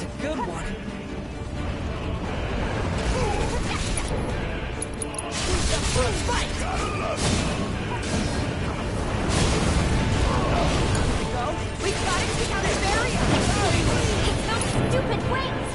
a good one. We've got to take out a barrier! It's those stupid wings!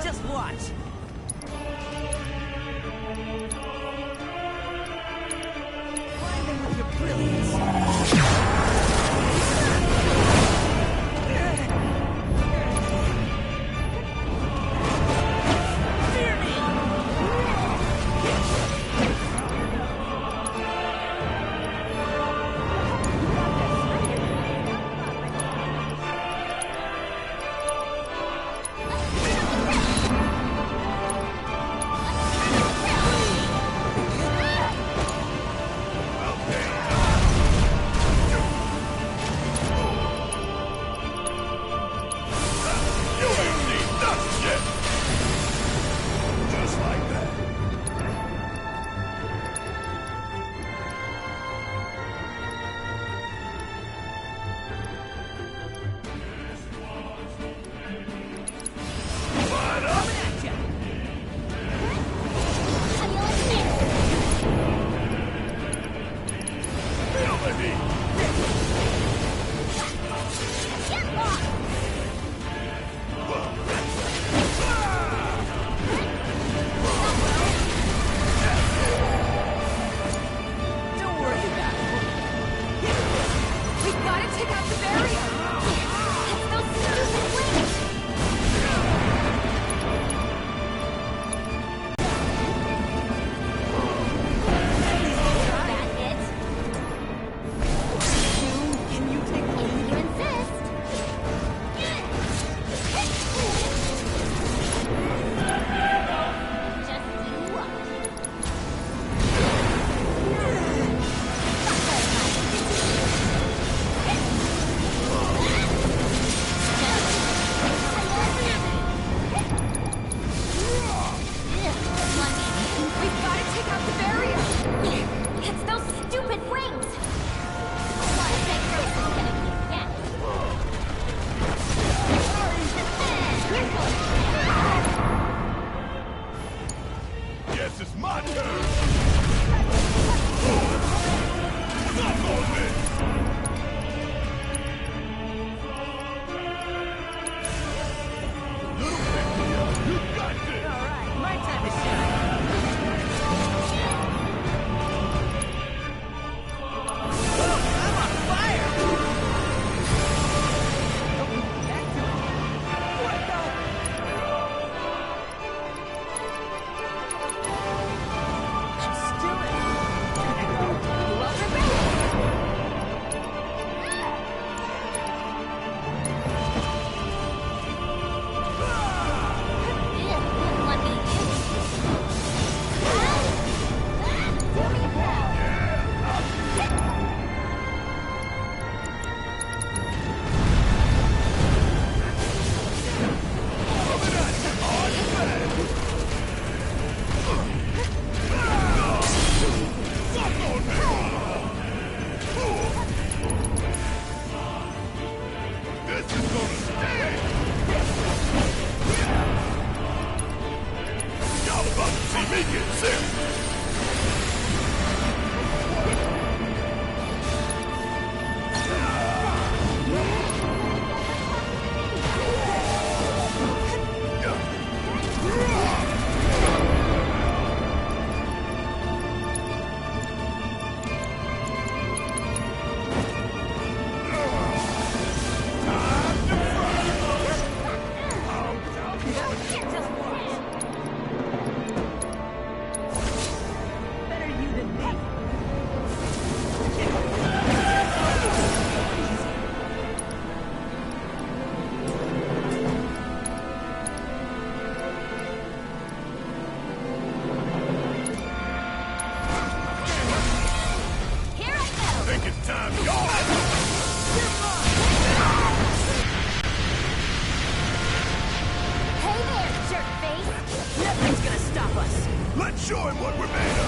Just watch. Find them with your brilliance. I'm yours! Hey there, jerk face! Nothing's gonna stop us. Let's show him what we're made of!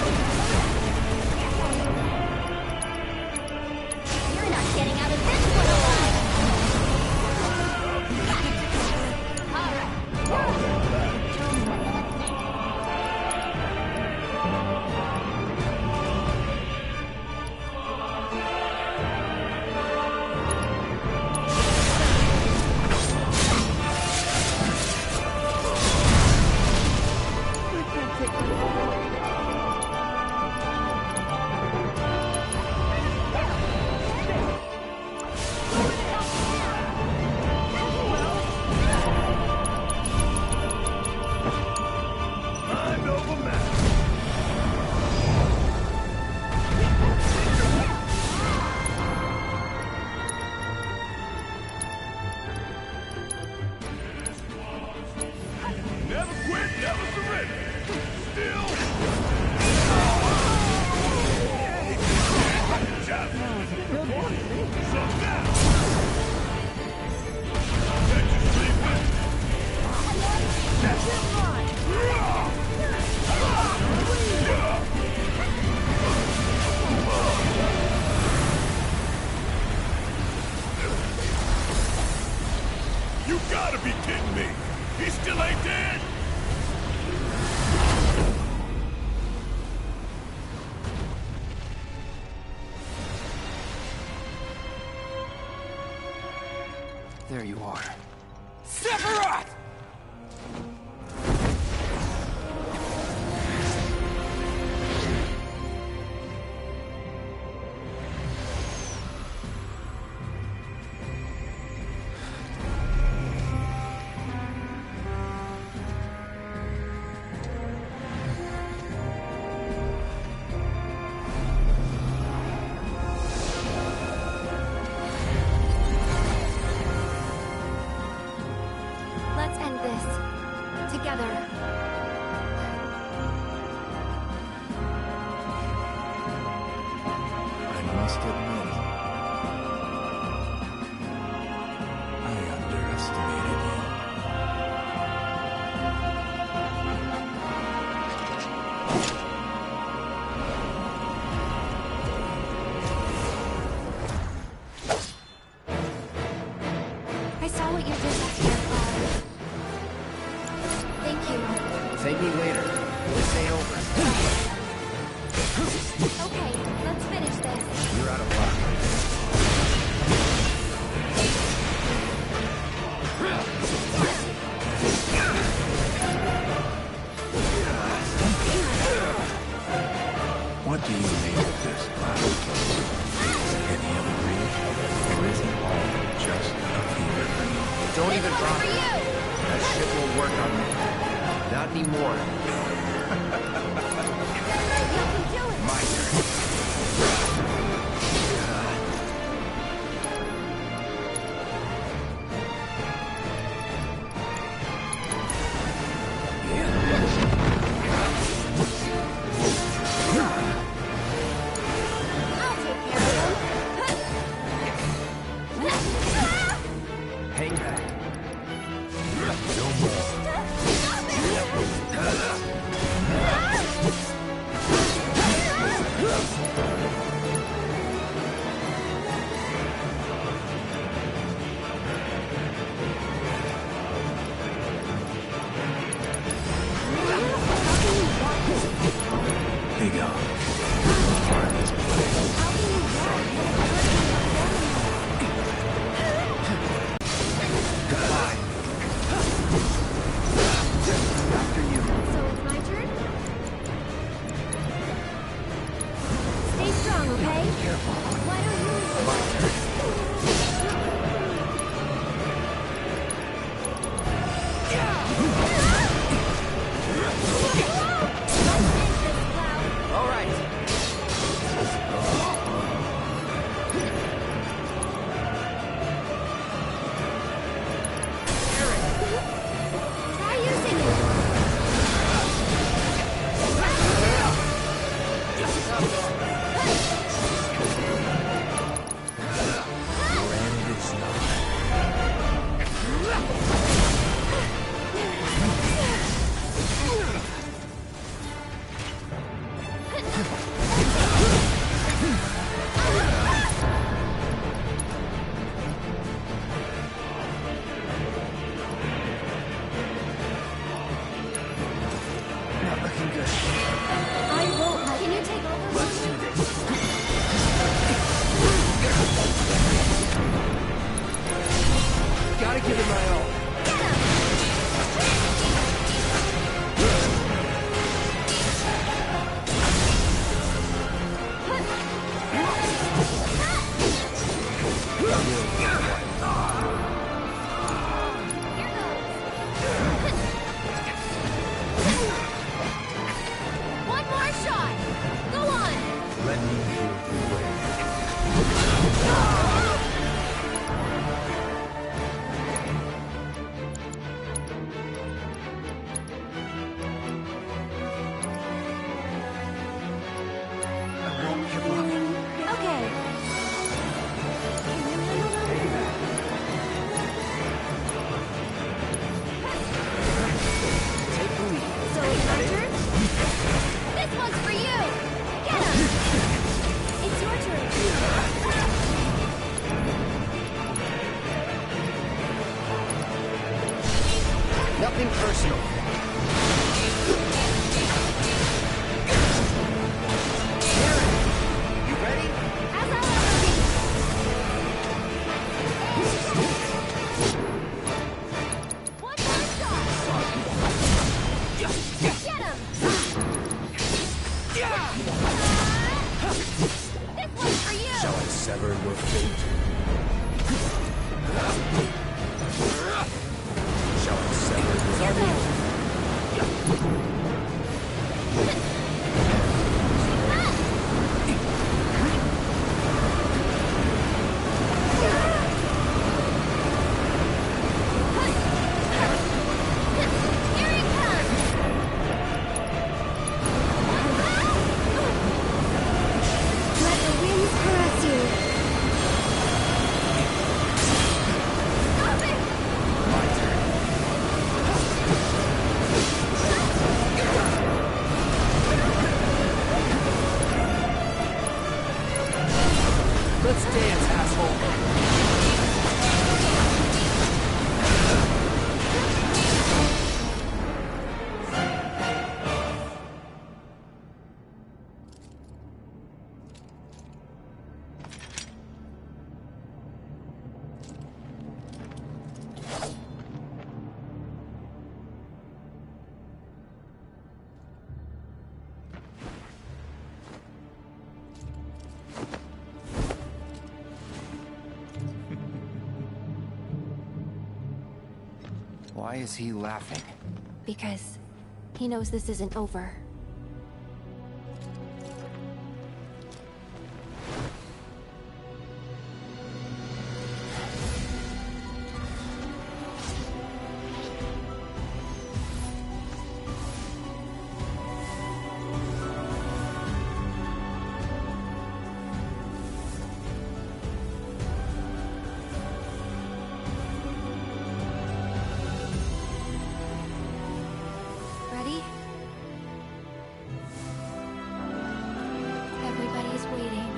You're not getting out of this one alive! Alright. I'm over man. Never quit, never surrender. Still. So now. Bet you sleeping. You gotta be kidding me! He still ain't dead! There you are. Sephiroth! Let's end this. Together. I must admit, I underestimated you. I saw what you did back here, Father. Thank you. Thank me later. This ain't over. Okay, let's finish this. You're out of luck. What do you make of this, Cloud? Any agree? Or is it all just a fever dream? Don't even This one's bother. for you! That shit won't work on me. Not anymore. You can do it! My turn. I'll take care of him. Hang back. No more. Hey, go. Part of this place. Goodbye. After you. So it's my turn? Stay strong, okay? Careful. Why don't you... All right. Try using it! Sensational! Aaron, you ready? As I'll ever be. One more shot. Get him. This one's for you. Shall I sever your fate? Shall I sever your fate? Here he comes. Let the winds caress you. Stop it! My turn. Let's dance, asshole! Why is he laughing? Because he knows this isn't over. Ready? Everybody's waiting.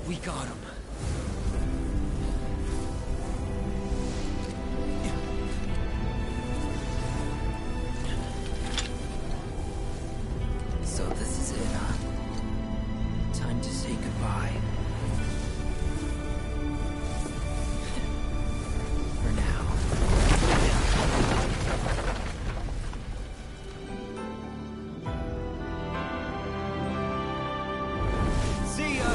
We got him. So this is it, huh? Time to say goodbye. For now. See ya!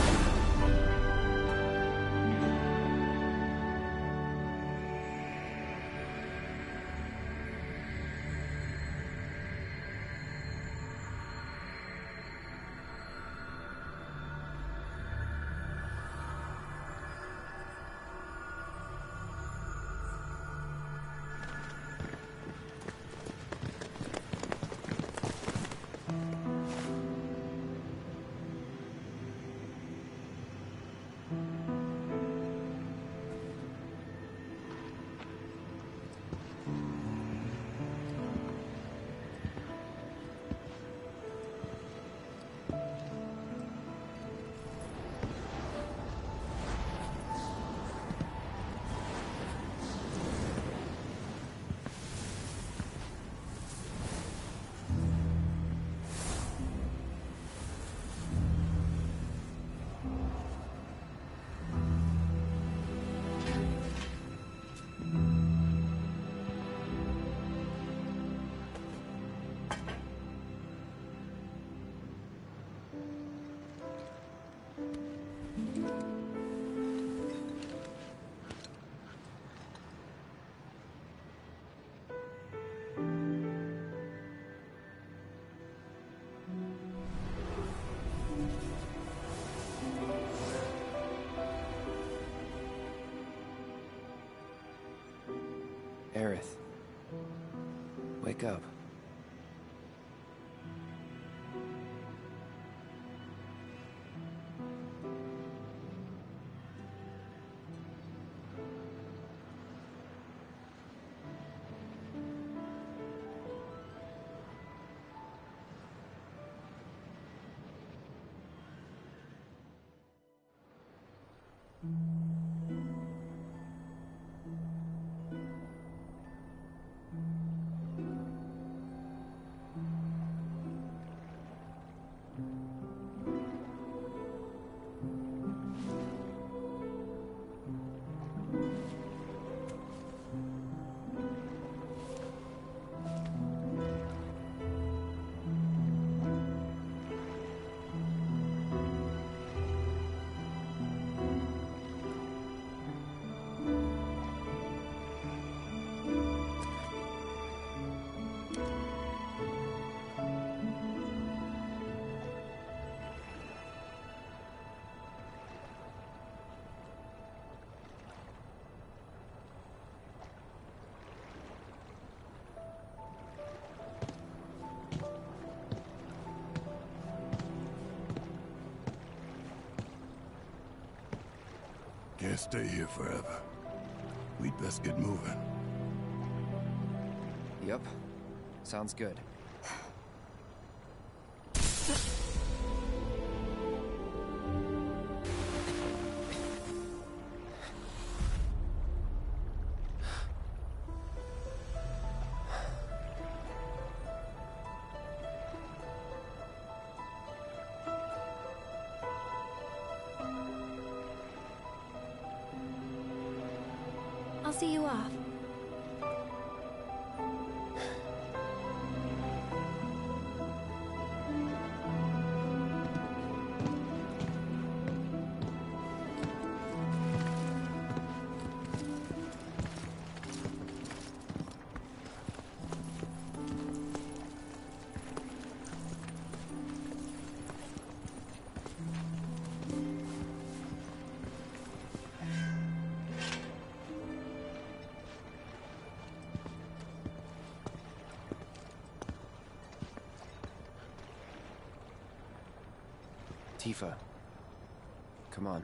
Aerith. Wake up. Can't stay here forever. We'd best get moving. Yep. Sounds good. I'll see you off. Tifa. Come on.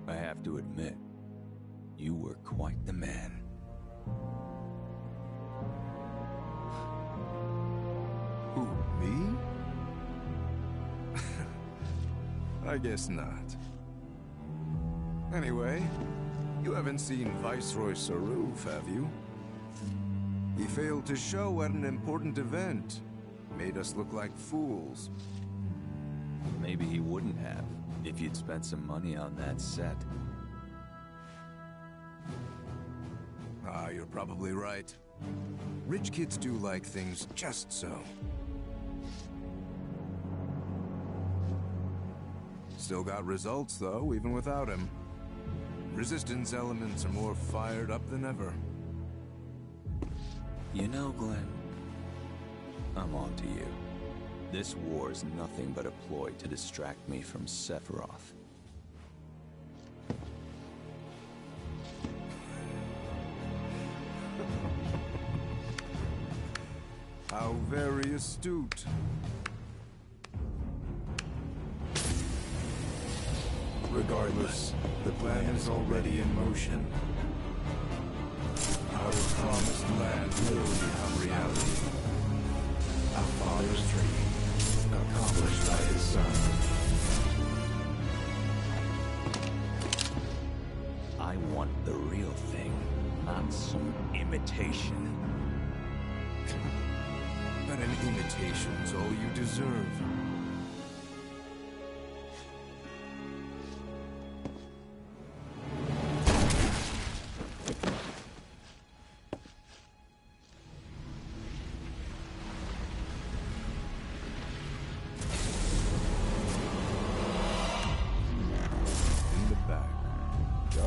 I have to admit, you were quite the man. Who, me? I guess not. Anyway, you haven't seen Viceroy Saruf, have you? He failed to show at an important event. Made us look like fools. Maybe he wouldn't have, if you'd spent some money on that set. Ah, you're probably right. Rich kids do like things just so. Still got results, though, even without him. Resistance elements are more fired up than ever. You know, Glenn, I'm on to you. This war's nothing but a ploy to distract me from Sephiroth. How very astute. Regardless, the plan is already in motion. Our promised land will become reality. Our father's dream, accomplished by his son. I want the real thing, not some imitation. But an imitation's all you deserve.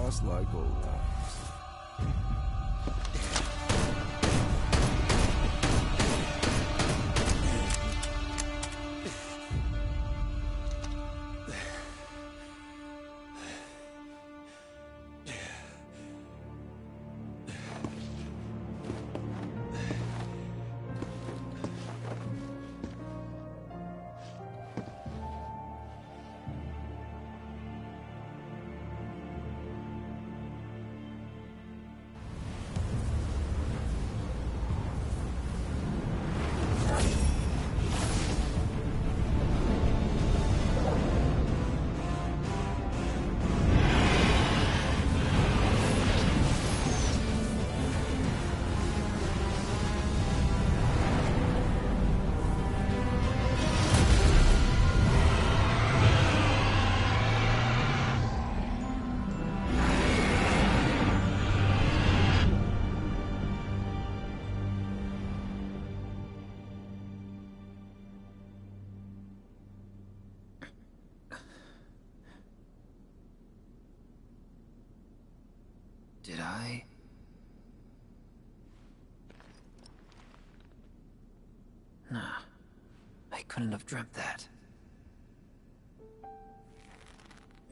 just like old times. Did I? Nah. I couldn't have dreamt that.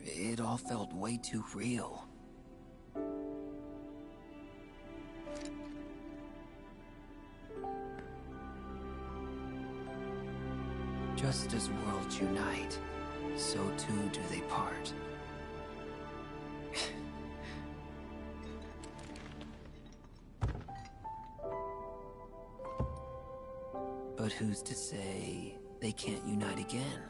It all felt way too real. Just as worlds unite, so too do they part. But who's to say they can't unite again?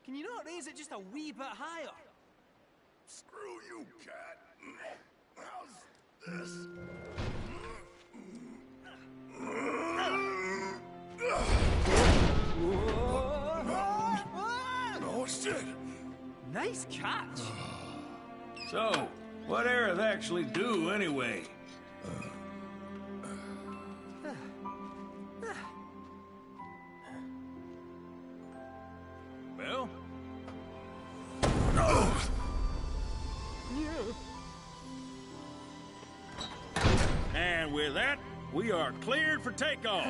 Can you not raise it just a wee bit higher? Screw you, cat. How's this? Oh, shit. Nice catch. So, what Aerith actually do, anyway? Well? And with that, we are cleared for takeoff.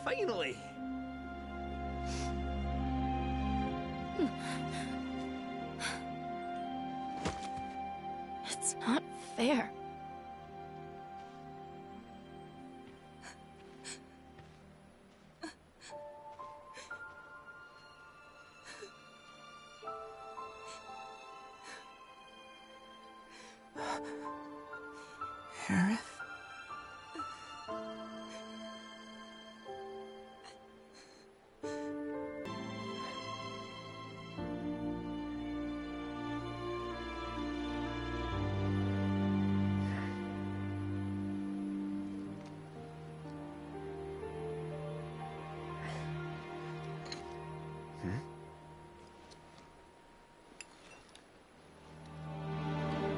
Finally. It's not fair. Aerith?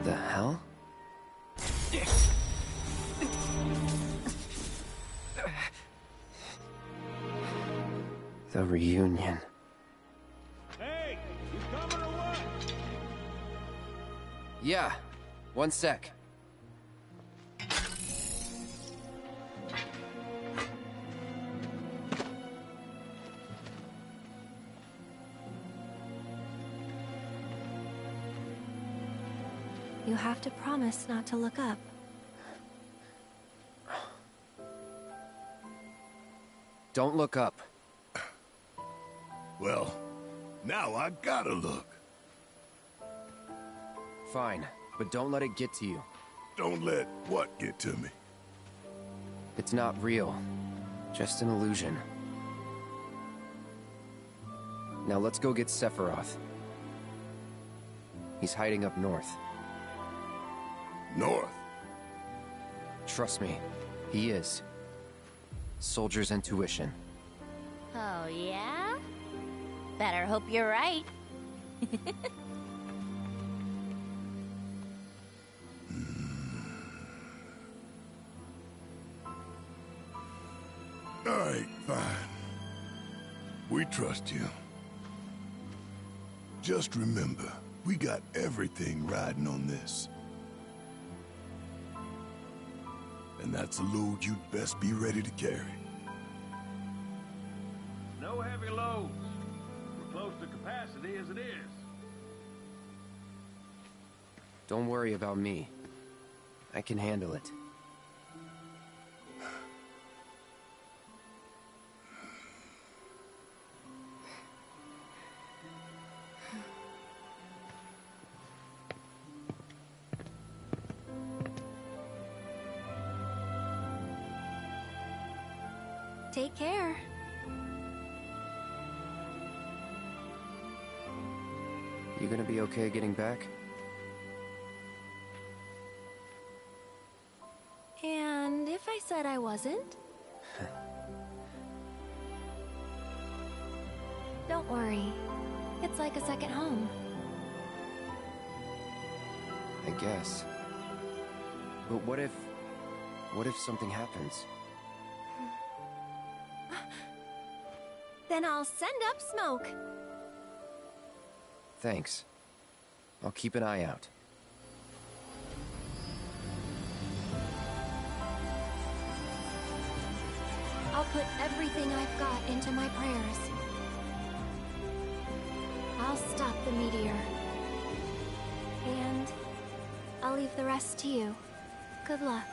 The hell? The reunion. Hey, you coming or what? Yeah, one sec. You have to promise not to look up. Don't look up. Well, now I gotta look. Fine, but don't let it get to you. Don't let what get to me? It's not real. Just an illusion. Now let's go get Sephiroth. He's hiding up north. North? Trust me, he is. Soldier's intuition. Oh, yeah? Better hope you're right. Alright, fine. We trust you. Just remember, we got everything riding on this. And that's a load you'd best be ready to carry. No heavy loads. We're close to capacity as it is. Don't worry about me. I can handle it. Take care. You gonna be okay getting back? And if I said I wasn't? Don't worry. It's like a second home. I guess. But what if something happens? Then I'll send up smoke. Thanks. I'll keep an eye out. I'll put everything I've got into my prayers. I'll stop the meteor. And I'll leave the rest to you. Good luck.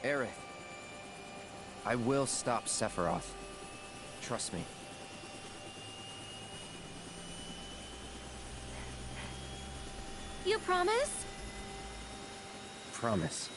Aerith. I will stop Sephiroth. Trust me. You promise? Promise.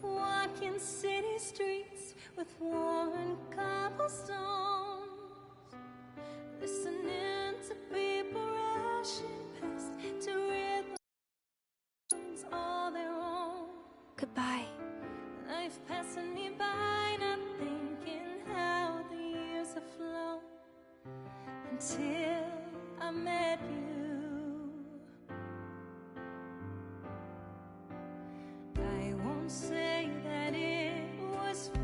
Walking city streets with worn cobblestones, listening to people rushing past to rhythms all their own. Goodbye. Life passing me by, not thinking how the years have flown until I met you. I won't say that it was fate.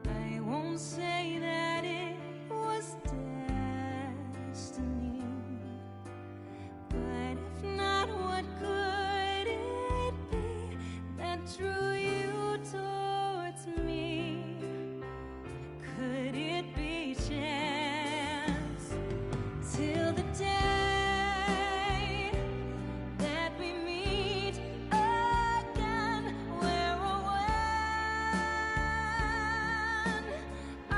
I won't say that it was destiny. But if not, what could it be that drew you towards me? Could it be chance? Till the day that we meet again, where or when I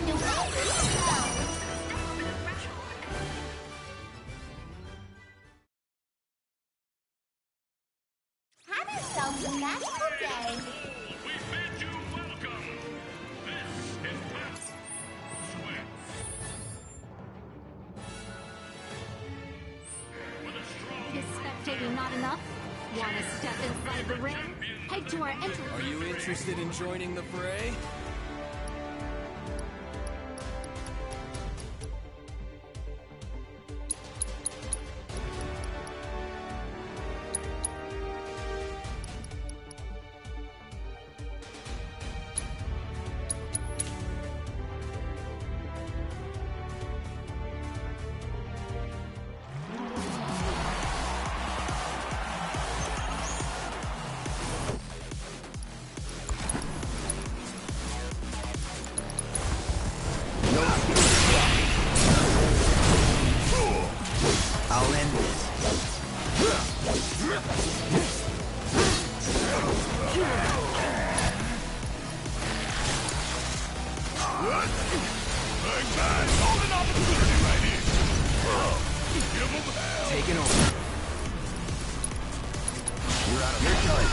new favorite. Have yourselves a magical day. We bid you welcome. This is Path Sweat. With a strong Is spectating not enough? Want to step inside the ring? Head to our entrance. Are you interested in joining the fray? I'll end this. Golden opportunity right here. Give 'em hell. Taking over. You're out of your time.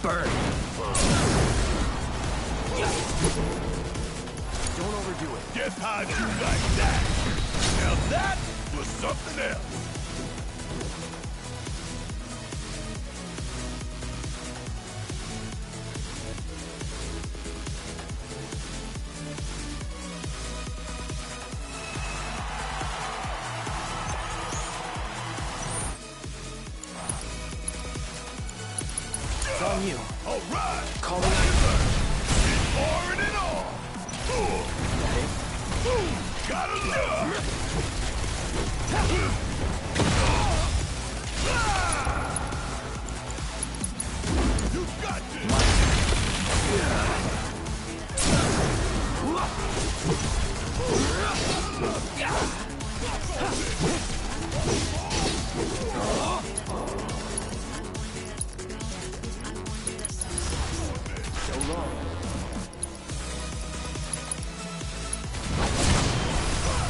Burn. Don't overdo it. Guess how'd you like that? Now that was something else. It's on you. All right. Calling out your burn. Keep pouring it on. Gotta love. You got So long.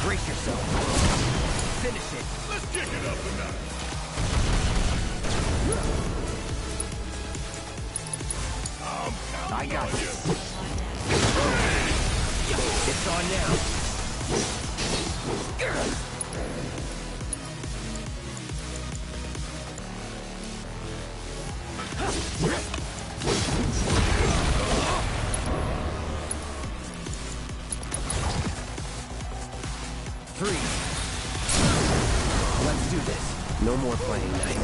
Brace yourself. Finish it. Let's kick it up a notch. I got you. It's on now. Freeze. Let's do this. No more playing nice.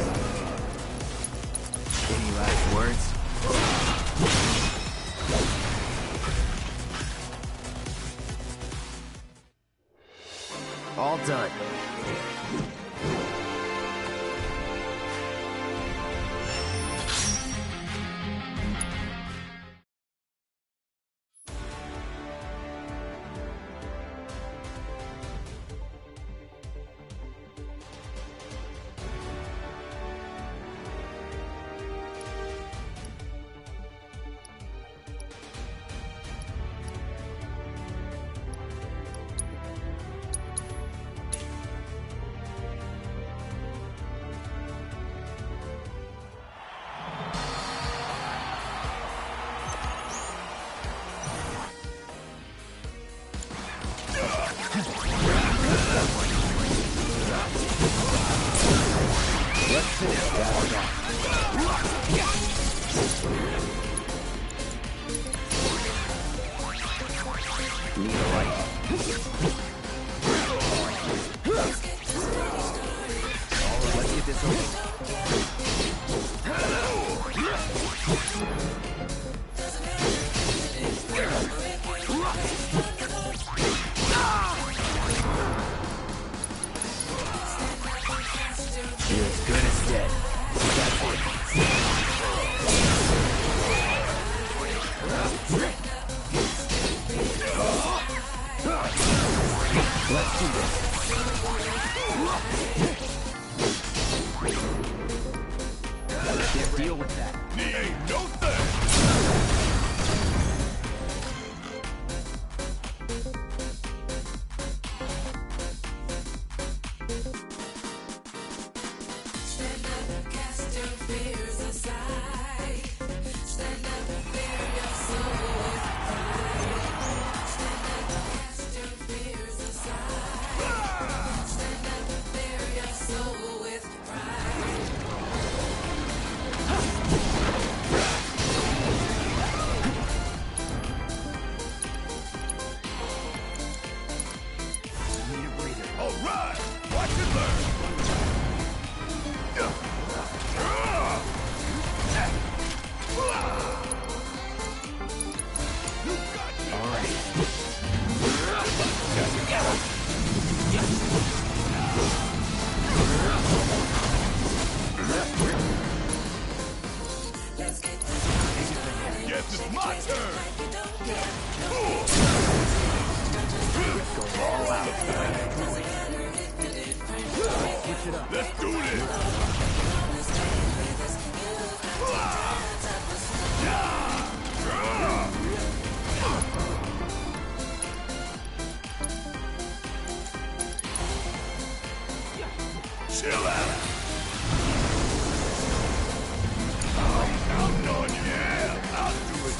Any last words? All done. Let's finish that off. Need a light. Let's get this over. You're as good as dead. That's it. Guess it's my turn. Go all out. Let's do this. Chill out. I'm counting on you. Yeah, I'll do it.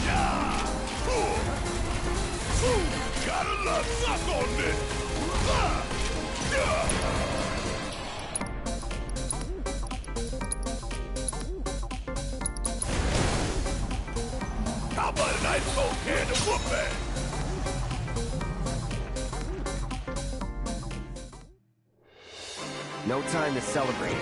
Yeah. Ooh. Gotta love suck on this. How about a nice cold can of whooping? No time to celebrate.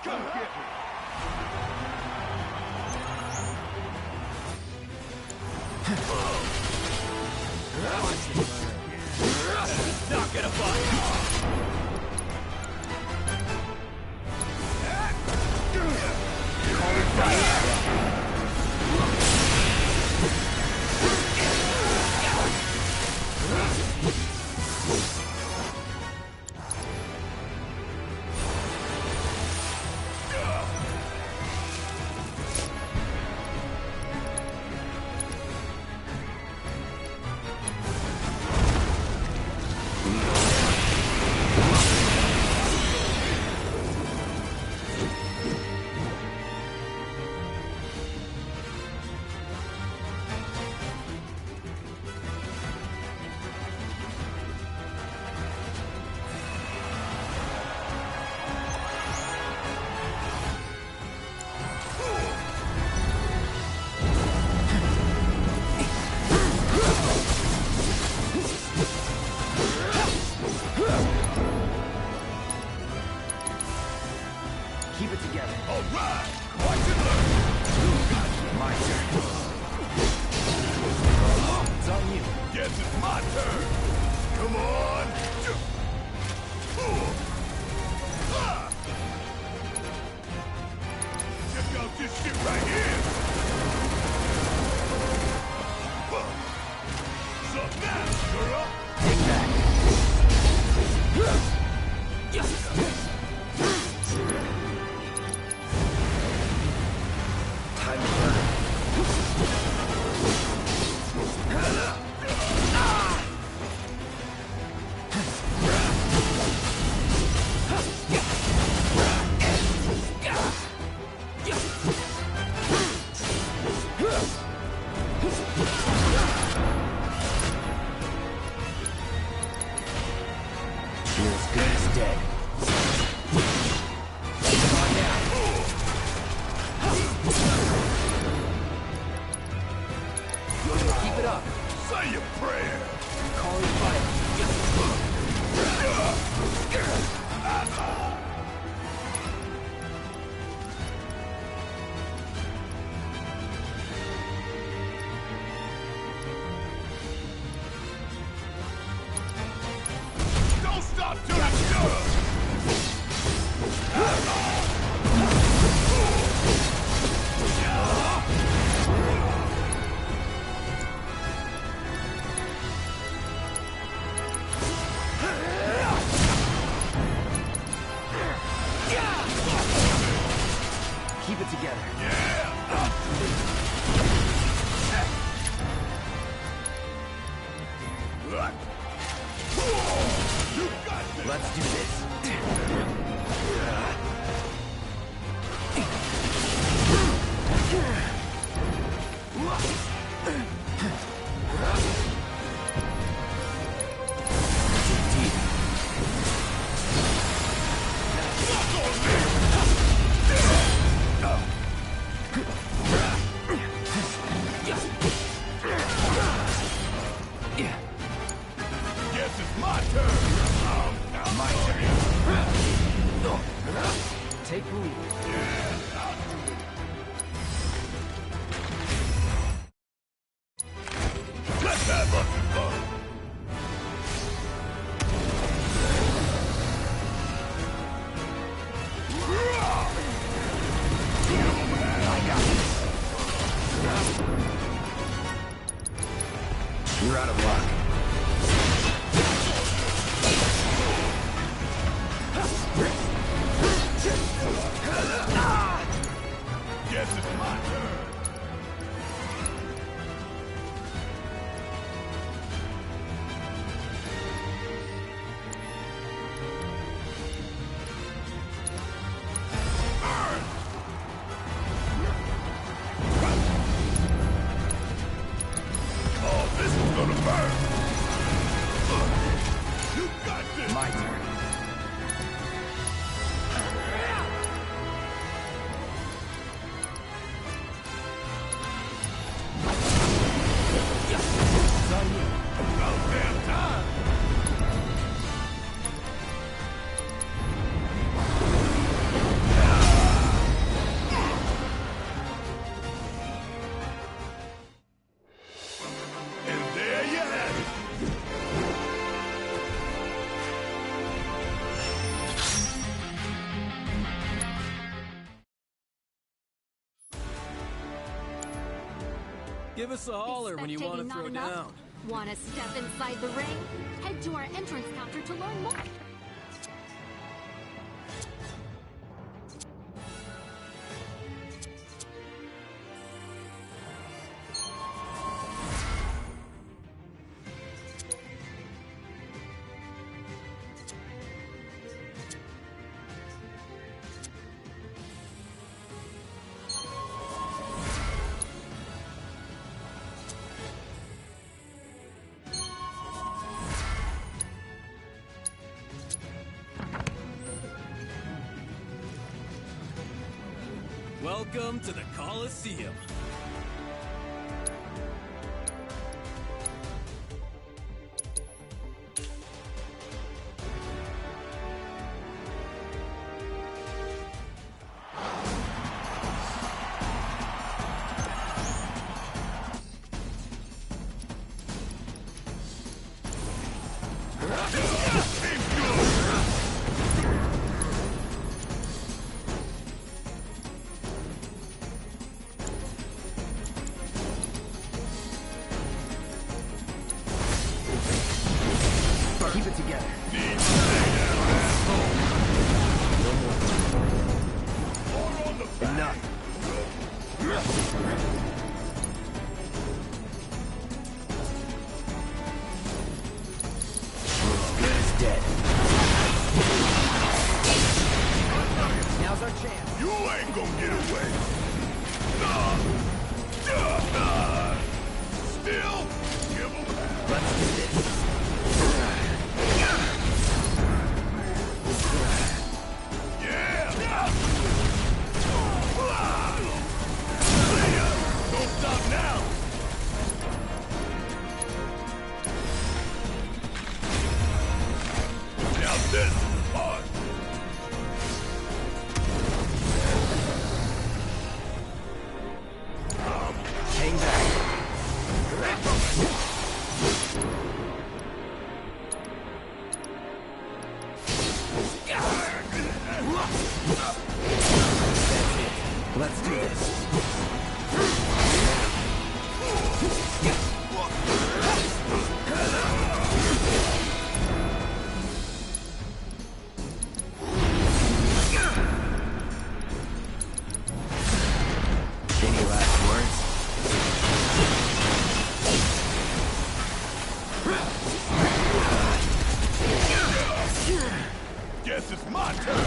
Come get me. Not gonna Keep it together. All right. Watch it learn. My turn. It's on you. Guess it's my turn. Come on. Check out this shit right here. What's up now, girl? Take that. Time to burn. You're as good as dead. Come on now. Keep it up. Say your prayer. Call it fire. Don't stop till it's done. Keep it together. You got this. Let's do this. Guess it's my turn. My turn. move. Let's have a fun. You're out of luck. Guess it's my turn. Oh, this is gonna burn. You got this. My turn. About damn time. And there you have it. Give us a holler when you want to Spectating throw not enough? down. Want to step inside the ring? Head to our entrance counter to learn more. Welcome to the Coliseum. Keep it together. Enough. Good as dead. Now's our chance. You ain't gonna get away. Still, give 'em hell. Let's do this. Yeah! Don't stop now! Now this is fun! Hang back. Let's do this. Any last words? Guess it's my turn!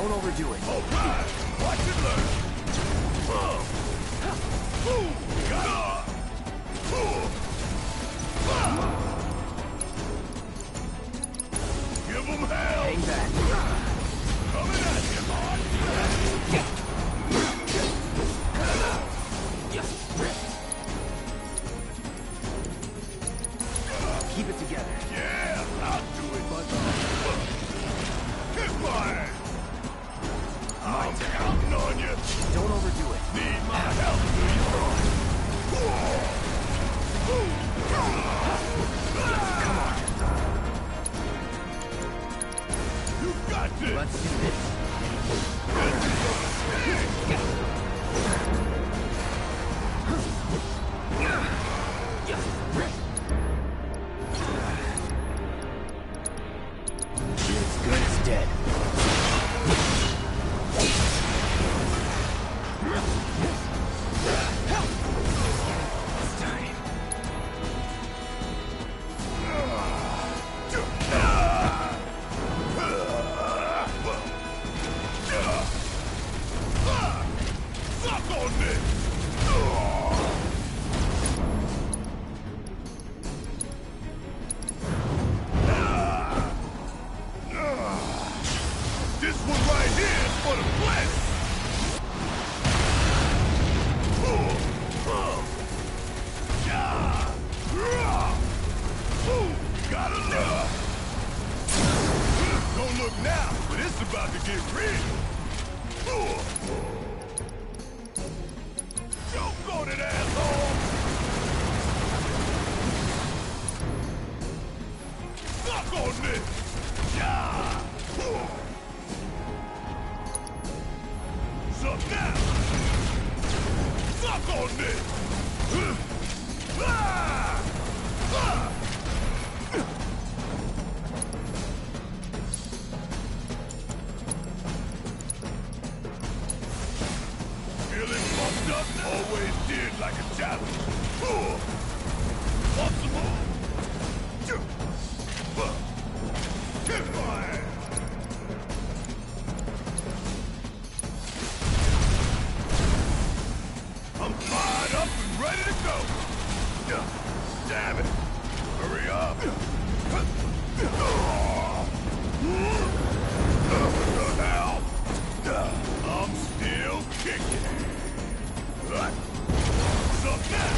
Don't overdo it. All right, watch and learn. Got it. Give them hell. Hang back. Coming at you, boy. Keep it together. Yeah, I'll do it. Get fire. I'm counting on you. Don't overdo it. Need my help, do you? Come on. You got this. Let's do this. It's good as dead. It's time. Suck on this. This one right here is for the flesh. Got enough. Don't look now, but it's about to get real. Choke on it, asshole. Suck on this. Suck now. Suck on this. Feeling pumped up? Always did like a challenge. Want some more? Kick my ass. I'm fired up and ready to go. Damn it. Hurry up. What the hell? I'm still kicking. What's up now?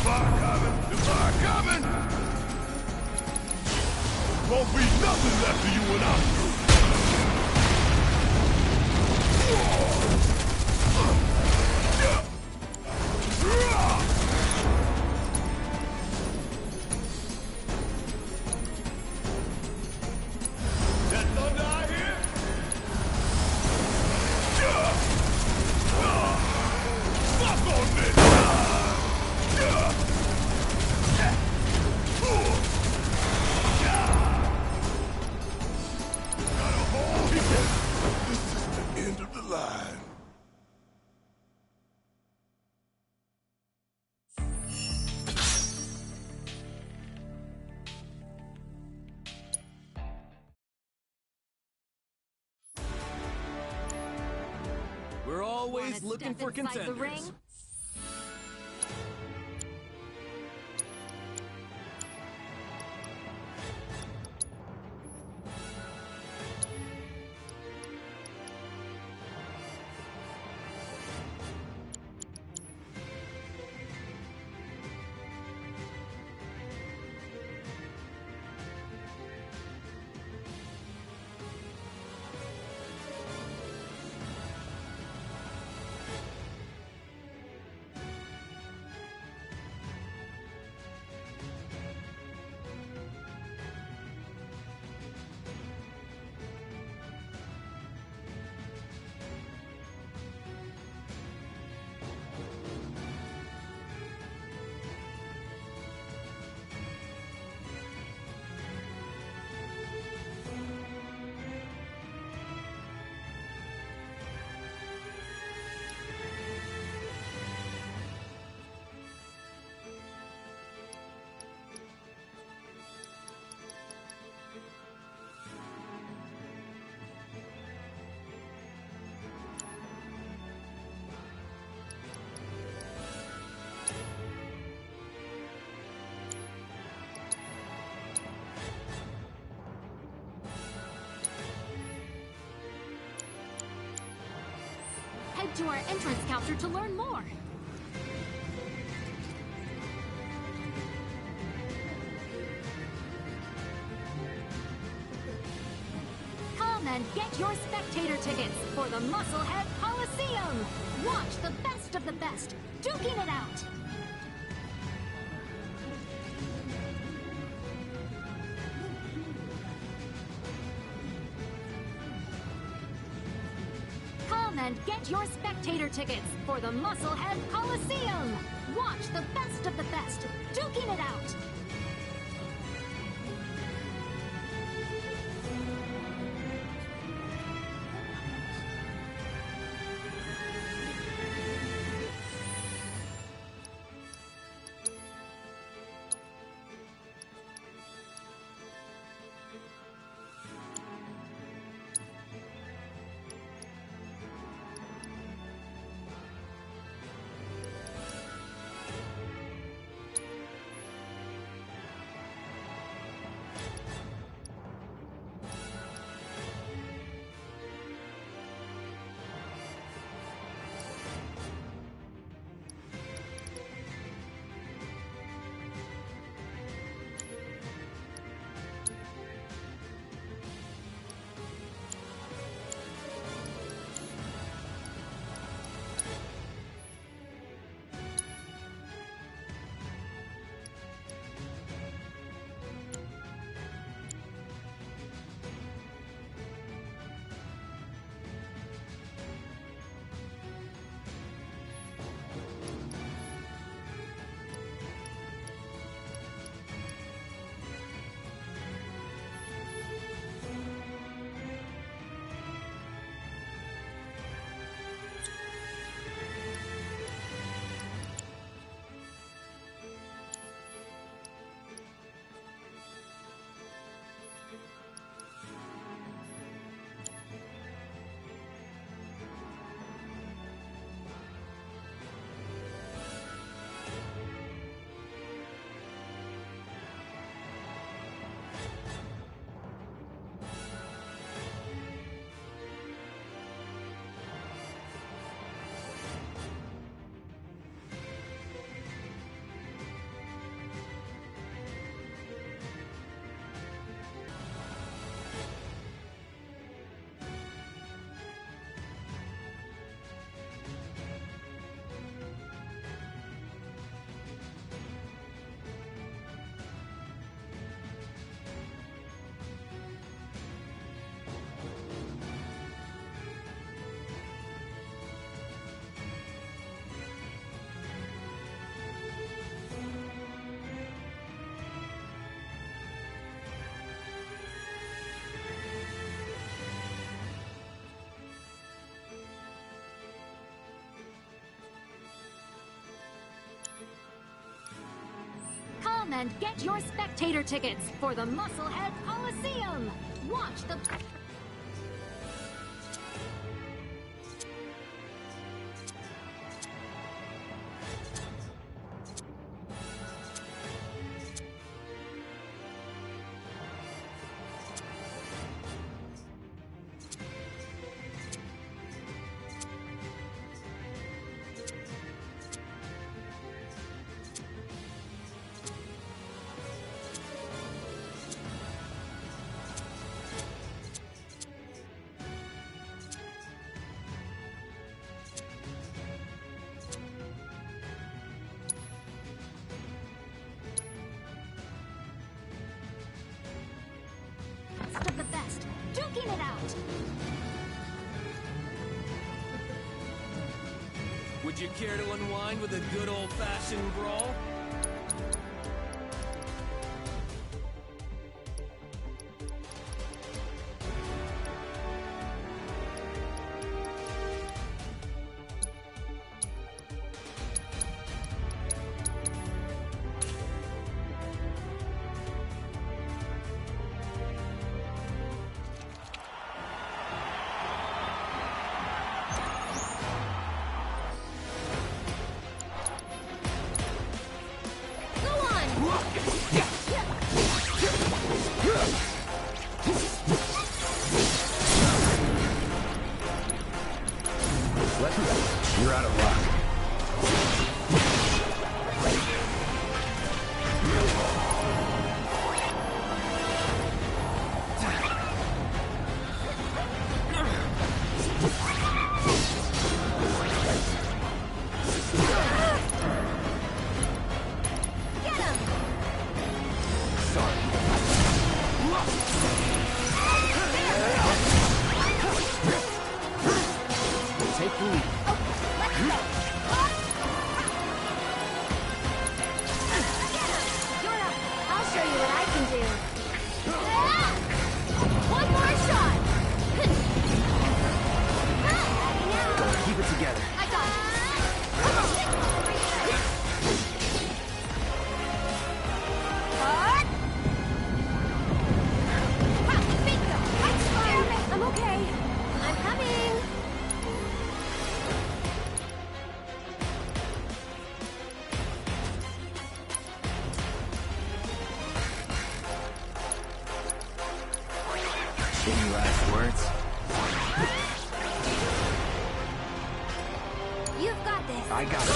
Fire coming. The fire coming. Won't be nothing left of you when I'm through. That thunder I hear? Fuck on this! Got a hole here. This is the end of the line. We're always Wanna looking step for inside the contenders. ring? Head to our entrance counter to learn more. Come and get your spectator tickets for the Musclehead Coliseum! Watch the best of the best, duking it out! Come and get your spectator tickets for the Musclehead Coliseum! Watch the best of the best, duking it out! Come and get your spectator tickets for the Musclehead Coliseum! Watch the... of the best, duking it out! Would you care to unwind with a good old-fashioned brawl? Any last words? You've got this. I got it.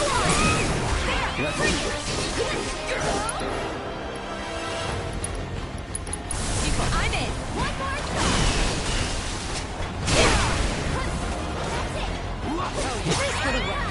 There! Let's do this. I'm in! One more shot! That's it! Oh, this for the win!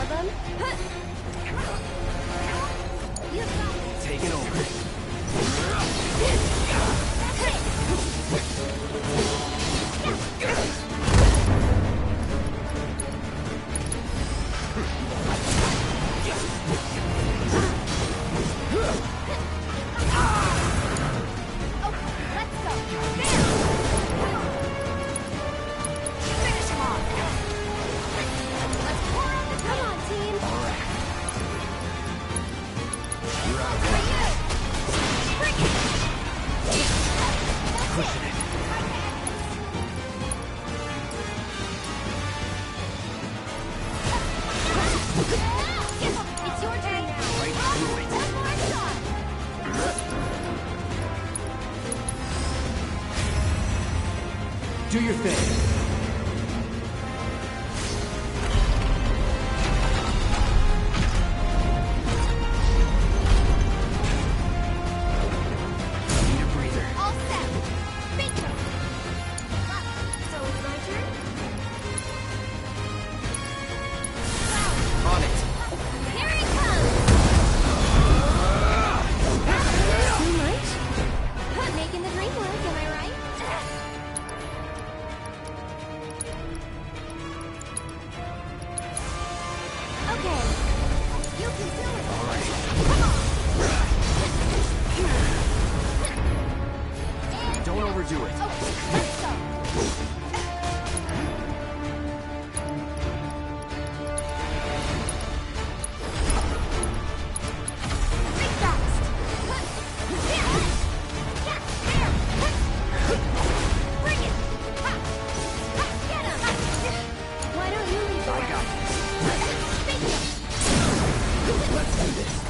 of them. Take it over. Do your thing. Don't overdo it. Let's go. Let's do this.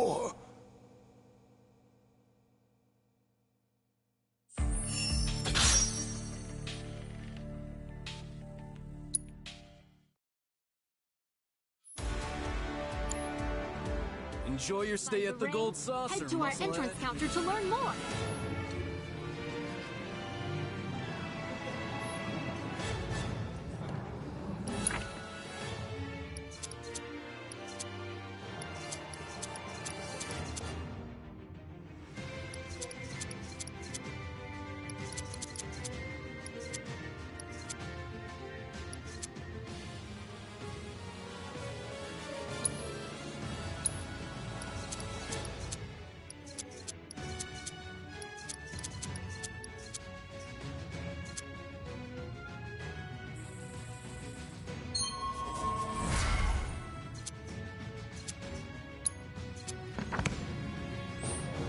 more. Enjoy your stay at the Gold Saucer. Head to our musclehead. entrance counter to learn more.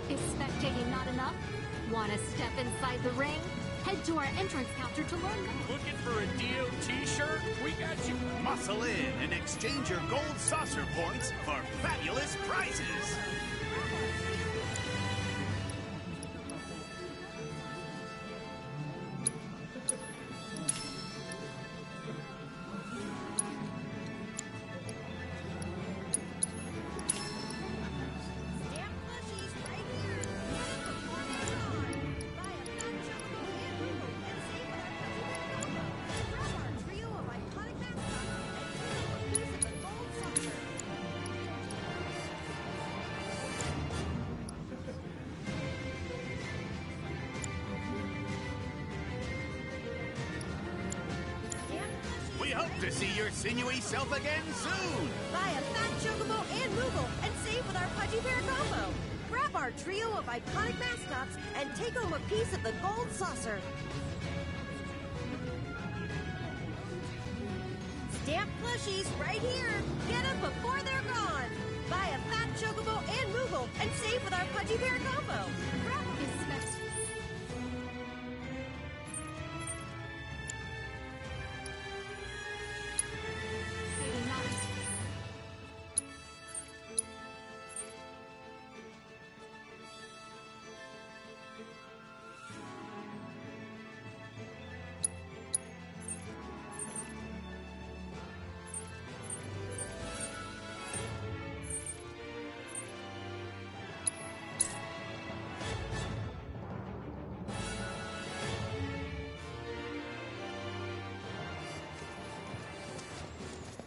Is spectating not enough? Want to step inside the ring? Head to our entrance counter to learn more. Looking for a DOT shirt? We got you. Muscle in and exchange your gold saucer points for fabulous prizes. We hope to see your sinewy self again soon. Buy a fat chocobo and Moogle and save with our Pudgy Bear combo. Grab our trio of iconic mascots and take home a piece of the gold saucer. Stamp plushies right here. Get them before they're gone. Buy a fat chocobo and Moogle and save with our Pudgy Bear combo. Grab Is spect- Spectating not enough.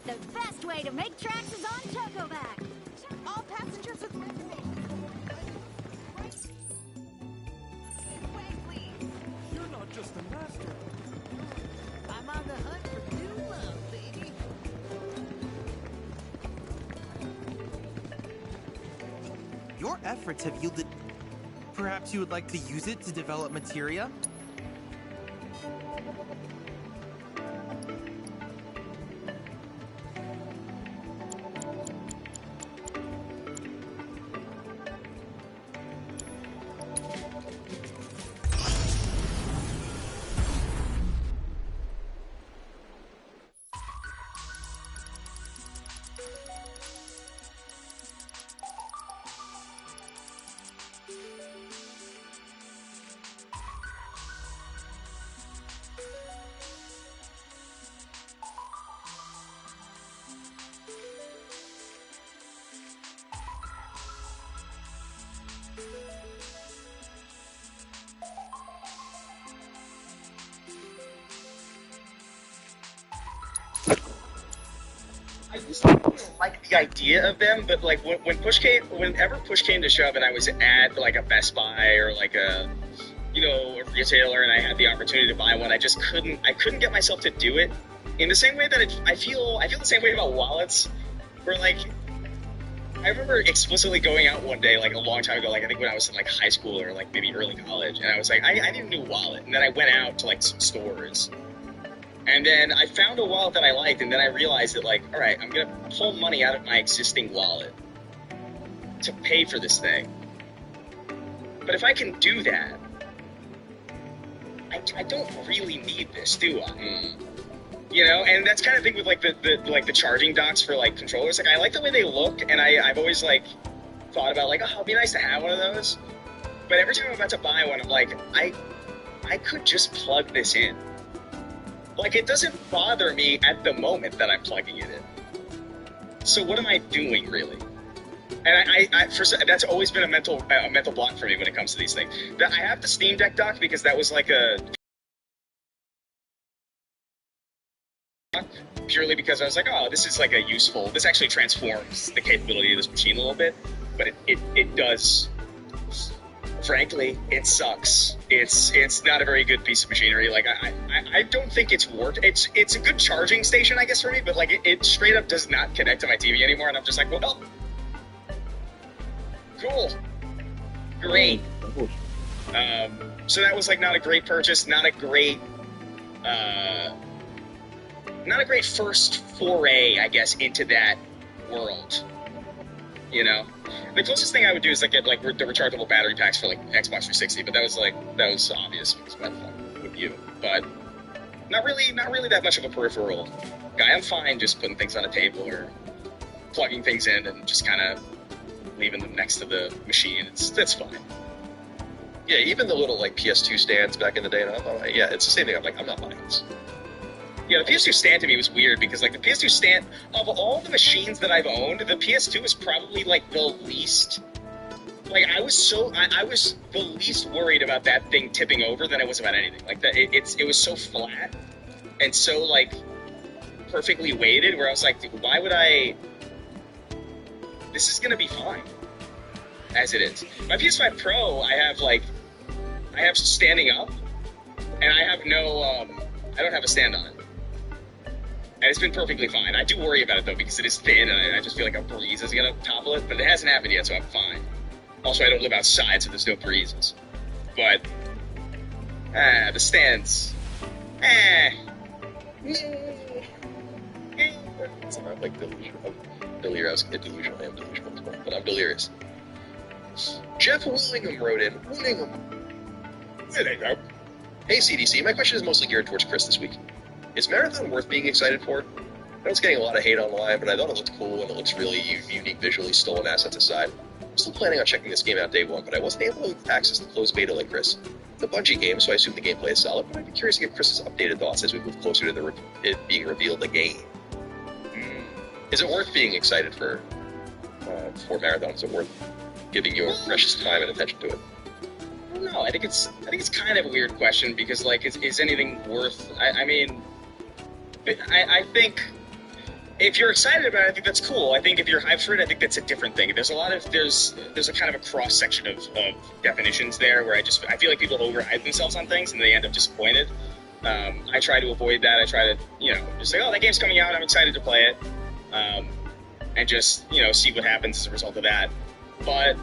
The best way to make tracks is on Chocoback. all passengers with reservations. Way, please. You're not just a master. I'm on the hunt for new love, baby. Your efforts have yielded... Perhaps you would like to use it to develop materia? I used to like the idea of them, but like whenever push came to shove, and I was at like a Best Buy or like a, a retailer, and I had the opportunity to buy one, I couldn't get myself to do it. In the same way that I feel the same way about wallets, where like I remember explicitly going out one day, like a long time ago, like I think when I was in like high school or like maybe early college, and I was like, I need a new wallet, and then I went out to like some stores. And then I found a wallet that I liked, and then I realized that, like, all right, I'm going to pull money out of my existing wallet to pay for this thing. But if I can do that, I don't really need this, do I? And that's kind of thing with, like, the charging docks for, like, controllers. Like, I like the way they look, and I've always, like, thought about like, oh, it'd be nice to have one of those. But every time I'm about to buy one, I'm like, I could just plug this in. Like, it doesn't bother me at the moment that I'm plugging it in. So what am I doing, really? And that's always been a mental block for me when it comes to these things. I have the Steam Deck dock because that was like a... purely because I was like, oh, this is like a useful... This actually transforms the capability of this machine a little bit. But it does... Frankly, it sucks. It's not a very good piece of machinery. Like, I don't think it's worth... It's a good charging station, I guess, for me, but like, it straight up does not connect to my TV anymore, and I'm just like, well... Cool. Great. So that was like not a great purchase, not a great first foray, I guess, into that world. You know? The closest thing I would do is like get like the rechargeable battery packs for like Xbox 360, but that was obvious because I'm fun with you. But not really that much of a peripheral guy. I'm fine just putting things on a table or plugging things in and just kind of leaving them next to the machine. That's fine. Yeah, even the little like PS2 stands back in the day, and I'm like, yeah, it's the same thing. I'm like, I'm not buying this. Yeah, the PS2 stand to me was weird because like the PS2 stand, of all the machines that I've owned, the PS2 is probably like the least. Like I was the least worried about that thing tipping over than I was about anything. Like that, it was so flat and so like perfectly weighted, where I was like, why would I? This is gonna be fine, as it is. My PS5 Pro, I have standing up, and I have I don't have a stand on it. And it's been perfectly fine. I do worry about it, though, because it is thin, and I just feel like a breeze is gonna topple it, but it hasn't happened yet, so I'm fine. Also, I don't live outside, so there's no breezes. But, the stands, It's not like delusional. Delirious. I am delusional as well, but I'm delirious. Jeff Willingham wrote in. There they go. Hey CDC, my question is mostly geared towards Chris this week. Is Marathon worth being excited for? I know it's getting a lot of hate online, but I thought it looked cool and it looks really unique visually, stolen assets aside. I'm still planning on checking this game out day one, but I wasn't able to access the closed beta like Chris. It's a Bungie game, so I assume the gameplay is solid, but I'd be curious to get Chris's updated thoughts as we move closer to it being revealed the game. Is it worth being excited for Marathon? Is it worth giving your precious time and attention to it? I don't know. I think it's kind of a weird question because like, is anything worth? I mean, I think if you're excited about it, I think that's cool. I think if you're hyped for it, I think that's a different thing. There's a kind of a cross section of definitions there where I feel like people overhype themselves on things and they end up disappointed. I try to avoid that. I try to just say, oh, that game's coming out, I'm excited to play it. And just, see what happens as a result of that. But,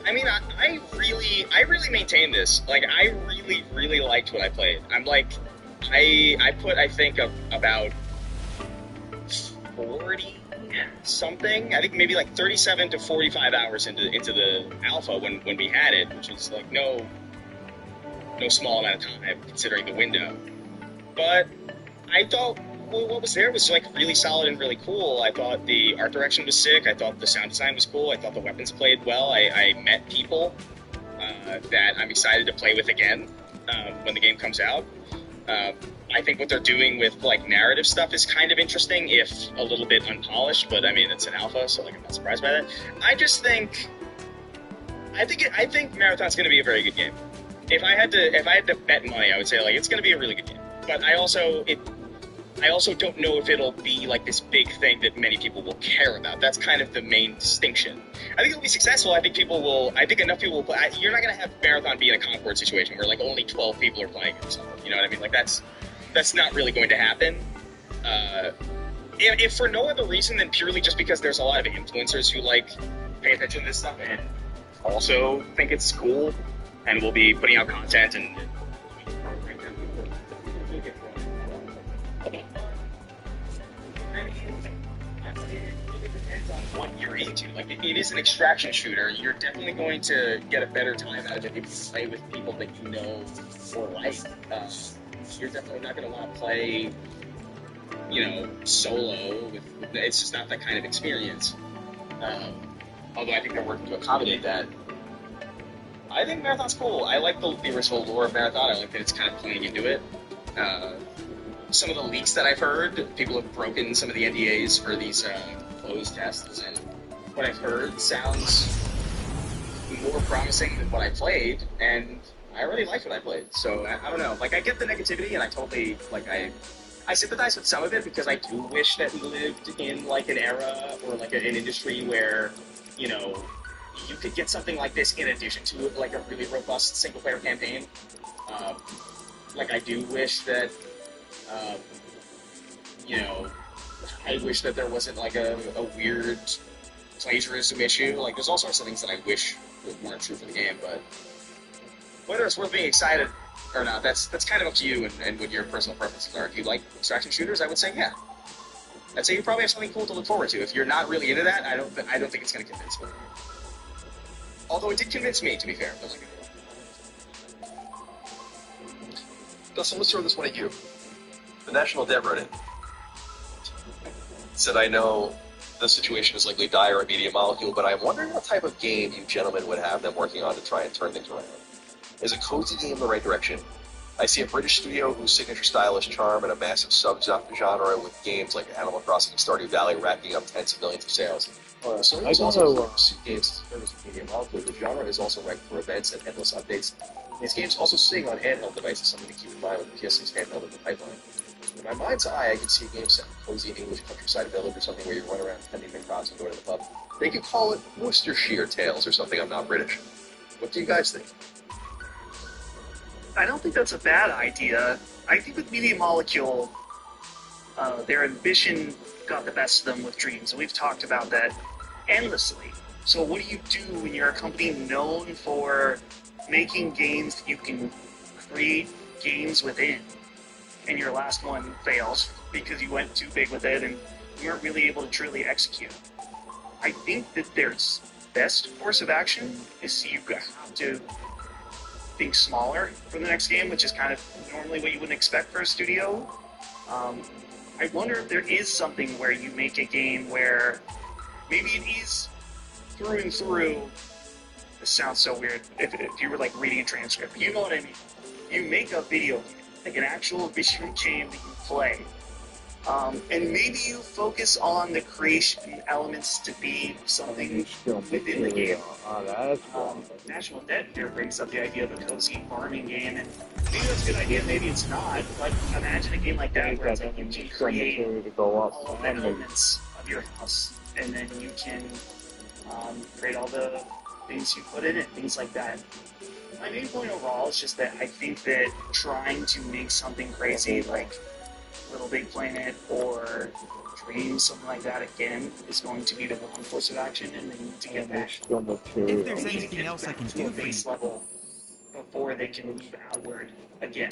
I mean, I really maintain this. Like, I really, really liked what I played. I'm like, I put, I think, about 40-something, I think maybe like 37 to 45 hours into the alpha when we had it, which is like no small amount of time, considering the window. But I thought... Well, what was there was like really solid and really cool. I thought the art direction was sick. I thought the sound design was cool. I thought the weapons played well. I met people that I'm excited to play with again when the game comes out. I think what they're doing with like narrative stuff is kind of interesting, if a little bit unpolished. But I mean, it's an alpha, so like I'm not surprised by that. I think Marathon's going to be a very good game. If I had to bet money, I would say like it's going to be a really good game. But I also don't know if it'll be like this big thing that many people will care about. That's kind of the main distinction. I think it'll be successful. I think enough people will play. You're not going to have Marathon be in a Concord situation where like only 12 people are playing it or something. You know what I mean? Like that's not really going to happen. If for no other reason than purely just because there's a lot of influencers who like pay attention to this stuff and also think it's cool and will be putting out content and what you're into. Like, it is an extraction shooter. You're definitely going to get a better time out of it if you play with people that you know or like. You're definitely not going to want to play, solo. It's just not that kind of experience. although I think they're working to accommodate that. I think Marathon's cool. I like the original lore of Marathon. I like that it's kind of playing into it. Some of the leaks that I've heard, people have broken some of the NDAs for these closed tests, and what I've heard sounds more promising than what I played, and I really liked what I played. So I don't know. Like, I get the negativity, and I totally like I sympathize with some of it because I do wish that we lived in like an era or like an industry where, you know, you could get something like this in addition to like a really robust single-player campaign. Like, I do wish that, you know, I wish that there wasn't like a weird plagiarism issue. Like, there's all sorts of things that I wish weren't true for the game, but whether it's worth being excited or not, that's kind of up to you and what your personal preferences are. If you like extraction shooters, I would say yeah. I'd say you probably have something cool to look forward to. If you're not really into that, I don't think it's going to convince me. Although it did convince me, to be fair. But like, Dustin, let's throw this one at you. The National Dev wrote in. Said, I know the situation is likely dire at Media Molecule, but I'm wondering what type of game you gentlemen would have them working on to try and turn things around. Is a cozy game the right direction? I see a British studio whose signature style is charm and a massive sub-genre with games like Animal Crossing and Stardew Valley racking up tens of millions of sales. So it's also games as Media Molecule. The genre is also ranked for events and endless updates. These games also sing on handheld devices, something to keep in mind with the PS6 handheld in the pipeline. In my mind's eye, I can see a game set in a cozy English countryside village or something where you run around tending the crops and go to the pub. They could call it Worcestershire Tales or something. I'm not British. What do you guys think? I don't think that's a bad idea. I think with Media Molecule, their ambition got the best of them with dreams, and we've talked about that endlessly. So what do you do when you're a company known for making games that you can create games within, and your last one fails because you went too big with it and you weren't really able to truly execute? I think that their best course of action is you have to think smaller for the next game, which is kind of normally what you wouldn't expect for a studio. I wonder if there is something where you make a game where maybe it is through and through. This sounds so weird if you were like reading a transcript. You know what I mean? You make a video game, like an actual visual game that you play. And maybe you focus on the creation elements to be something within the game. National Debt here brings up the idea of a cozy farming game, and maybe that's a good idea, maybe it's not. But imagine a game like that where it's like you can create all of the elements of your house, and then you can create all the things you put in it, things like that. My main point overall is just that I think that trying to make something crazy like Little Big Planet or Dreams, something like that again, is going to be the wrong course of action, and they need to get that. If there's anything else I can to do a for you. base level before they can move outward again.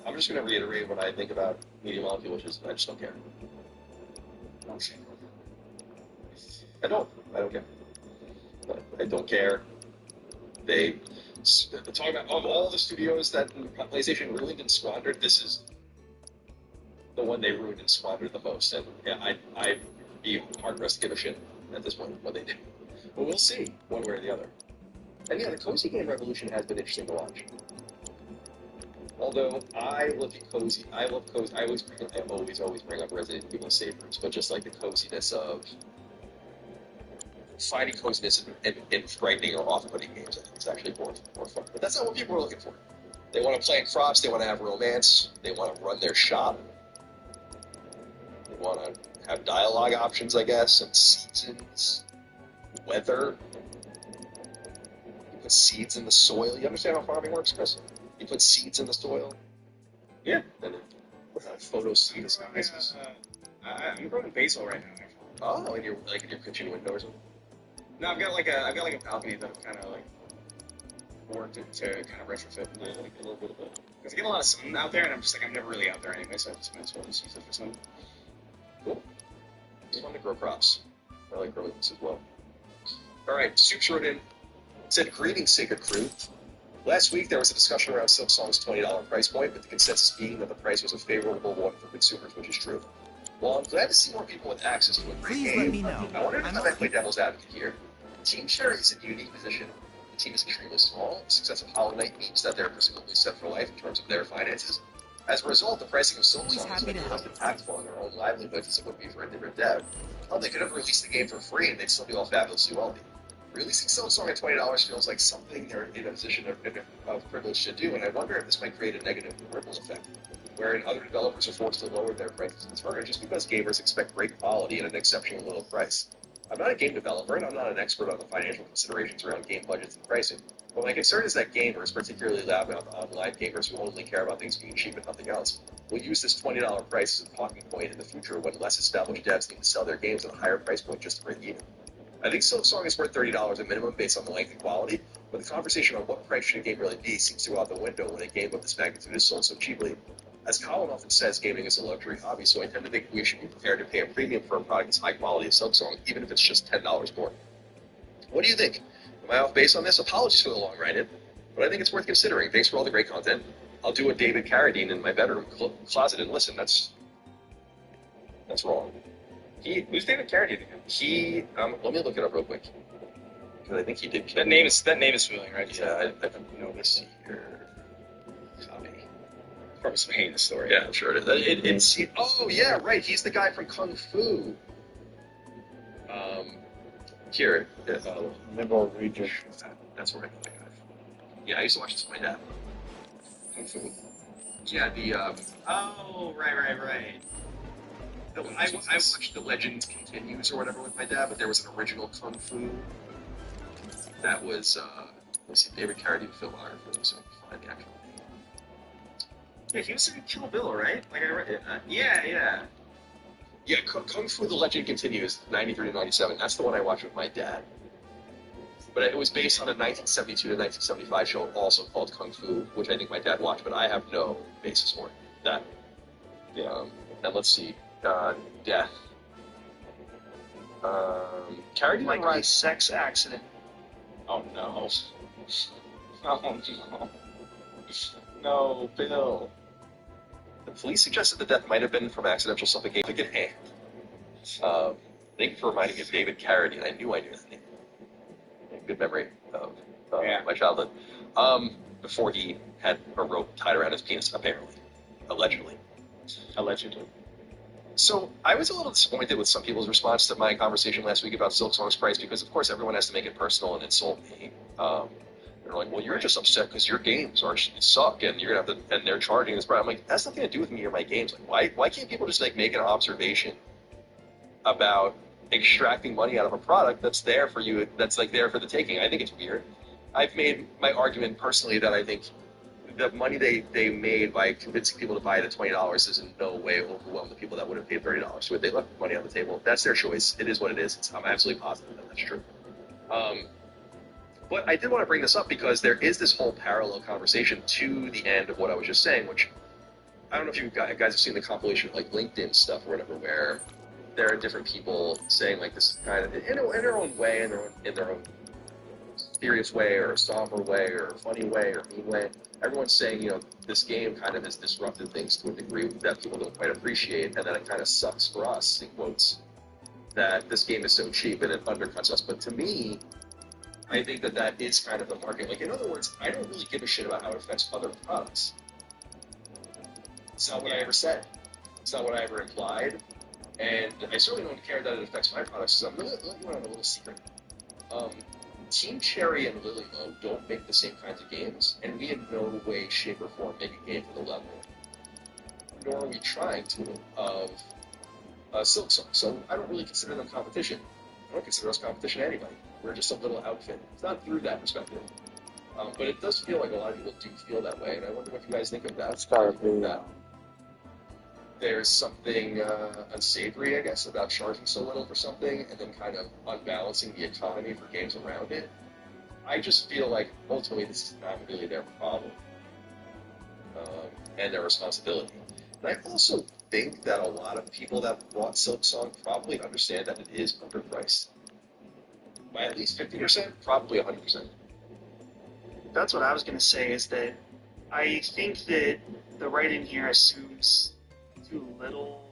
I'm just going to reiterate what I think about Media Molecule, which is I just don't care. I don't care. I don't care. They talk about of all the studios that PlayStation ruined and squandered, this is the one they ruined and squandered the most. And yeah, I'd be hard pressed to give a shit at this point what they did. But we'll see, one way or the other. And yeah, the cozy game revolution has been interesting to watch. Although I love cozy. I always bring up Resident Evil Savers, but just like the coziness of finding coziness in frightening or off-putting games, I think it's actually more fun. But that's not what people are looking for. They want to play in crops, they want to have romance, they want to run their shop, they want to have dialogue options, I guess, and seasons, weather. You put seeds in the soil. You understand how farming works, Chris? You put seeds in the soil. Yeah. Then photosynthesizes. I'm growing basil right now. Oh, in your kitchen window or something? No, I've got like a balcony that I've kind of like worked to kind of retrofit a little bit of it. Because I get a lot of sun out there, and I'm just like I'm never really out there anyway, so I just might as well just use it for sun. Cool. It's fun to grow crops. I like growing this as well. All right, Soups wrote in. Said, greetings, Sacred Crew. Last week there was a discussion around Silksong's $20 price point, with the consensus being that the price was a favorable one for consumers, which is true. Well, I'm glad to see more people with access to a great Please game. let me know. I wonder if I might play devil's advocate here. Team Cherry is in a unique position. The team is extremely small. The success of Hollow Knight means that they're presumably set for life in terms of their finances. As a result, the pricing of Silk Song is going to be less impactful on their own livelihoods as it would be for a different dev. Oh, they could have released the game for free and they'd still be all fabulously wealthy. Releasing Silk Song at $20 feels like something they're in a position of privilege to do, and I wonder if this might create a negative ripple effect, wherein other developers are forced to lower their prices in turn just because gamers expect great quality at an exceptionally low price. I'm not a game developer, and I'm not an expert on the financial considerations around game budgets and pricing, but my concern is that gamers, particularly loudmouth online gamers who only care about things being cheap and nothing else, will use this $20 price as a talking point in the future when less established devs need to sell their games at a higher price point just to break even. I think Silk Song is worth $30 at minimum based on the length and quality, but the conversation on what price should a game really be seems to go out the window when a game of this magnitude is sold so cheaply. As Colin often says, gaming is a luxury hobby, so I tend to think we should be prepared to pay a premium for a product as high quality as Silk Song, even if it's just $10 more. What do you think? Am I off base on this? Apologies for the long ride-in, but I think it's worth considering. Thanks for all the great content. I'll do a David Carradine in my bedroom closet and listen. That's wrong. Who's David Carradine? Let me look it up real quick, because I think he did. That name is familiar, right? Yeah, I don't know. Let's see here. Copy. Probably some hate in the story. Yeah, I'm sure it is. Oh yeah, right. He's the guy from Kung Fu. Here. Liberal region. That's where I know that guy. Yeah, I used to watch this with my dad. Kung Fu. Yeah, oh, right. I watched The Legend Continues or whatever with my dad, but there was an original Kung Fu that was, let's see, David Carradine filmography, so I can find the actual name. Yeah, he was in Kill Bill, right? Like I read it. Yeah, Kung Fu: The Legend Continues, 93 to 97. That's the one I watched with my dad. But it was based on a 1972 to 1975 show also called Kung Fu, which I think my dad watched, but I have no basis for that. And let's see. Death. Carradine Likely sex accident. Oh no. Oh no. No, Bill. The police suggested the death might have been from accidental suffocation. Thank you for reminding me of David Carradine. I knew that name. Good memory of my childhood. Before he had a rope tied around his penis, apparently. Allegedly. So I was a little disappointed with some people's response to my conversation last week about Silk Song's price because, of course, everyone has to make it personal and insult me. They're like, well, you're just upset because your games suck and you're gonna have to, and they're charging this price. I'm like, that's nothing to do with me or my games. Like, why can't people just like make an observation about extracting money out of a product that's there for you, that's like there for the taking? I think it's weird. I've made my argument personally that I think the money they made by convincing people to buy it at $20 is in no way overwhelm the people that would have paid $30. So they left money on the table. That's their choice. It is what it is. I'm absolutely positive that that's true. But I did want to bring this up because there is this whole parallel conversation to the end of what I was just saying, which I don't know if you guys have seen the compilation of like LinkedIn stuff or whatever, where there are different people saying like this kind of in their own way, in their own serious way or somber way or funny way or mean way. Everyone's saying, this game kind of has disrupted things to a degree that people don't quite appreciate, and that it kind of sucks for us, in quotes, that this game is so cheap and it undercuts us. But to me, I think that is kind of the market. Like, in other words, I don't really give a shit about how it affects other products. It's not what I ever said. It's not what I ever implied. And I certainly don't care that it affects my products, so I'm really letting you on a little secret. Team Cherry and Lilymo don't make the same kinds of games, and we in no way, shape, or form make a game for the level, nor are we trying to, of Silk Song. So I don't really consider them competition. I don't consider us competition to anybody. We're just a little outfit. It's not through that perspective. But it does feel like a lot of people do feel that way, and I wonder what you guys think of that. It's gotta be that. There's something unsavory, I guess, about charging so little for something and then kind of unbalancing the economy for games around it. I just feel like ultimately this is not really their problem and their responsibility. And I also think that a lot of people that bought Silk Song probably understand that it is underpriced. By at least 50%, probably 100%. That's what I was going to say, is that I think that the write-in here assumes too little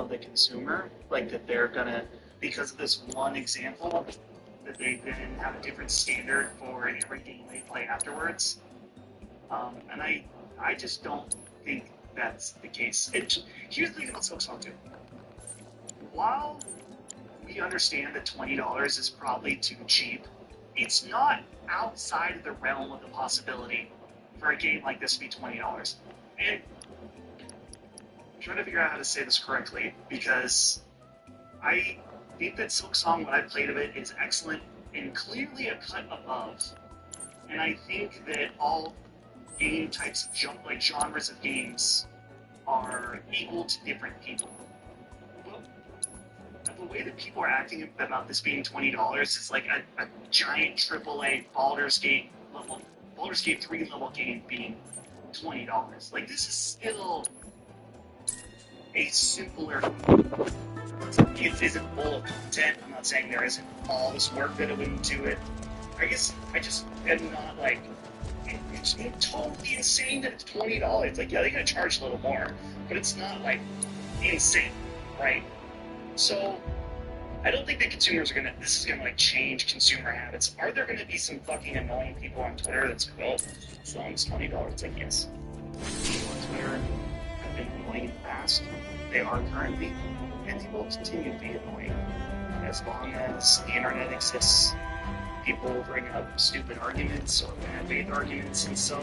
of the consumer, like that they're gonna, because of this one example, that they then have a different standard for every game they play afterwards. And I just don't think that's the case. Here's the thing about Silksong too. While we understand that $20 is probably too cheap, it's not outside of the realm of the possibility for a game like this to be $20. And I'm trying to figure out how to say this correctly, because I think that Silksong, when I played of it, is excellent and clearly a cut above. And I think that all game types of like genres of games are equal to different people. But the way that people are acting about this being $20 is like a giant AAA Baldur's Gate 3 level game being $20. Like, this is still a simpler. It isn't full of content. I'm not saying there isn't all this work that it went into it. I guess I just am not like, it's totally insane that it's $20. Like, yeah, they're gonna charge a little more, but it's not like insane, right? So I don't think that consumers are this is gonna like change consumer habits. Are there gonna be some fucking annoying people on Twitter that's like, oh, as long as $20? It's like, yes. People on Twitter have been annoying in the past. They are currently, and they will continue to be annoying as long as the internet exists. People bring up stupid arguments or bad faith arguments, and so,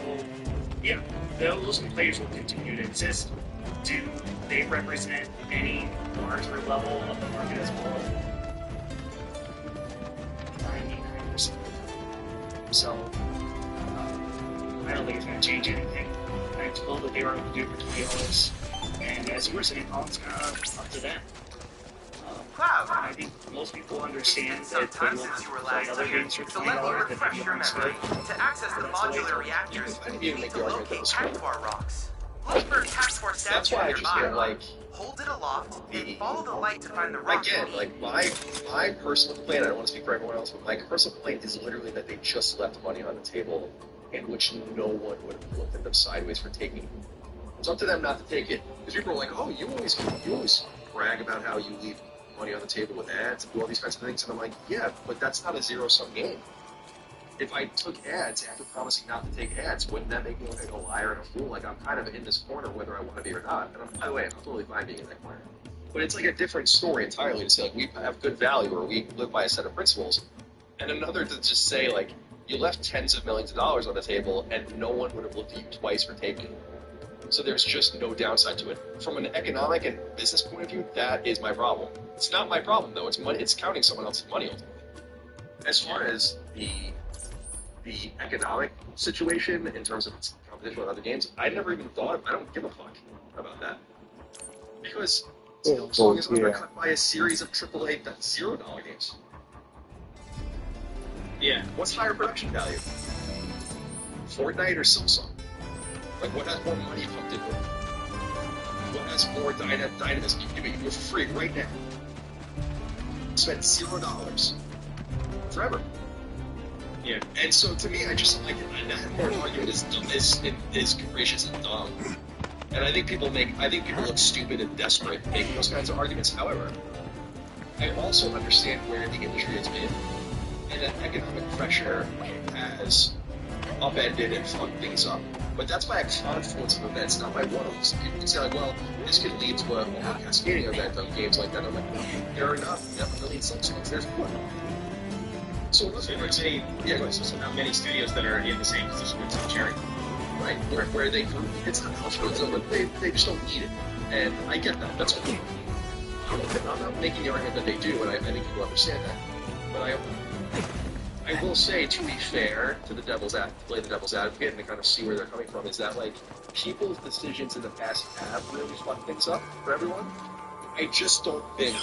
yeah, those players will continue to exist. Do they represent any larger level of the market as well? 99%. So, I don't think it's going to change anything. I'm told that they were able to do it for $20, and as you were saying, it's up to them. Cloud, and I think most people understand some that time since you were last other here, games for so let me $20 refresh your memory. To access the modular reactors, you need to locate Cactuar rocks. Look for Cactuar statues That's why I just nearby. feel like Hold it aloft and follow the light to find the rock. again, like my personal complaint, I don't want to speak for everyone else, but my personal complaint is literally that they just left money on the table in which no one would have looked at them sideways for taking it. It's up to them not to take it. Because people are like, oh, you always brag about how you leave money on the table with ads and do all these kinds of things, and I'm like, yeah, but that's not a zero-sum game. If I took ads after promising not to take ads, wouldn't that make me look like a liar and a fool? Like, I'm kind of in this corner whether I want to be or not. And by the way, I'm totally fine being in that corner. But it's like a different story entirely to say, like, we have good value or we live by a set of principles. And another to just say, like, you left tens of millions of dollars on the table and no one would have looked at you twice for taking it. So there's just no downside to it. From an economic and business point of view, that is my problem. It's not my problem, though. It's money. It's counting someone else's money ultimately. As far as the economic situation in terms of its competition with other games, I never even thought of. I don't give a fuck about that because Silksong is undercut by a series of AAA $0 games. Yeah. What's higher production value? Fortnite or Silksong? Like, what has more money pumped into it? What has more dynamism? You can do it. You're free right now. Spend $0 forever. Yeah. And so to me, I just like it. And that whole argument is dumb, is capricious and dumb. And I think people look stupid and desperate making those kinds of arguments. However, I also understand where the industry has been, and that economic pressure has upended and fucked things up. But that's by a confluence of events, not by one of them. So people can say, like, well, this could lead to a cascading event of games like that. I'm like, no, there are not a million Silksongs. There's one. So there's not many studios that are in the same position with Cherry. Right, where they come, it's not confluence, but they just don't need it. And I get that. That's okay. I'm not making the argument that they do, and I think people understand that. But I will say, to be fair to the play the devil's advocate and to kind of see where they're coming from, is that, like, people's decisions in the past have really fucked things up for everyone. I just don't think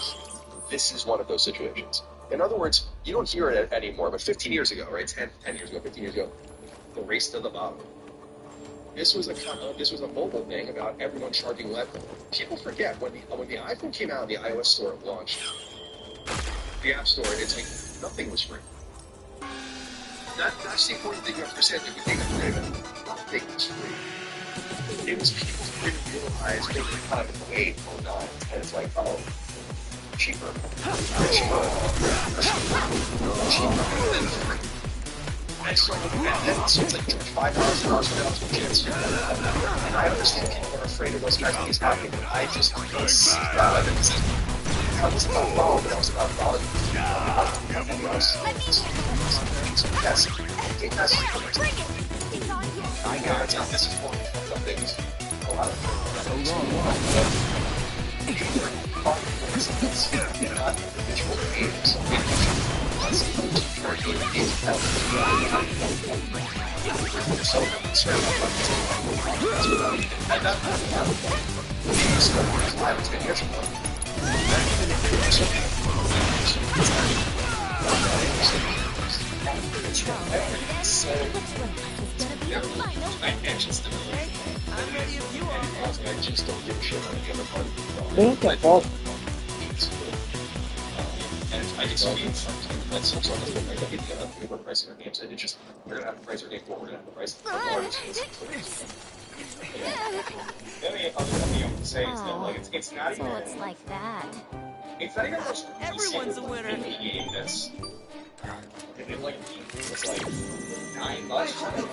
this is one of those situations. In other words, you don't hear it anymore, but 15 years ago, right, 10 years ago, 15 years ago, the race to the bottom. This was a mobile thing about everyone charging left. People forget, when the iPhone came out and the iOS store launched, the App Store, it's like, nothing was free. That's the important thing you have to understand. If you think of it, nothing was free. it was people who didn't realize they were kind of way for not, and it's like, oh, cheaper. And so, and then so it's like $5,000 for that chance. And I understand people are afraid of those kinds of things happening, but I just don't see that. That was about follow, but that was about follow. Yes. I got it. This is one of the things. A lot of so not individual games. So concerned about and that live 10 years ago. So I just don't give a shit on the other part. And I can see that's some sort of thing like we're pricing our games, and it's just we're gonna have to price our game forward, we're gonna have to price the The only other thing I would say is that like it's not even. So it's like that. It's not even much. Everyone's a winner. Game that's. It's like it's like $9.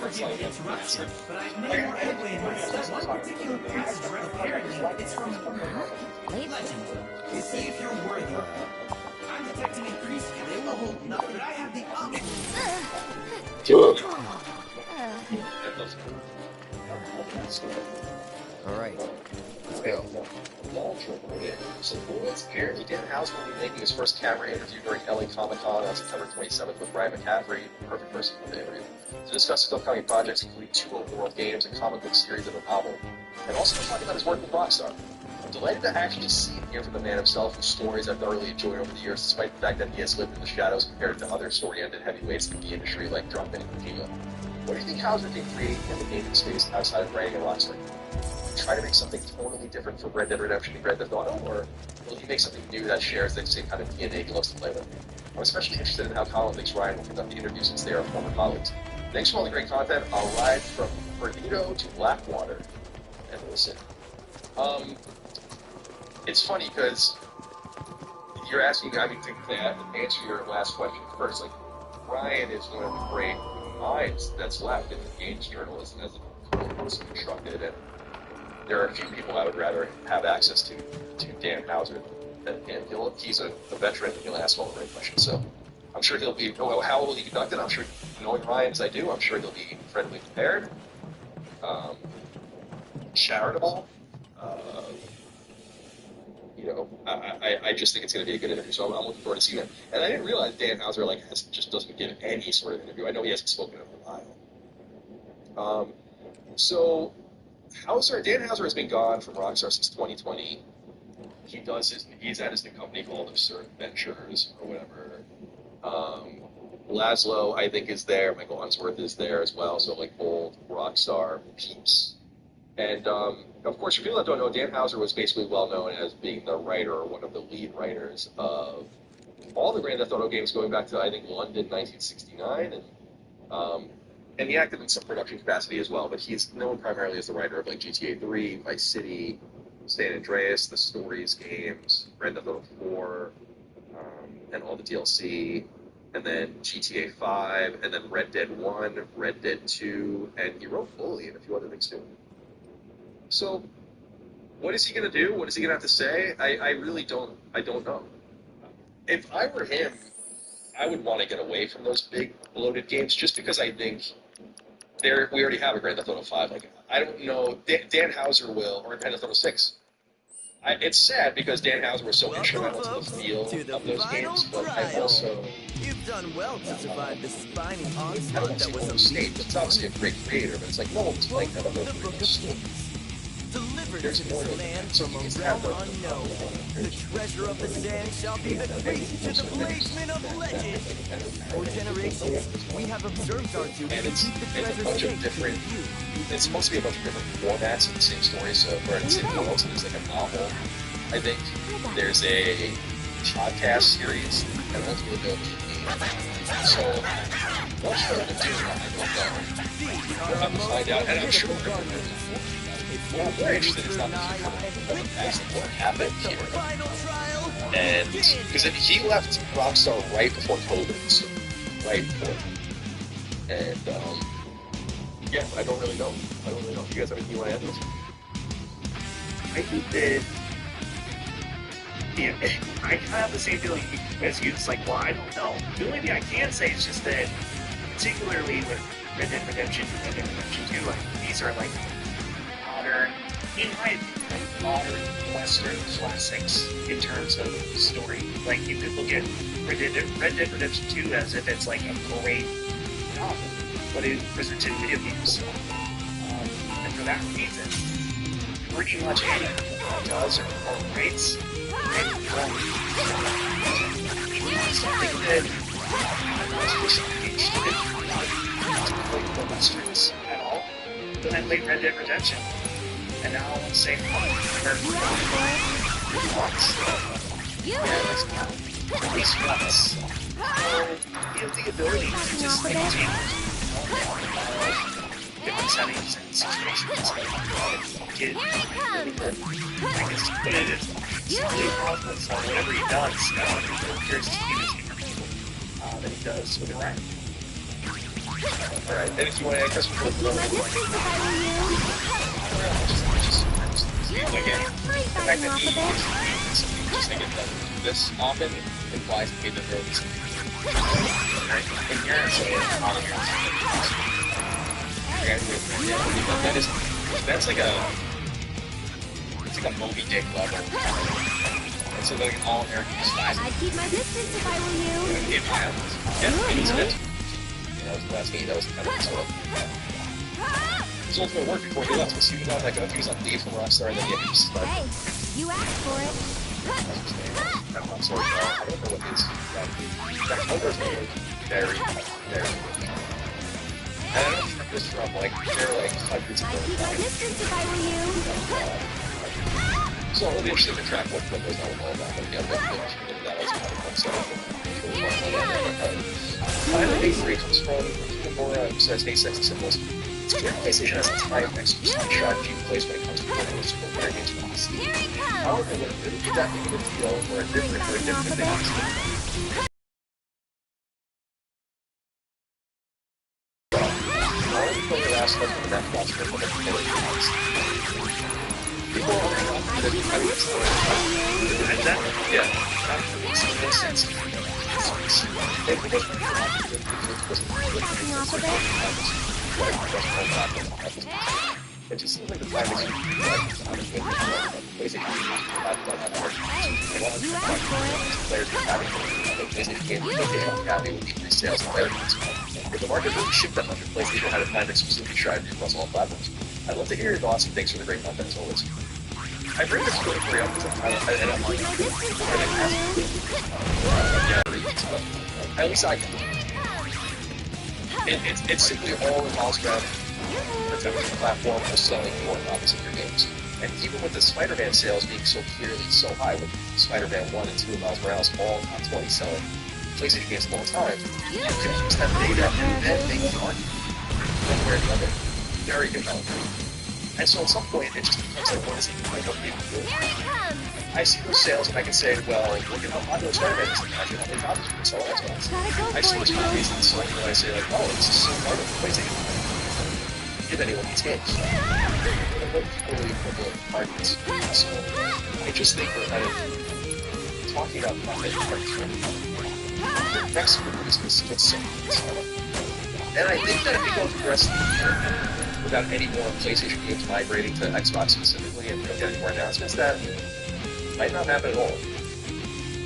It's like massive. But I've never played one particular passage apparently it's from legend. You see if you're worthy. I'm detecting increased they will hold nothing, but I have the Alright, let's go. So apparently Dan Houser will be making his first camera interview during LA Comic-Con on September 27th with Brian McCaffrey, perfect person for the interview, to discuss his upcoming projects including 2 open-world games, a comic book series, and a novel, and also talking about his work with Rockstar. I'm delighted to actually see and hear from the man himself whose stories I've thoroughly enjoyed over the years, despite the fact that he has lived in the shadows compared to other story-ended heavyweights in the industry like Druckmann and Kojima. What do you think Houser can create in the gaming space outside of writing and Rockstar? Try to make something totally different from Red Dead Redemption and Grand Theft Auto, or will he make something new that shares the same kind of DNA he loves to play with? I'm especially interested in how Colin thinks Ryan will conduct the interview since they are former colleagues. Thanks for all the great content. I'll ride from Perdido to Blackwater and listen. It's funny because you're asking, I mean, to answer your last question first, like, Ryan is one of the great minds that's left in the games journalism as a person constructed, and there are a few people I would rather have access to Dan Houser than him. He's a veteran, and he'll ask all the right questions. So I'm sure he'll be, how will he conduct it? I'm sure, knowing Ryan as I do, I'm sure he'll be incredibly prepared, charitable. I just think it's going to be a good interview, so I'm looking forward to seeing it. And I didn't realize Dan Houser just doesn't give any sort of interview. I know he hasn't spoken in a while. So Dan Houser has been gone from Rockstar since 2020. He's at his new company called Absurd Ventures or whatever. Laszlo, I think, is there. Michael Unsworth is there as well. So like old Rockstar peeps. And of course, for people that don't know, Dan Houser was basically well known as being the writer or one of the lead writers of all the Grand Theft Auto games going back to, I think, London 1969, and he acted in some production capacity as well, but he's known primarily as the writer of like GTA 3, Vice City, San Andreas, the Stories games, Grand Theft Auto 4, and all the DLC, and then GTA 5, and then Red Dead 1, Red Dead 2, and he wrote Bully and a few other things too. So, what is he going to do? What is he going to have to say? I really don't know. If I were him, I would want to get away from those big, bloated games just because I think we already have a Grand Theft Auto 5. Like, I don't know, Dan Houser will, or Grand Theft Auto 6. It's sad because Dan Houser was so instrumental to the feel of those games, but I also... You've done well to survive the spiny I onslaught don't that was see unleashed. It's obviously a great creator, but it's like, no one's playing that other story. Delivered to this land from a realm unknown. The treasure of the sand shall be the feast to the blazement of legend. For generations, we have observed our duty to keep the treasure safe to view. It's supposed to be a bunch of different formats of the same story, so for instance, also there's like a novel. I think there's a podcast series, and ultimately there'll be a game. So, What's going to do? I don't know. We're about to find out, and I'm sure we're going to. Well, we're interested in not what happened here. And because he left Rockstar right before COVID, so right before. And yeah, I don't really know. You guys have anything you want to add to this? I think that I kind of have the same feeling as you. It's like, well, I don't know. The only thing I can say is just that, particularly with Red Dead Redemption and Red Dead Redemption 2, like, these are like modern, in my opinion, like modern Western classics in terms of story. Like, you could look at Red Dead Redemption 2 as if it's like a great novel, but it presented video games. And for that reason, pretty much anything that does or rates something that I'm not engaged in the Westerns at all. Then I played Red Dead Redemption, and now I want to say, at least once. You have the ability to just maintain different settings and situations. Get really good. I guess put it as simply process on whatever he does. It appears to be the same people that he does with the right. Alright, and if you want to add Chris, just again, the fact that he just thinking that this often implies to me that there will be something inherently that's like a Moby Dick level. And so like an all-American size. I'd keep my distance if I were you. It happens. Yeah, it is it. That was the last game. That was kind of slow. His ultimate work before he left was he was on like he was on leave from Rockstar and then he had to just start. Hey, you asked for it. I'm sorry, I don't know what his that color's name is very, very good. And I don't remember this from like they're like hundreds of I'd keep my distance if I were you. So it'll be interesting to track what goes on with all that. But yeah, that was kind of fun stuff. I think A3 comes from Nomura, besides A6 and symbols. It's clear PlayStation has a time exclusivity strategy in place when it comes to porting single-player games to PC. However, when it really be that big of a deal for a different thing. Player aspect of the Xbox for the people are going to be having this yeah, no sense. It just seems like the time is basically players are happy with the sales and player games. If the market really shipped that much in PlayStation had a time exclusivity strategy across all platforms. I'd love to hear your thoughts and thanks for the great content as always. I bring this really for up because I'm like, at least I can. It's simply all revolves around protecting the platform or selling more copies of your games. And even with the Spider-Man sales being so clearly so high, with Spider-Man 1 and 2 and Miles Morales all top 20 selling PlayStation games all the time, you can use that data and then make the argument one way or the other. Very compelling. And so at some point, it just becomes like, what is it? Like, what people do? I see those sales and I can say, well, look at how popular Spider-Man is. Imagine how many copies you can sell on Xbox. I see those copies and so I say, like, oh, this is so part of the PlayStation. If anyone needs games. They're both equally equivalent arguments. So I just think we're kind of talking about profit the next group is this and I think that if we go through the rest of the year without any more PlayStation games migrating to Xbox specifically and we don't get any more announcements, that might not happen at all.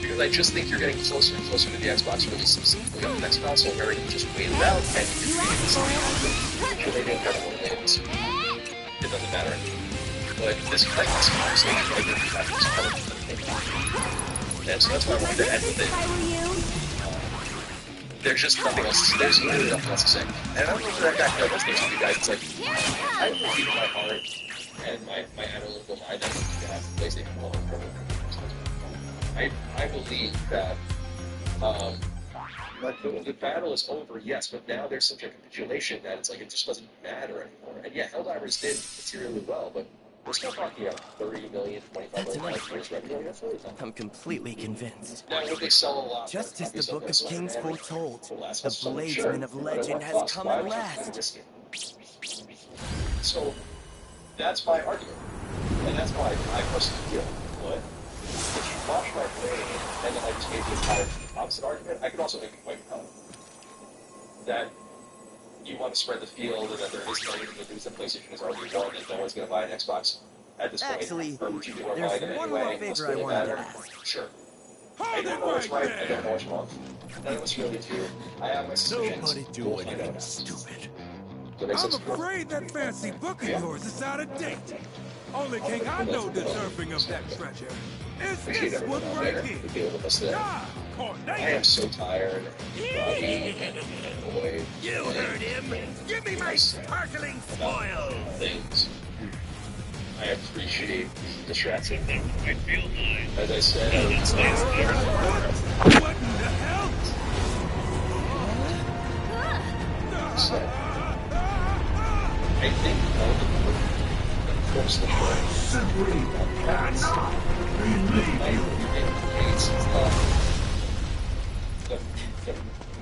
Because I just think you're getting closer and closer to the Xbox release specifically on the next console where you can just wait it out and you can sure they didn't have one wins. It doesn't matter anymore. But this conversation right here is not just part of the thing. And so that's why I wanted to end with it. There's just nothing else. There's literally nothing else to say. And I don't know if that guy kind of resonates with you guys. It's like, I believe in my heart and my analytical mind that you have PlayStation 1 I believe that like the battle is over, yes, but now there's such a capitulation that it's like it just doesn't matter anymore. And yeah, Helldivers did materially well, but we're still talking about 30 million, 25 million years revenue. That's really tough. I'm completely convinced. Now, would they sell a lot? Just as the Obviously, Book of that's not Kings an average. foretold, Will last the us so much, sure. Bladesman of But at Legend what has cost? come Why at would you last. risk it? So, that's my argument. And that's why I personally feel, what? If you watch my play, and then I just gave you a kind of opposite argument, I could also make it quite compelling. That you want to spread the field, and that there is no reason to lose that PlayStation has already won, and no one's going to buy an Xbox at this point. Actually, Or would you want to there's buy them one anyway? more favor What's I really wanted to matter? ask. Sure. I don't know what's right, I don't know what's wrong. None of us really do. I have my suspicions. Nobody do We'll find anything out. stupid. That makes I'm sense. afraid that fancy book of yours is out of date. Only king I know deserving of that treasure is Appreciate this one everyone out right there here. who deal with us today. Ah, I am so tired. Groggy, boy. You heard him. Give me my sparkling spoil. Things. I appreciate the distraction. I feel nice. As I said, What in the hell? I think of course the Simply cannot believe you. the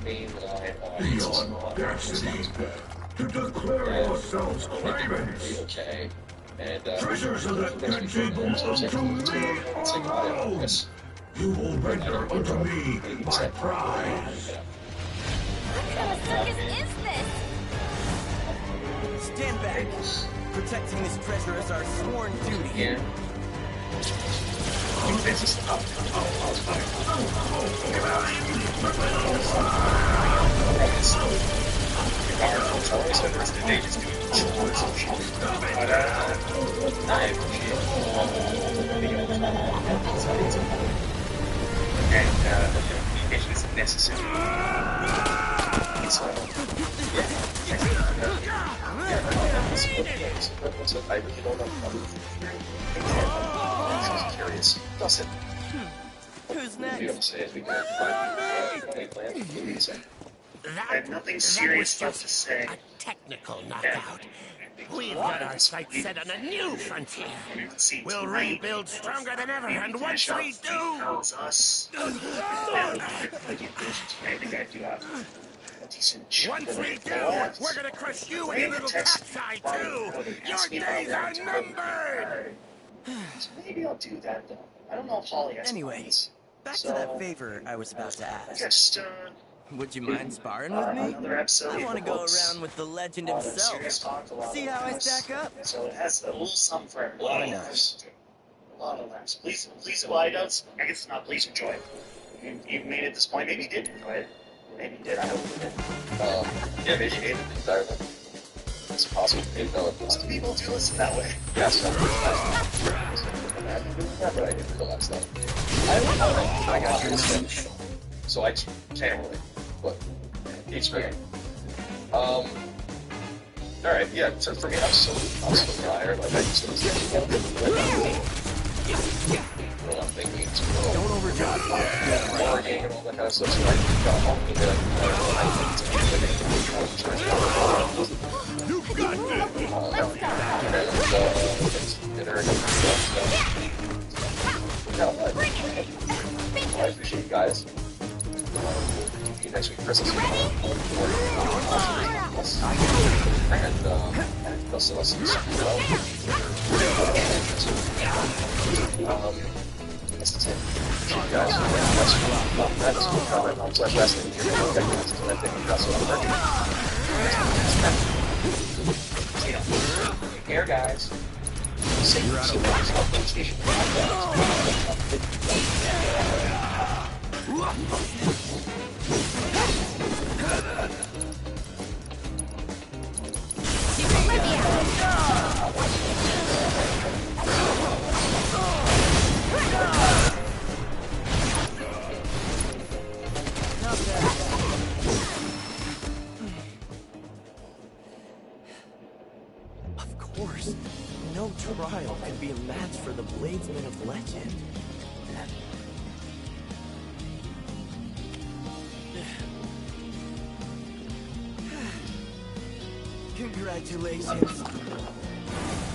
main line on The audacity to declare yourselves claimants. Okay. And Treasures of that country belong to me alone. You will render unto me my prize. What kind of circus is this? Stand back. Protecting this treasure is our sworn duty. Yeah. If it's necessary. I really don't know. I'm curious. Dustin. Who's What do you have to say as we go? I have nothing serious left to say. Technical knockout. We've got our sights set on a new frontier. We'll rebuild stronger than ever, and once we do... Tells us. I think I do have a decent chunk. Once we do, we're gonna crush you and your little cat's eye too! Your days are numbered! So maybe I'll do that though. I don't know if Holly has Anyway, plans. back to that favor I was about to ask. Just, Would you mind sparring with me? another episode I of want to the go books. around with the legend A lot of himself. serious talk, a lot See of how I laughs. stack up? So it has a little something for everyone. Why not? A lot of laughs. Please, well, I guess it's not please enjoy it. You've made it this point. Maybe you did enjoy it. Maybe you did. I hope you did. Yeah, maybe you hated it entirely. It's possible you didn't know it. Most people do listen that way. Yes, but I didn't realize that. I got your message, so I can't relate. But each man. Alright, yeah, so for me, I'm so tired. Like, I just I'm thinking it's Don't overjudge. Wargame and all that kind of stuff, so I got home and then You got dinner and stuff. No, I appreciate you guys. See you next week, Christmas. And they'll still listen to this is it. See you guys. That's comment on Slash Wrestling. Take care, guys. You're out of PlayStation. Of course, no trial could be a match for the Bladesman of Legend. Congratulations.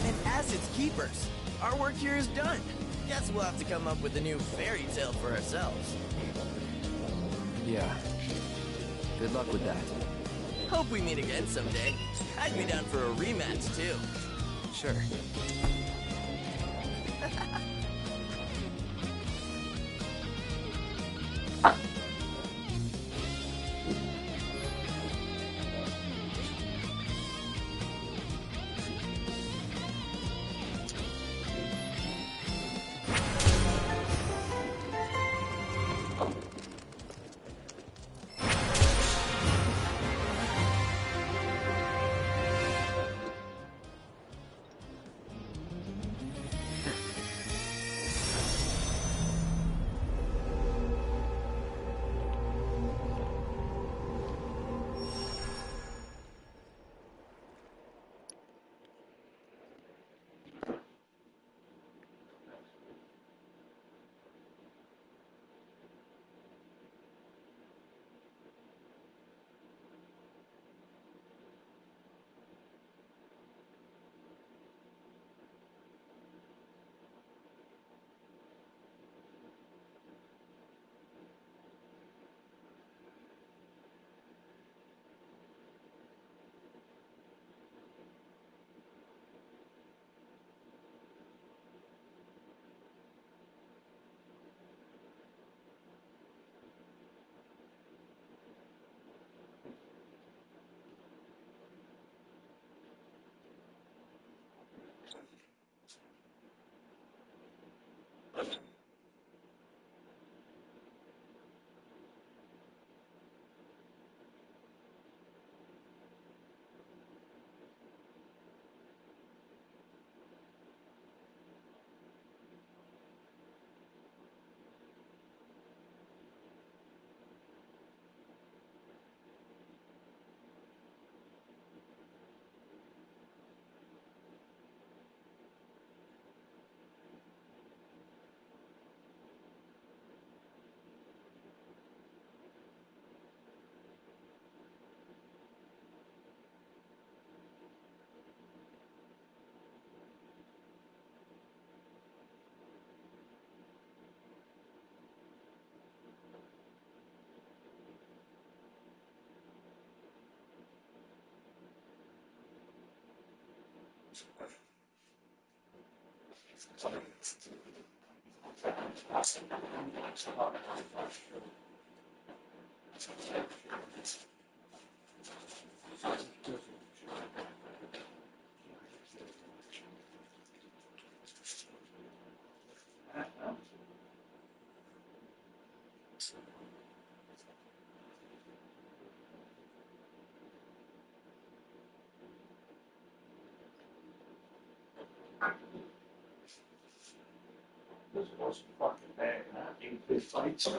And as its keepers, our work here is done. Guess we'll have to come up with a new fairy tale for ourselves. Yeah. Good luck with that. Hope we meet again someday. I'd be down for a rematch, too. Sure. This was fucking bad. 8 big fights.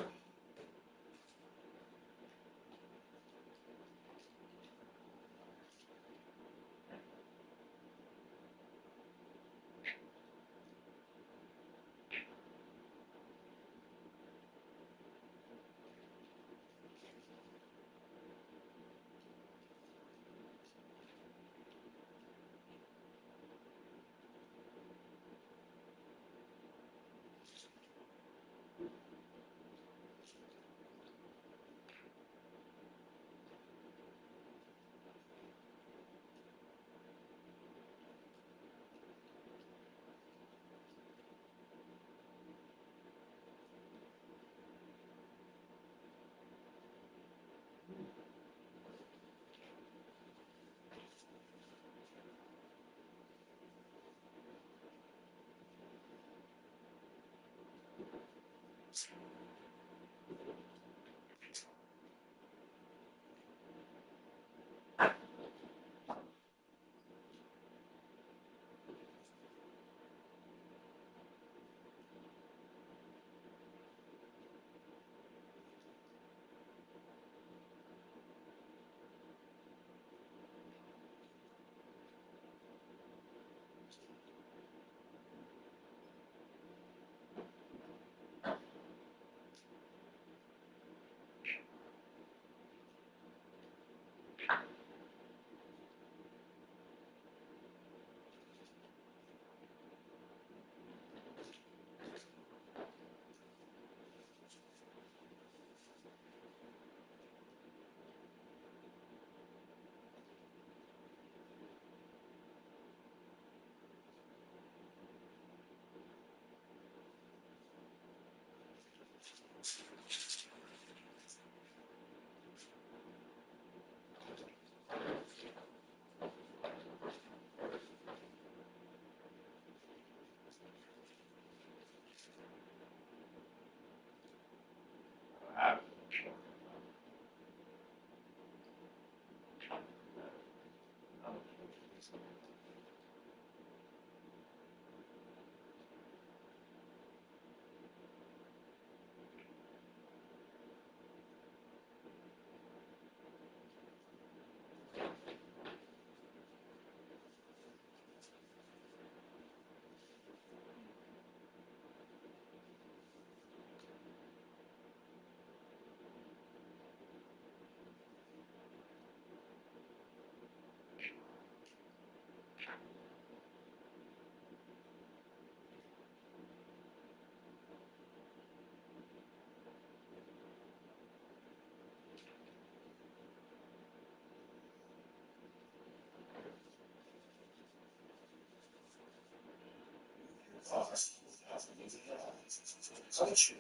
punish you.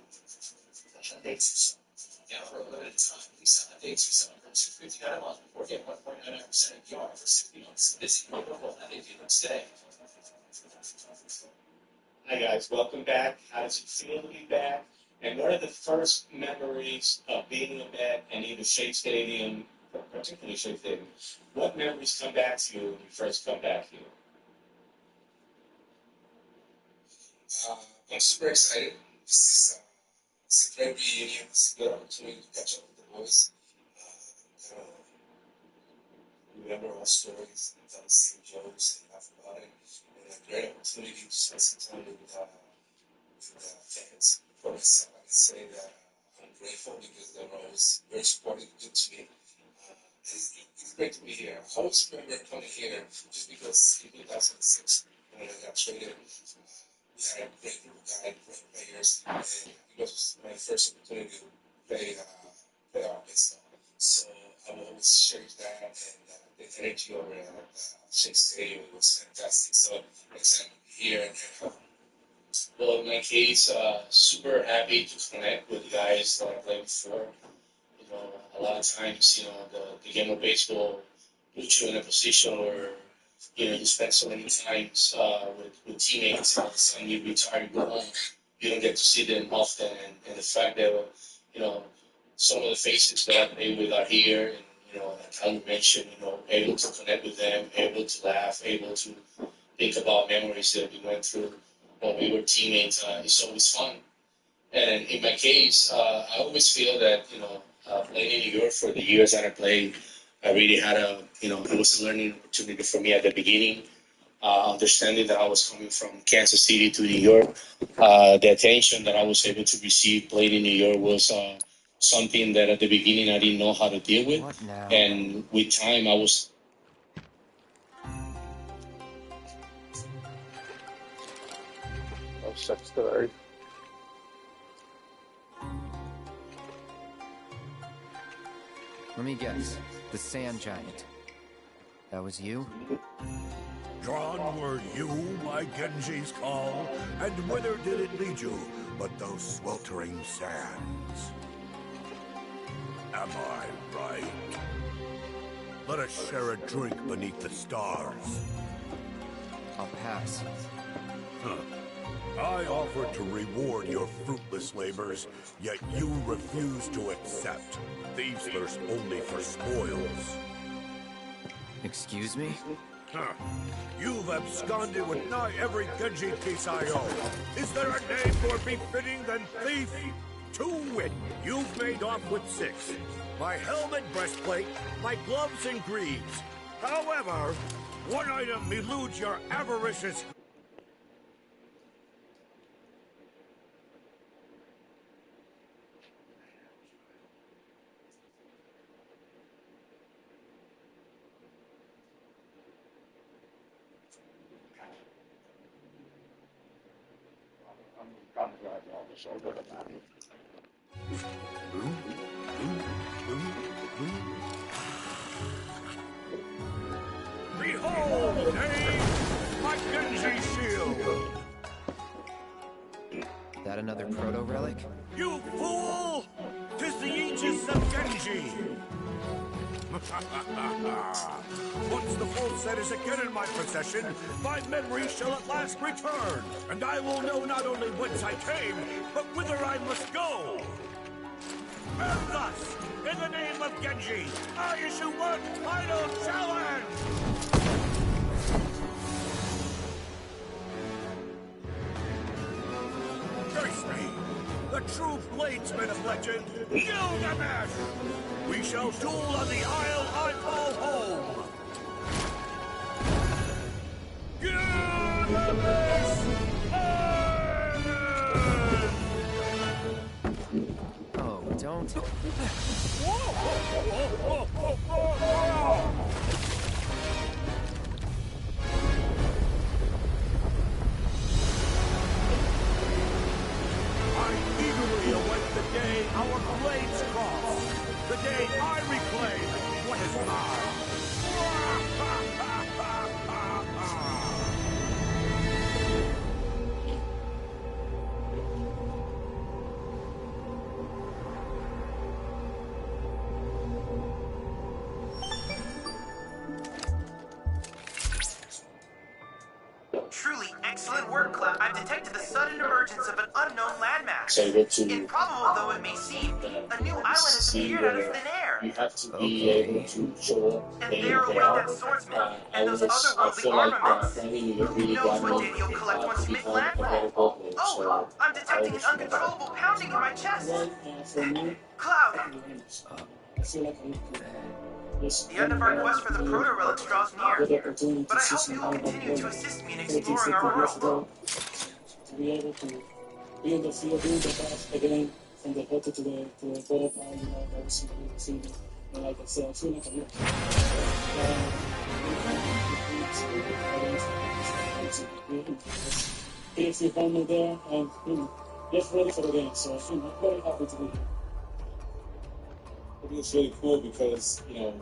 That dates yourself. Yeah, for a limited time, these dates yourself. Once you're 59 months before getting 1.99% APR for 60 months. It's wonderful that they do them today. Hi guys, welcome back. How does it feel to be back? And what are the first memories of being a Met and either Shea Stadium, particularly Shea Stadium? What memories come back to you when you first come back here? I'm super excited. It's a great reunion. It's a good opportunity to catch up with the boys. Remember our stories and tell the same jokes and laugh about it. And a great opportunity to spend some time with fans. For myself, I can say that I'm grateful because they were always very supportive, good to me. It's great to be here. I always remember coming here just because in 2006, when I got traded, we had a great group of guys, great players, and it was my first opportunity to play our baseball. So I will always cherish that, and the energy over at Shea Stadium was fantastic. So excited to be here. And, well, in my case, super happy to connect with the guys that I played before. You know, a lot of times, you know, the game of baseball puts you in a position where, you know, you spend so many times with teammates, and suddenly you retire, you go home, you don't get to see them often, and the fact that, you know, some of the faces that I play with are here, and, you know, like you mentioned, you know, able to connect with them, able to laugh, able to think about memories that we went through when we were teammates, it's always fun. And in my case, I always feel that, you know, playing in New York for the years that I played, I really had you know, it was a learning opportunity for me at the beginning. Understanding that I was coming from Kansas City to New York, the attention that I was able to receive playing in New York was something that at the beginning I didn't know how to deal with. What now? And with time, I was. Oh, such story. Let me guess. The sand giant. That was you? Drawn were you by Genji's call, and whither did it lead you but those sweltering sands? Am I right? Let us share a drink beneath the stars. I'll pass. Huh. I offered to reward your fruitless labors, yet you refuse to accept. Thieves thirst only for spoils. Excuse me? Huh. You've absconded with nigh every Genji piece I own. Is there a name more befitting than thief? To wit, you've made off with 6. My helmet, breastplate, my gloves and greaves. However, one item eludes your avaricious... Behold, knave, my Genji shield! That another proto-relic? You fool! 'Tis the Aegis of Genji! Once the full set is again in my possession, my memory shall at last return, and I will know not only whence I came, but whither I must go! And thus, in the name of Genji, I issue one final challenge! Face me, the true bladesman of legend, Gilgamesh! We shall duel on the isle I call home! Gilgamesh Island! Oh, don't... I eagerly await the day our blades cross. The day I reclaim what is mine. Excellent work, Cloud. I've detected the sudden emergence of an unknown landmass. So go to Improbable though it may seem, a new island has see appeared out of where thin air. you have to be able to show up And day there in, are day out. winged swordsmen I and those I otherworldly feel like armaments. apparently New York Who really knows got what me day you'll collect to once become a mid-landfall? better role player. Oh, So I'm I detecting wish an uncontrollable pounding in my chest. for me, Cloud, I feel like the end of our quest for the proto-relics draws near, but I hope you will continue to assist me in exploring our world. to be able to be in the field, doing the task again, from the hotel to the butterfly, you know, that was really receiving. And like I said, I feel like I'm if you find me there, and you know, just ready for the game. So you know, I'm very happy to be here. I think it's really cool because, you know,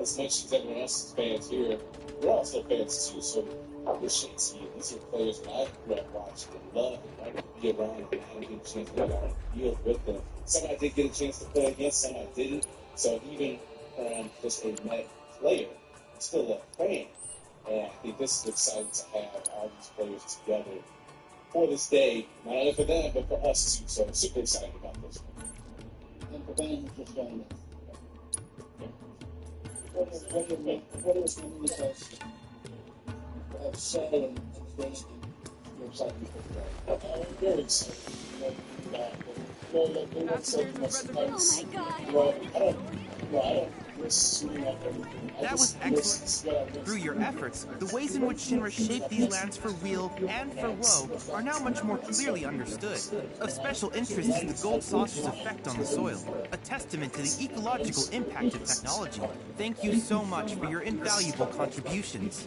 as much as everyone else is fans here, we're also fans too. So I wish to see it. These are players that I grew up watching and loved and wanted to be around, and I didn't get a chance to deal with them. Some I did get a chance to play against, some I didn't. So even just a net player, I'm still a fan. And I think this is exciting to have all these players together for this day, not only for them, but for us too. So I'm super excited about this one. And for Ben, who's just joined us. What is the news of Shay and David? You're excited for that? I'm very excited. Oh my God. That was excellent. Through your efforts, the ways in which Shinra shaped these lands for weal and for woe are now much more clearly understood. Of special interest is the gold saucer's effect on the soil, a testament to the ecological impact of technology. Thank you so much for your invaluable contributions.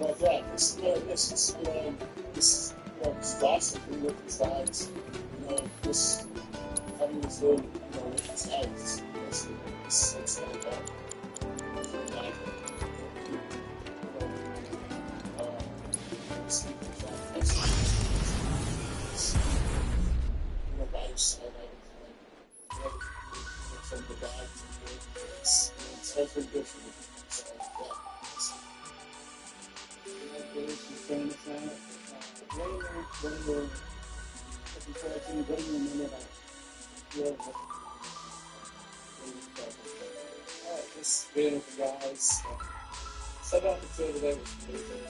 Just being with the guys, set out the field today was amazing.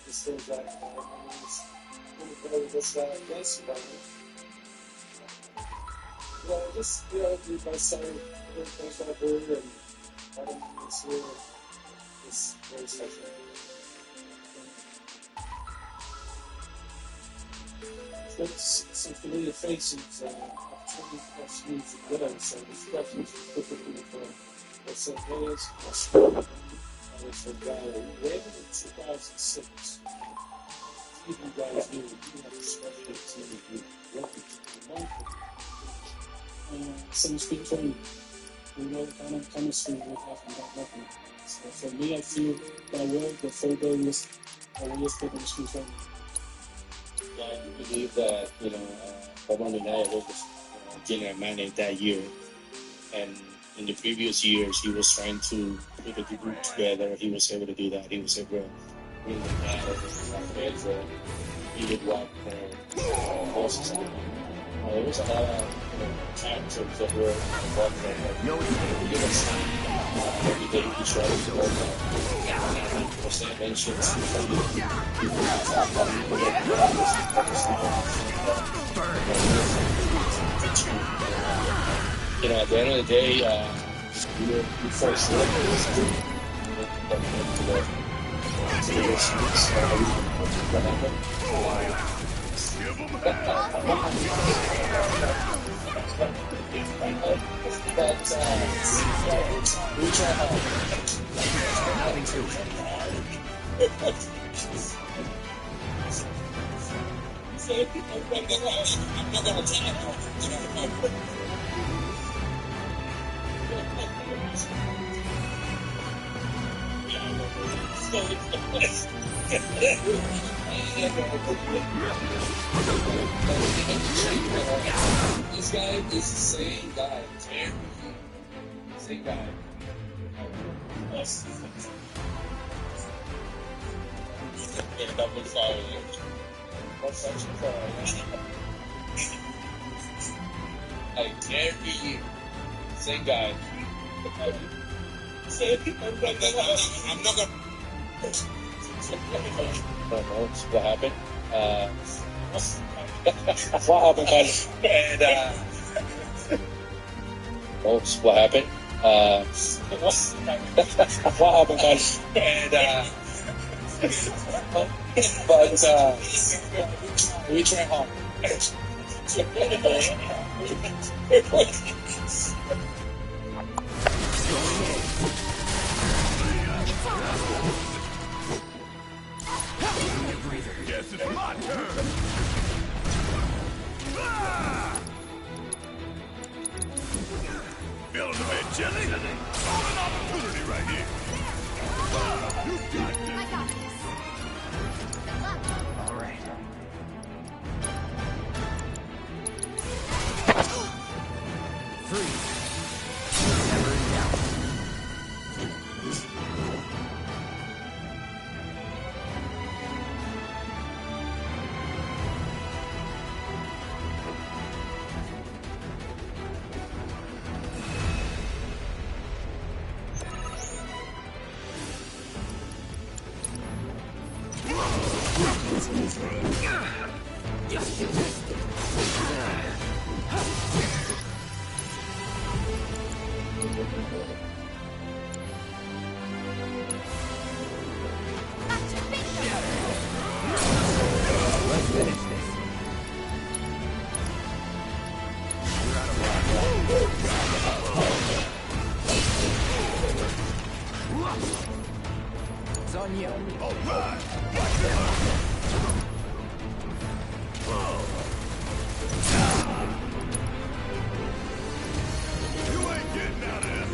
Just feels like this guy against you, you know, just be able to do my son, things like her, and having this here is very special. There's some familiar faces, 20 plus years ago, so this question is specifically for St. Louis, for Valley. Way in 2006, you guys knew you had a special team with working to the month. Some speak for me. We know kind of chemistry we have from that record. So for me, I feel that way the third day was a real chemistry for me. Yeah, I do believe that, you know, Pablo Naya was general manager that year. And in the previous years, he was trying to put the group together. He was able to do that. He was able to bring them together. He would walk horses. There was a lot of characters that were involved in that. No, it was every day he tried to go was that mentions you know, at the end of the day, we first look at this group we try hard. Nothing to This guy is the same guy. Same guy. Yes. Yeah, double fire. What's such a fire? I guarantee you. Same guy. I'm not gonna. What happened? What happened, buddy? And what happened? What happened, buddy? And but we try hard. Guess it's my turn. Feeling a bit chilly? Golden opportunity right here. You got this. I got this. Good luck. All right. Freeze. Never in doubt. Let's finish this. We're out of luck. It's on you. All right. You ain't getting out of this.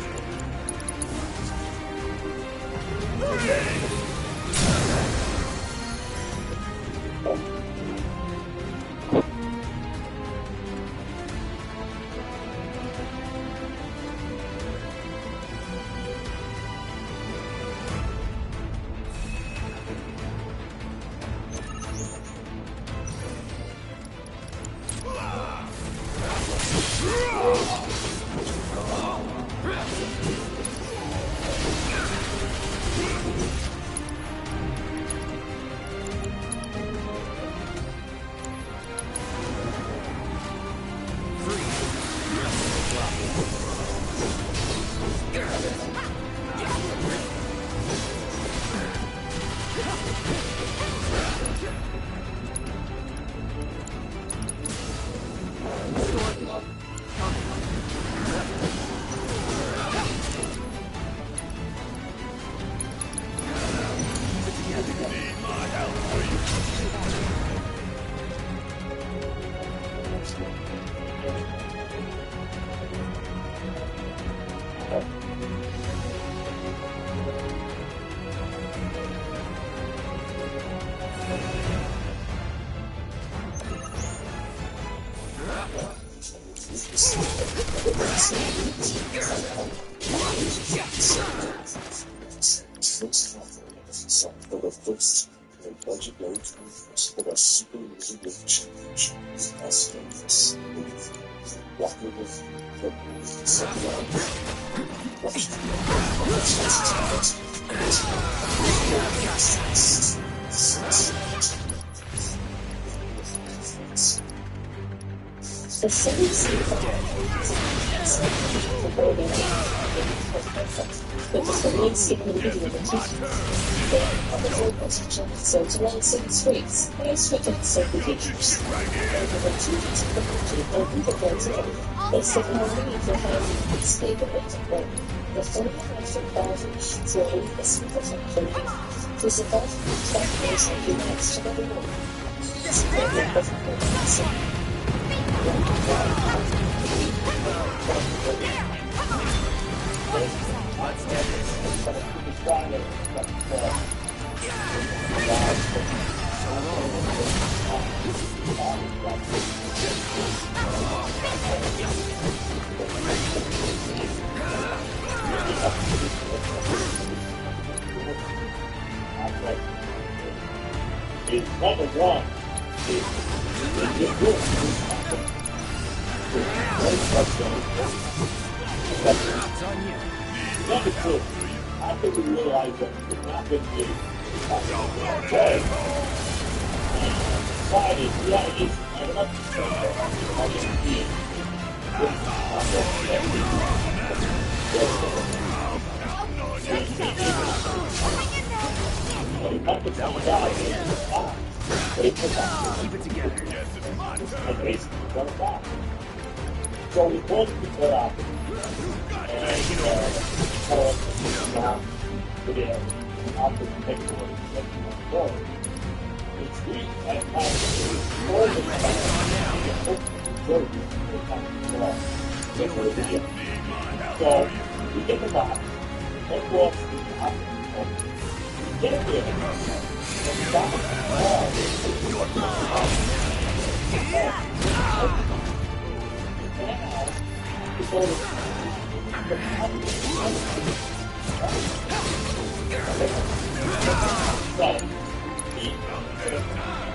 The city seems to have the building with the main signal video the they are the road passenger, so to run city streets, they are switching to safety features. They have a TV technology or integrated. They signal need for having stable interplay. The fully electric battery slowly is protection to survive factors and unites to the world. This is a perfect Let's get this. is number one is just good. It's on you. Number two, after we realized that we could not get the okay, decided we had to use enough Keep it together. and basically got it back. So we both put that out and video after the paperwork that we want to go. Which we had time to do all the time. So we get the box, and walk through the house, we get there, and stop at the car.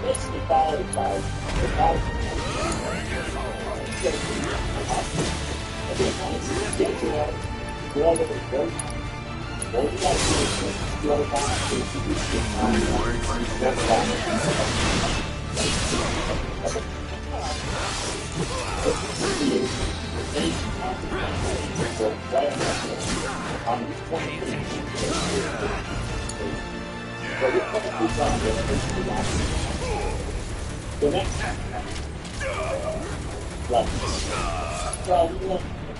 Basically followed by the house. The next right. Well,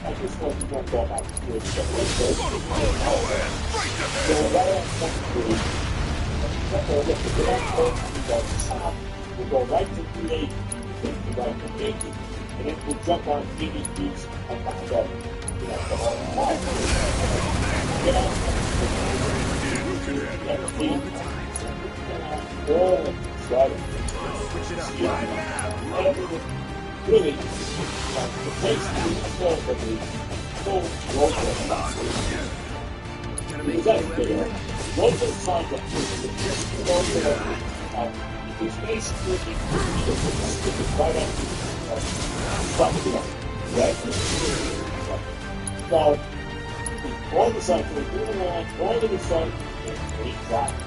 I just want to talk about this. So we'll go right to create, right to making, and then we'll jump on DVDs and find out. Switch it up. Really, the place to be sold for the full local because that's bigger. Local content is basically right up to right? So, all the sites we're doing all of the sites is exactly.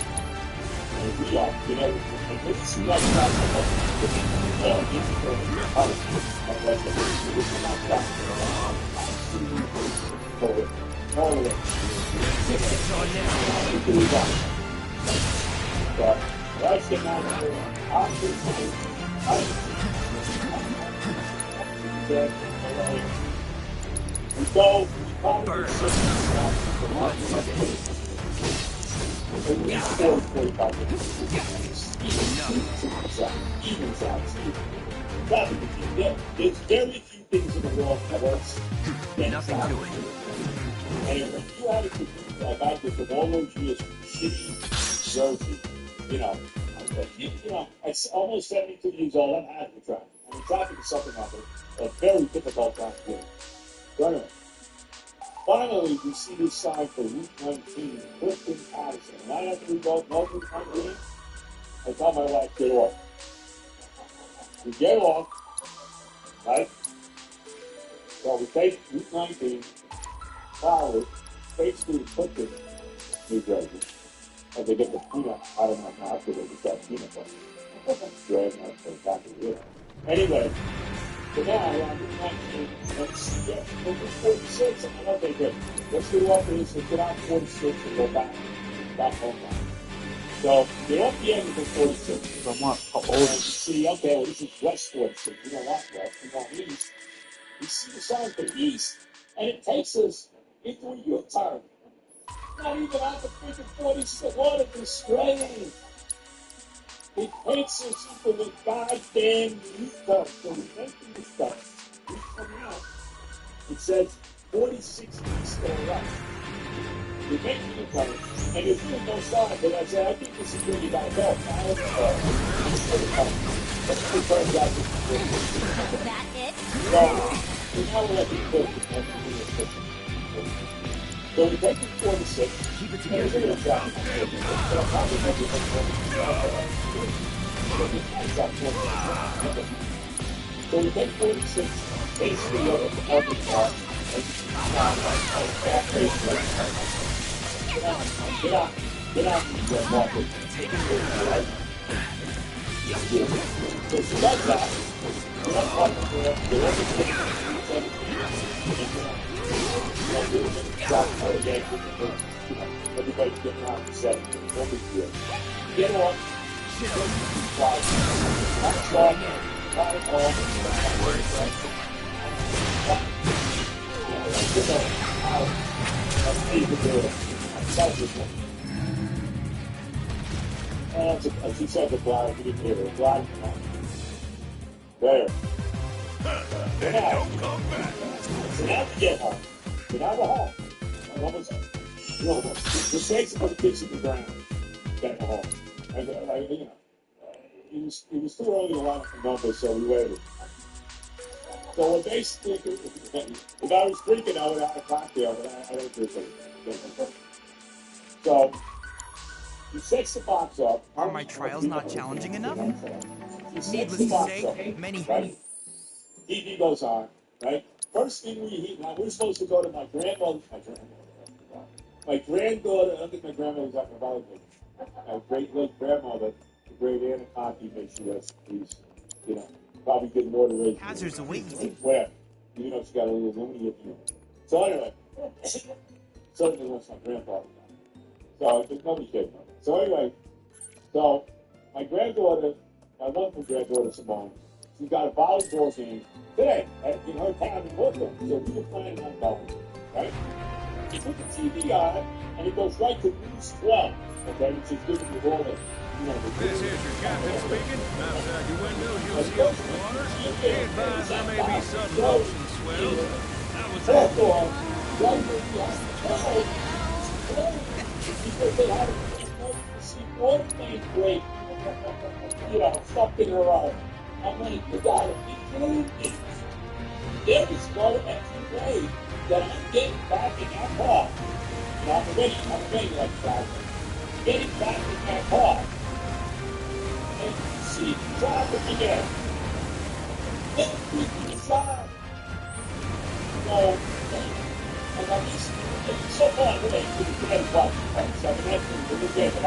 And we are, and this is not there's very few things in the world that works. Nothing to it. And when you had to compete like I did for all those years from shitty Jersey, it's almost 72 years old, I'm out of the traffic. I mean, traffic is something like a very difficult time to do. So anyway, finally, we see this sign for Route 19, Clifton, Addison. And right after we go Route 19, I tell my wife, get off. We get off, right? So we take Route 19, follow it, basically to Clifton, New Jersey. And they get the peanut out of my mouth because they just got peanut butter. Drag my back to here. Anyway, so now on Route 19, let's get over 46. And okay, good. Let's do off of this and get out 46 and go back home now. So get off the end of the 46. From what? How old is it? See, okay, well, this is West 46. You know what, West? You know East. We see the sign for East, and it takes us into a U-turn. Not even out the freaking 46. What a disgrace. It takes us into the goddamn U-turn. So we went through the stuff. We come out. It says 46 East or right. We make the U-turn, and there's really no sign, but I said, I think this is where you gotta go. Let's turn back to the Is that it? So now we're at the So we take it 4 to 6. Keep it And we're together. going to drop it. So I'll probably make it like 1 So we take 4 to 6. Basically, what it's all the parts. Get out. Get out. Get market. Take it. Right? So she does that. Get up on the floor. Get everything. Drop her again. Everybody's getting out of 7. No big deal. Get on. Fly. That's all. Fly all. She said the blind, we didn't hear her. Blind. There. Don't come back. So now we get home. So now we're home. What was that? The snakes of the kids in the ground. Get home. And, it was too early to line up the numbers, so we waited. So when they stick, if I was drinking, I would have had a cocktail, but I don't drink it. So he sets the box up. Are my trials not challenging enough? Needless to say, many. Right? TV goes on, right? First thing we heat, now we're supposed to go to my granddaughter, I don't think my grandmother's up in Valley. My great late grandmother, the great Anna Conti, makes sure that's, probably get more to raise. Hazards awaiting. Where? Even though she got a little aluminum. So anyway, certainly once my grandfather died. So there's nobody kidding. So anyway, so my granddaughter, my wonderful granddaughter Simone, she's got a volleyball game today in her town in Brooklyn. So we were planning on going, right? You put the TV on it, and it goes right to News 12, okay, which is giving you all the, This is your captain speaking. Outside your window, you'll see open water. Be advised there may be sudden ocean swells. That was it. Because they had a waterplane break, stuck in her eye. I'm like, you gotta be kidding me. There is no extra way that I'm getting back in that car. I'm ready like that. Getting back in that car. And see traffic again. Every side. So, and I'm just, it's so far away to the grand watch. So I'm asking for the day that I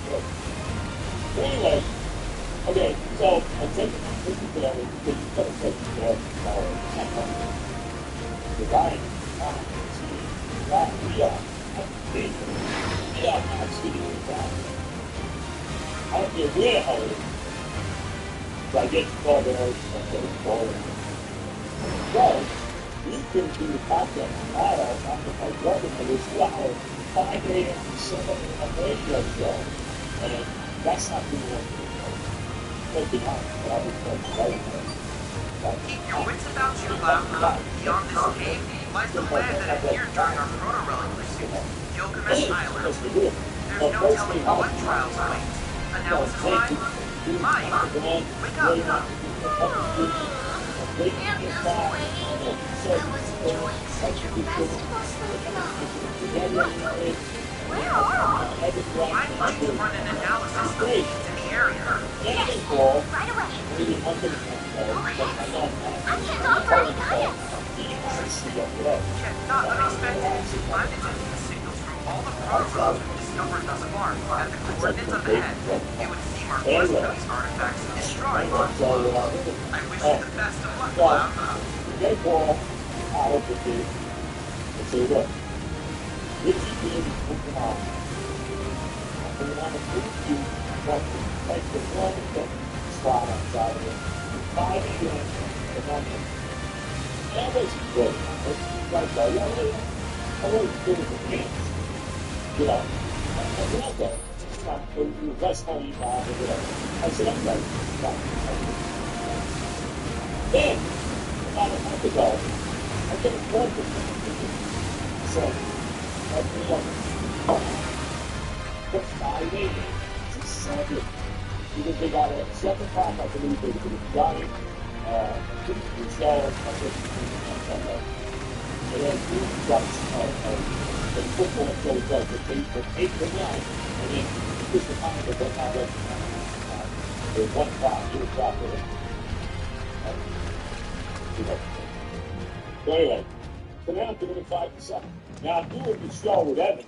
so anyway, okay, so I'm taking my picture there, because you gotta take it there, the guy, I don't care where the hell it is. So I get the call there, I get the call there. So, we couldn't do the podcast tomorrow after my brother for this 2 hour, 5 a.m. to 7 a.m. radio show. And that's not good enough. Taking out, but I was right. Keep your wits about you, Lab. Beyond this cave lies the land that appeared during our proto-relic pursuit, Gilgamesh Island. There's no telling what trials await. Analysis time? Mike, wake up. Where are we? I need you to run an analysis of needs in the area. Yes, right away. I can't offer any guidance. Not unexpected. I'm detecting the signals from all the proto-relics we've discovered thus far at the coordinates of the head. It would seem our quest for these artifacts is destroying one. I wish you the best of luck, Cloud. Spot outside of it. 5 a.m. That wasn't good. Like, I wasn't good at the games. I said, okay. Less money, Bob, or whatever. I said, okay. Then, about a month ago, I get a phone from them. So, what's 5 a.m.? It's 7. Because they got a 7 o'clock, I believe, they got it. And then we got But football shows up with 8 to 9, and then push the time that they're not ready. There's one crowd, you're a crowd there. So anyway, so now I'm doing it 5 to 7. Now I'm doing the show with Evan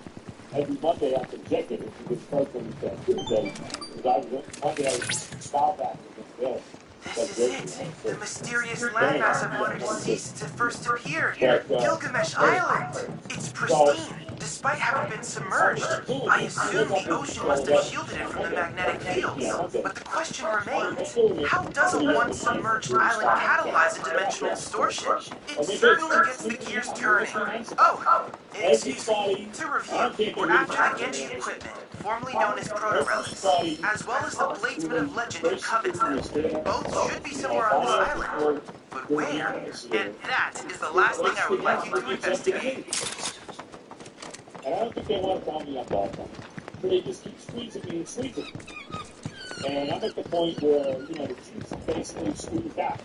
every Monday after checking it. Because first on Tuesday, because I was Monday I was foul back against Bill. This is it. The mysterious landmass I've wanted to see since it first appeared here. Gilgamesh Island. It's pristine, despite having been submerged. I assume the ocean must have shielded it from the magnetic fields. But the question remains, how does a once submerged island catalyze a dimensional distortion? It certainly gets the gears turning. Oh, excuse me. To review, we're after the Genji equipment, formerly known as proto-relics, as well as the bladesman of legend who covets them. Both should be somewhere on this island. But where? And that is the last thing I would like you to investigate. And I don't think they want to tell me I'm bad. So they just keep squeezing me and squeezing me. And I'm at the point where, the chief's basically squeezed out.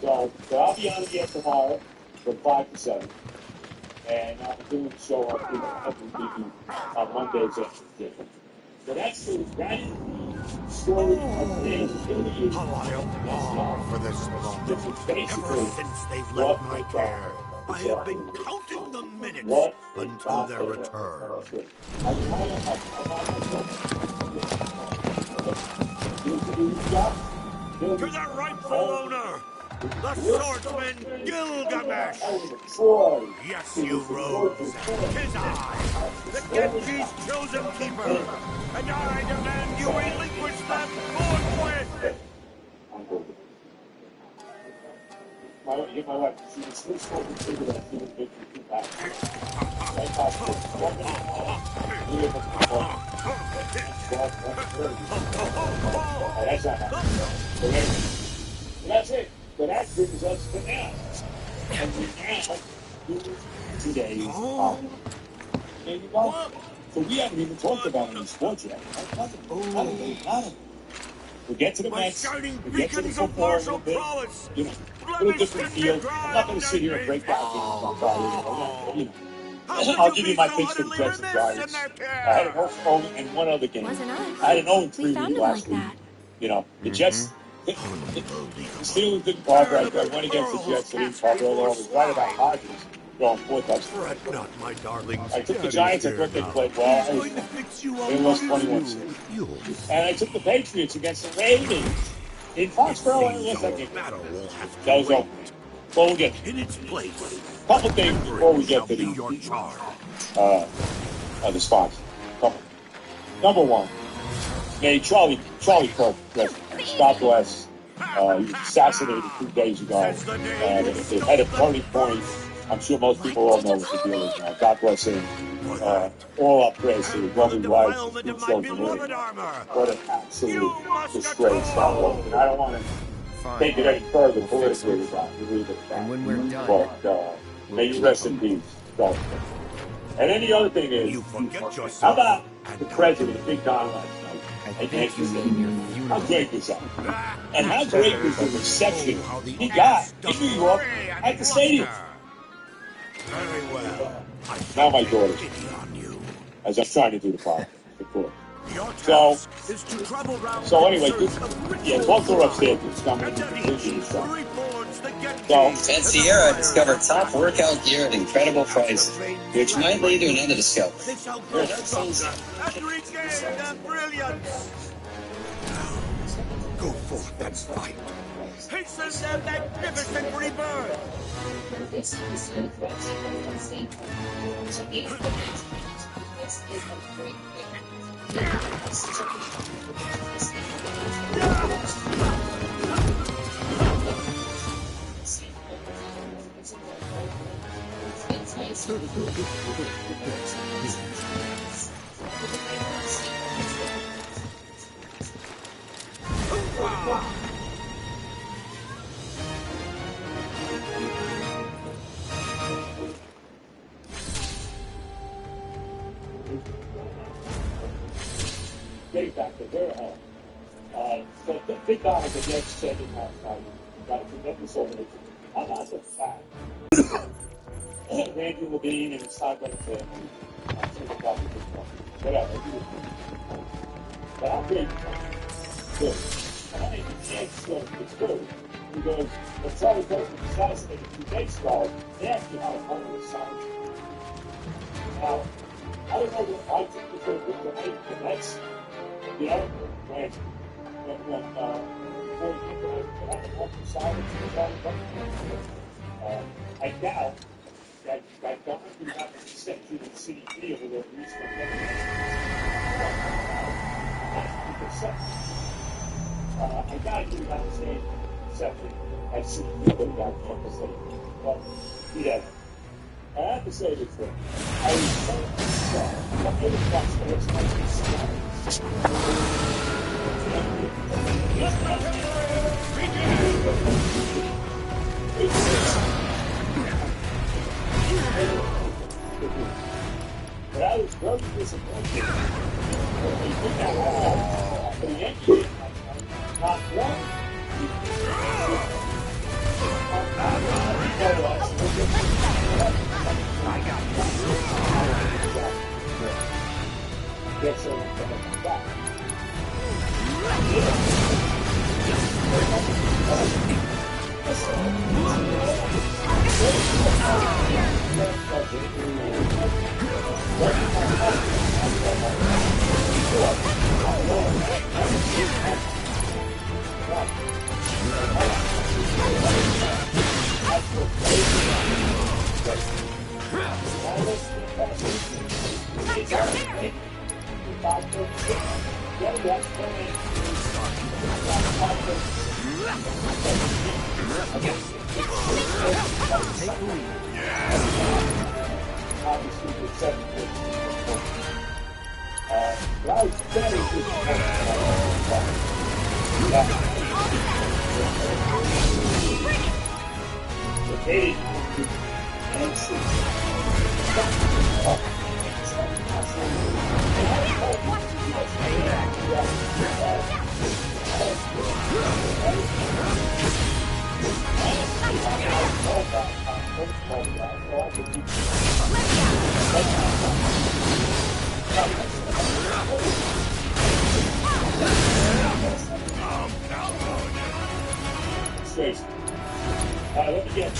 So I'll be on again tomorrow from 5 to 7. And I'll be doing the show every week on Mondays after the day. So that is the story of the How I have longed for this moment. Ever since they've left my care, I have been counting the minutes until their return. To the rightful owner, the swordsman Gilgamesh! Yes, you rogues, 'tis I, the Genji's chosen keeper, and I demand you relinquish them forthwith! My wife, she was still supposed to figure that she was making too bad. That's not happening. So that's it. So that brings us to now. And we now do today's topic. There you go. So we haven't even talked about any sports yet. Nothing. We'll get to the Mets, we'll get to the football a little bit, little different field. I'm not going to sit here and break down games on Friday. I'll give you my picks for the Jets and Giants. I had an 0 and one other game. I had an 0-3 lead last week. The Jets, the Steelers didn't cover. I went against the Jets, they didn't cover. Although I was right about Hodges going 4 touchdowns. My darlings. I took the Giants. I thought they played well. They lost 21-6. And I took the Patriots against the Ravens in Foxborough. I lost that game. That was over. Well, we'll get in its place. A couple things before we get to the spots. Number one, Charlie Kirk, God bless. He was assassinated 2 days ago. They had a turning point. I'm sure most people all know what the deal is now. God bless him. All our praise to his lovely wife, his good children. What an absolute disgrace that was. And I don't want to take it any further politically about it. And when we're done, but may you rest in peace. Don't. And then the other thing is, how about the president, Big Don, last night? I think you mean your funeral. How great was that? And how great was the reception he got in New York at the stadium? Very well. Now my daughter, as I'm trying to do the podcast, of course. So anyway, talk to her upstairs. At Sierra, discover top workout gear at incredible prices, which might lead to another discovery. Go forth and fight. Hasten their magnificent rebirth. This is the first thing. So the this is a great Getting back to their home. So Big Don was against Sanding last night. Got a tremendous overlay. How about the fact Randy Levine and his high-level family. Whatever. But I'm very good. And I think the chance it's good because the Charlie Bolton assassinated through baseball, they actually had a home of science. Now, I don't know what I think was going to be the Mets, you know, when before you get to have a home of science and Charlie Bolton. I doubt that Don would have to step through the CDP over the regional I doubt he would have to stay separate as CDP would have got from the state. But, yeah. I have to say this thing. I was so strong. What made it possible was my but I was very disappointed when they did that for the Yankees. Not one. I got you. Let me get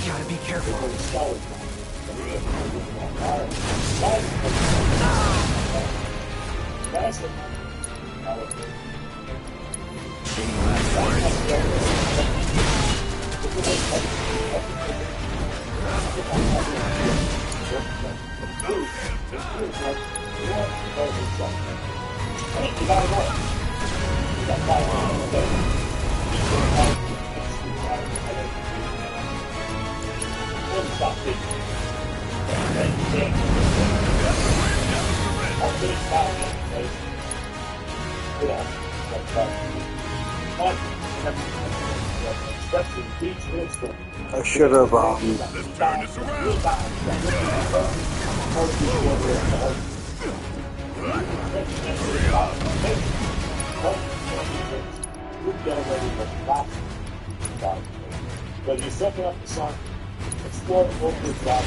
Gotta be careful. I should have, But you're stepping up the sun, explore the local job.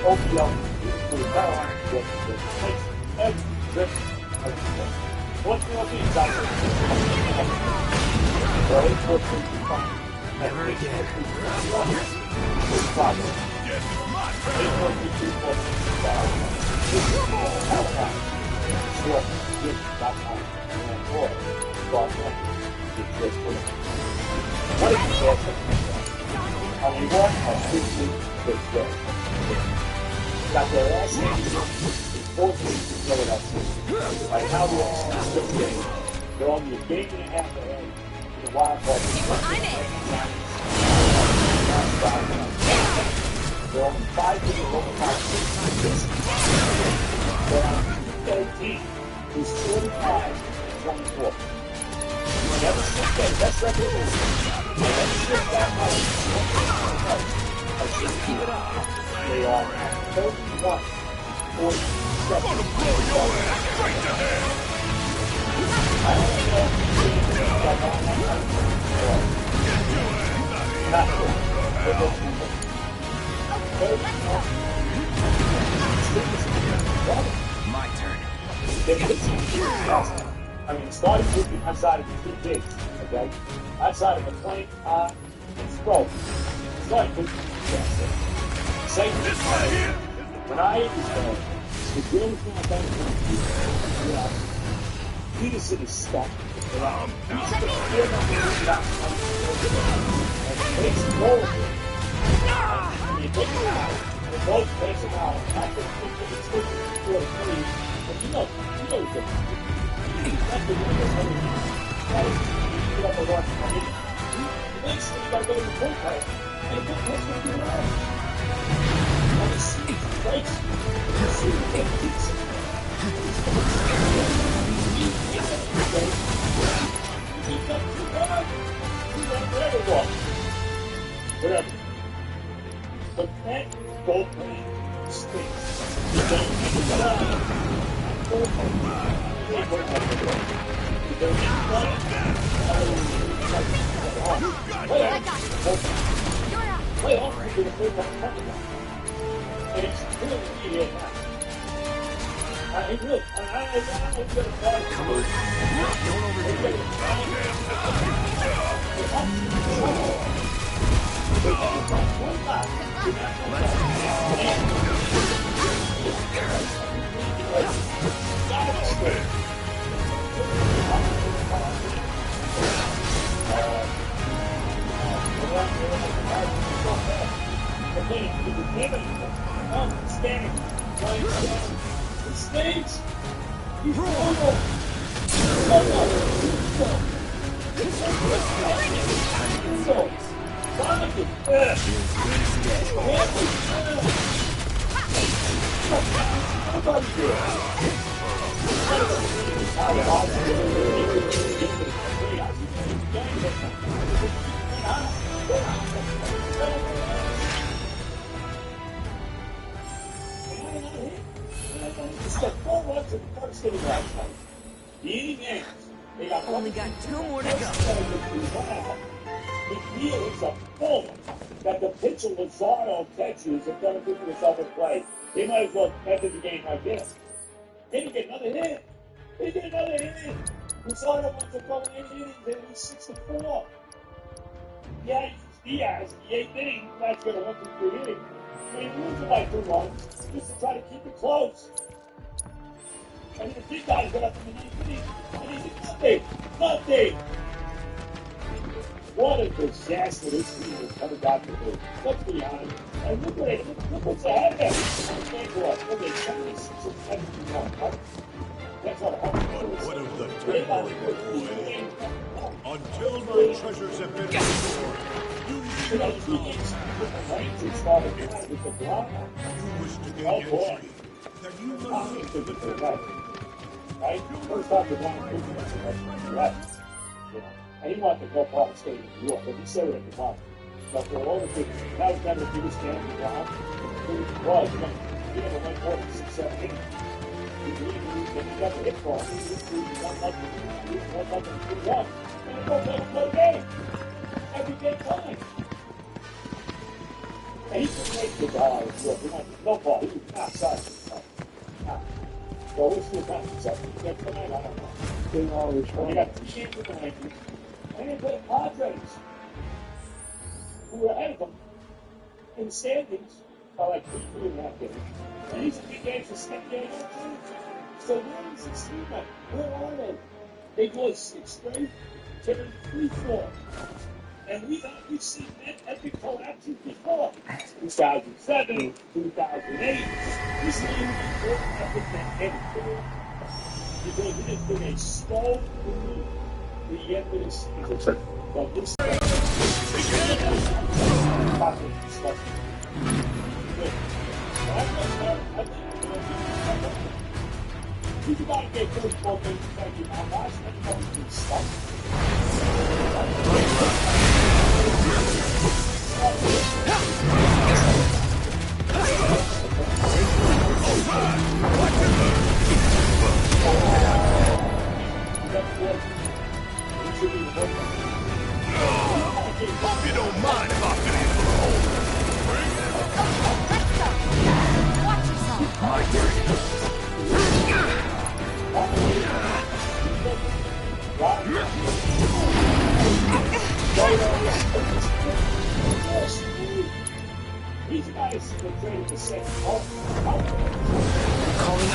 Open up to the power. What's the other exactly? Never again. How they won are 15 this way. Got their ass handed in 14 to Philadelphia. Right now they're on the game. They're only a game and a half ahead in the wild card. They're only 5 games over 5 games. They're on 13, who's 45-24. Never slipped their best record is. Never slipped that much. Keep it up. They are 31, 47. I'm gonna blow your ass straight to hell. I don't know if My turn. I mean, starting with outside of the 2 gigs, okay? Outside of the plane, and scroll. Starting with same this right here. When I hit this ball, the girl is not going to Peterson is stuck. And takes the ball. And you take it out. And the ball takes it out. After it's 4-3. But you know the whatever. But that goal plane stinks. Only got 2 more to go. McNeil is a bull that the pitcher Luzardo catches and doesn't put himself in play. They might as well end the game like this. They didn't get another hit. They get another hit. Luzardo went to go 8 innings and it was 6-4. Yeah, Diaz, the 8th inning, that's going to 1 through 3 innings. But he loses by 2 runs just to try to keep it close. And the big guys got up in the 8th inning and he did nothing. What a disaster this team is coming back to do. Let's be honest. And look what's ahead of them. Look at 76 and 71, right? That's all. What of the temporary boy? Until my treasures have been restored, you shall not. You wish to gain entry, then you must seek the temple. Right? First off, the one right? And he wanted to go Park State in New York, but he said it at the bottom. But for all the things, that was never the biggest game in the ground. It was, he never went more than 6, 7 innings. He got the hit ball. He won like 3-1. And he goes every game. Every game time. And he couldn't make the ball. No ball. He was outside. So we'll see what happens. Tonight, I don't know. They got 3 games with the Yankees. And they play Padres, who were ahead of them in the standings by like 3.5 games. And these are big games for Snake games. So where is this team at? Where are they? They go 6th straight, 3-4. And we've seen epic collapses before. 2007, 2008. This is even more epic than anything. Because it has been a slow movie. The evidence is from this you gotta get 34 minutes to take it out. Watch everybody do stuff. Hope you don't mind if I fit in for a hole. Let's go. Watch yourself. My turn. These guys were trained to set off. Calling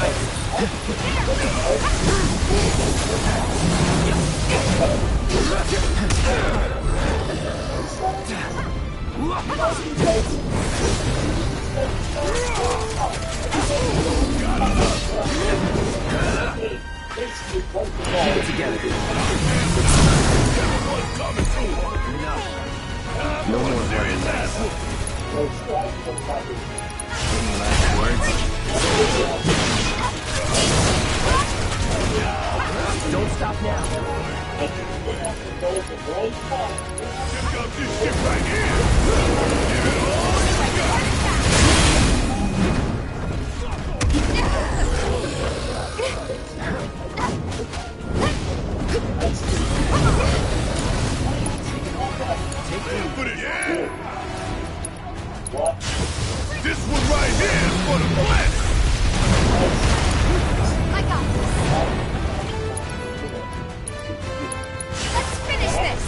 Keep it together. Everyone's coming through. Enough. No more words. Any last words? Don't stop now. Check out this shit right here. Give it all you got. Put it, yeah. This one right here is for the planet. I got this. Let's finish this.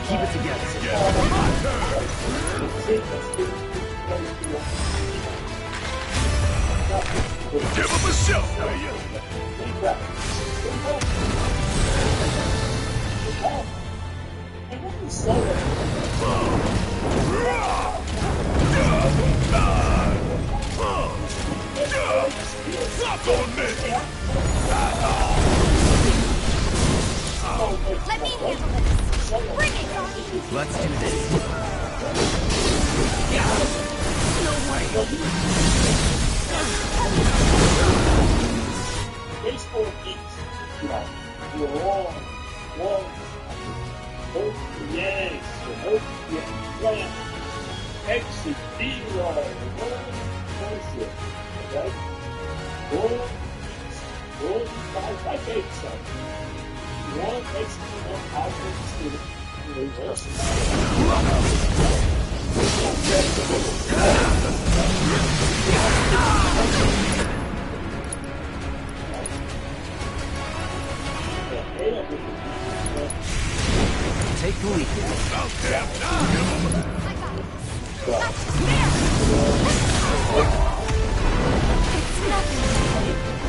Keep it together. Give him a show, will you? Suck on me! Let me handle this. Bring it, doggy. Let's do this. No way. Baseball geeks, you're all hope the Yanks, hope the Atlanta, exit D-Roll, bullshit, okay? Bull, I take something. One exit, one outlet student, reverse. Take the lead.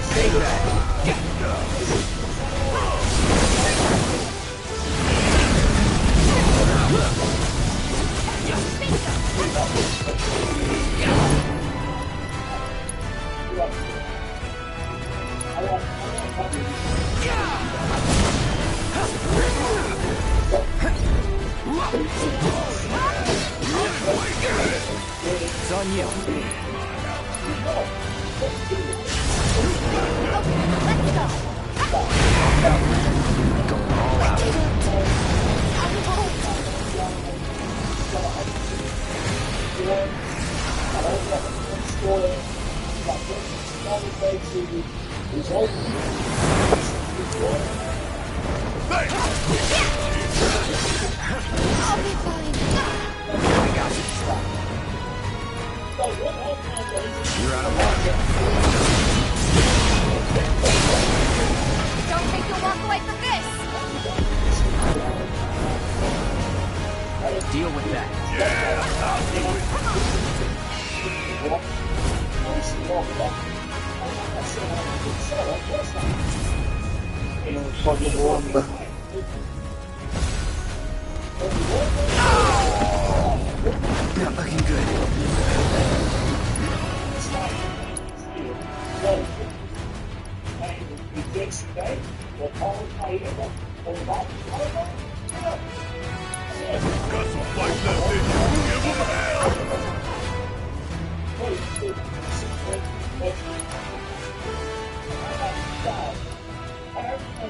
Stay back. It's on you. Going all out. I'll be fine. I got you. You're out of luck. Don't think you'll walk away from this. Deal with that. Not looking good. Got some fight left in you. Give him hell!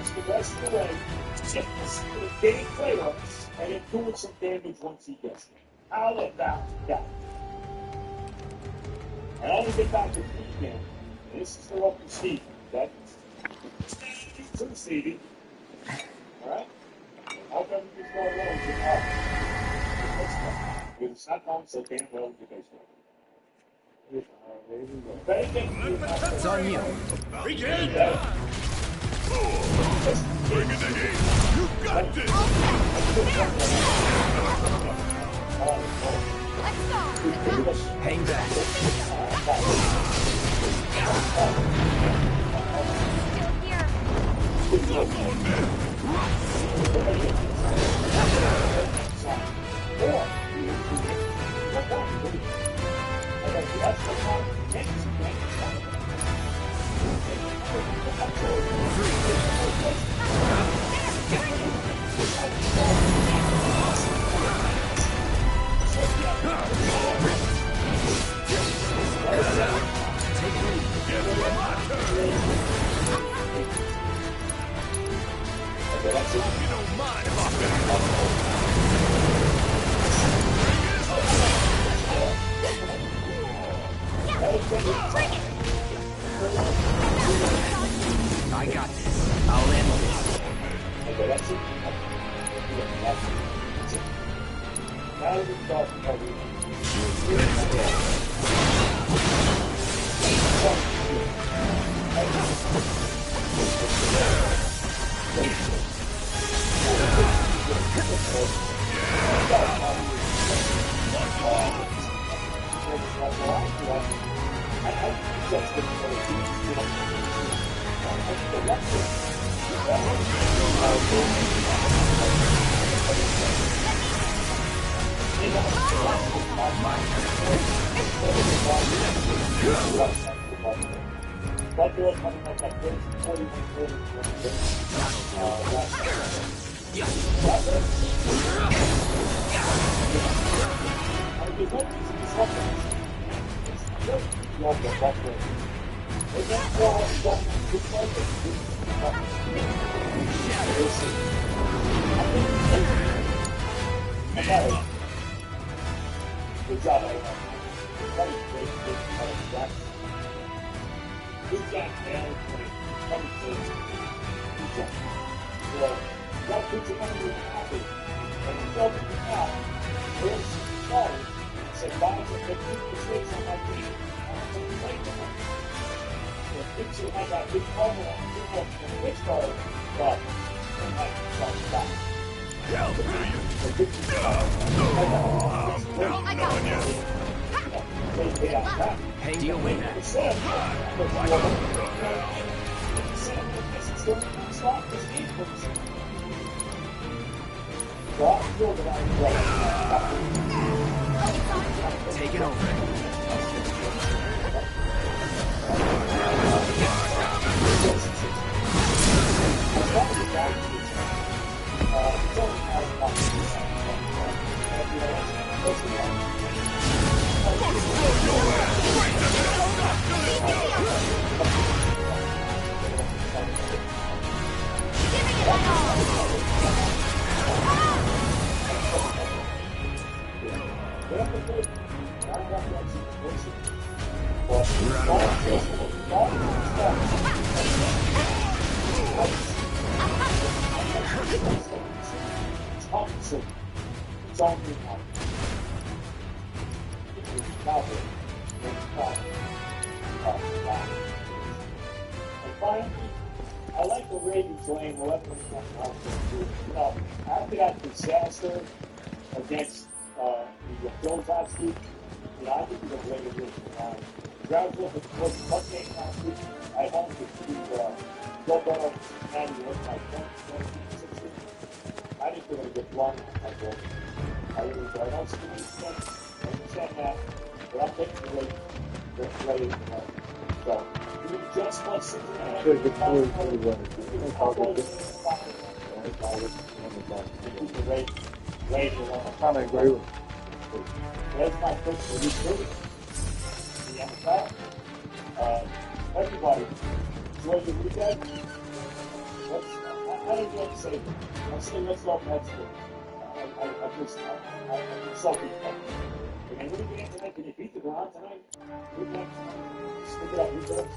The rest of the way, just getting clear and then doing some damage once he gets it. I'll let that go. And I want to get back to Pete again. This is the local Steve, okay? Too Stevie. Alright? I'll come to this one alone and get out. Because it's not going so damn well with the baseball. It's on you. Reach in! Bring in the heat! You got this! Hang back. I got this. I'll handle this. Good job, good job, man. Good job. Well, that puts your money in your pocket. And you go to the top. There's sorry. Say, why is it that people mistakes on my team? The picture had that big moment on the Pittsburgh, but Hell, do you? Hang deal with that. Take it over. I like the Ravens laying 11 after that disaster against the Jones last week. You know, I think he's a great addition. Ground flip was one game last week. I wanted to go better and with my 2016. I think we're going to get one. I really do. I don't see any sense. I understand that. But I'm taking the rate. So, you just want Cincinnati. Should get fully running. Kind of agree with you. There's my pitch for this movie. The NFL. Everybody, enjoy the weekend. I don't know what to say. I'm saying let's go Mets. I'm so people. And when you get tonight, can you beat the ground tonight? Good night. Stick it up, you guys.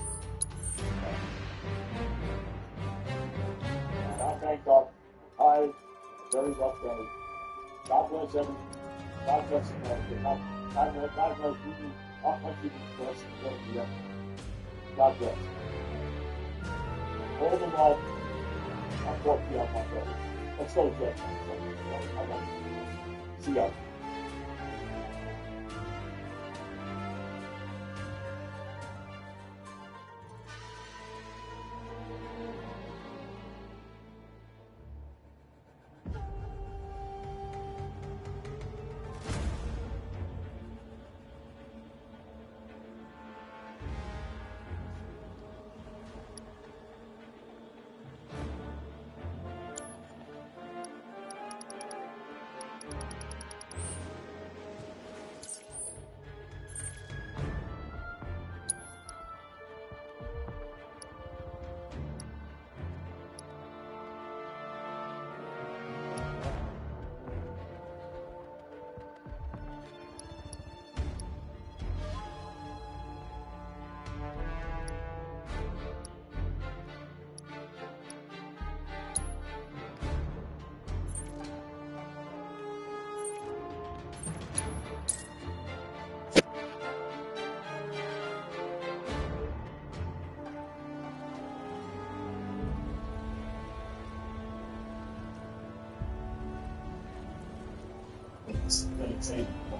And I thank God. Very rough day. God bless everyone. God bless America. God bless you. Our country is blessed and going to be up. God bless. All the love. I'll talk to you on my brother. Let's go, Jeff. See ya.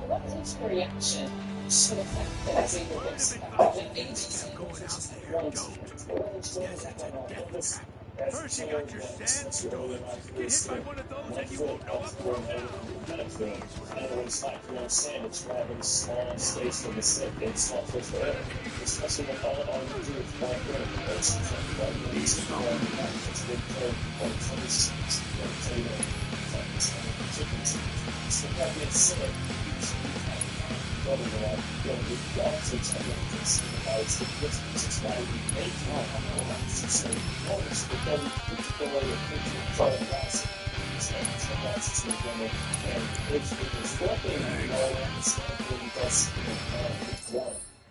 What is your reaction to the fact that as a First you got your sandstone. Get hit by one of those and you won't know it for a while.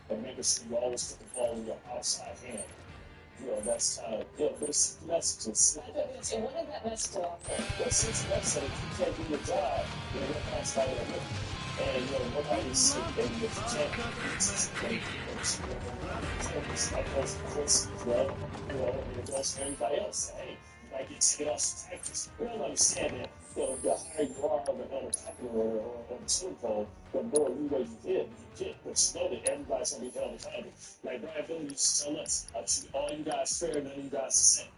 And make us you always put the ball in your outside hand. You know, that's kind of, but it's messages. So what is that message offer? Well, since that's like, you can't do your job, you know, that's how it is. And, you know, nobody's sick, and if you can't, it's great. It's like those courses, you know, and it goes for everybody else. Hey, you might get taken off some practice. We don't understand that, you know, the higher you are on the popular or on the swim pole, the more leeway you get. But you know that everybody's going to be held accountable. Like Brian Billy used to tell us, I treat all you guys fair, none of you guys the same.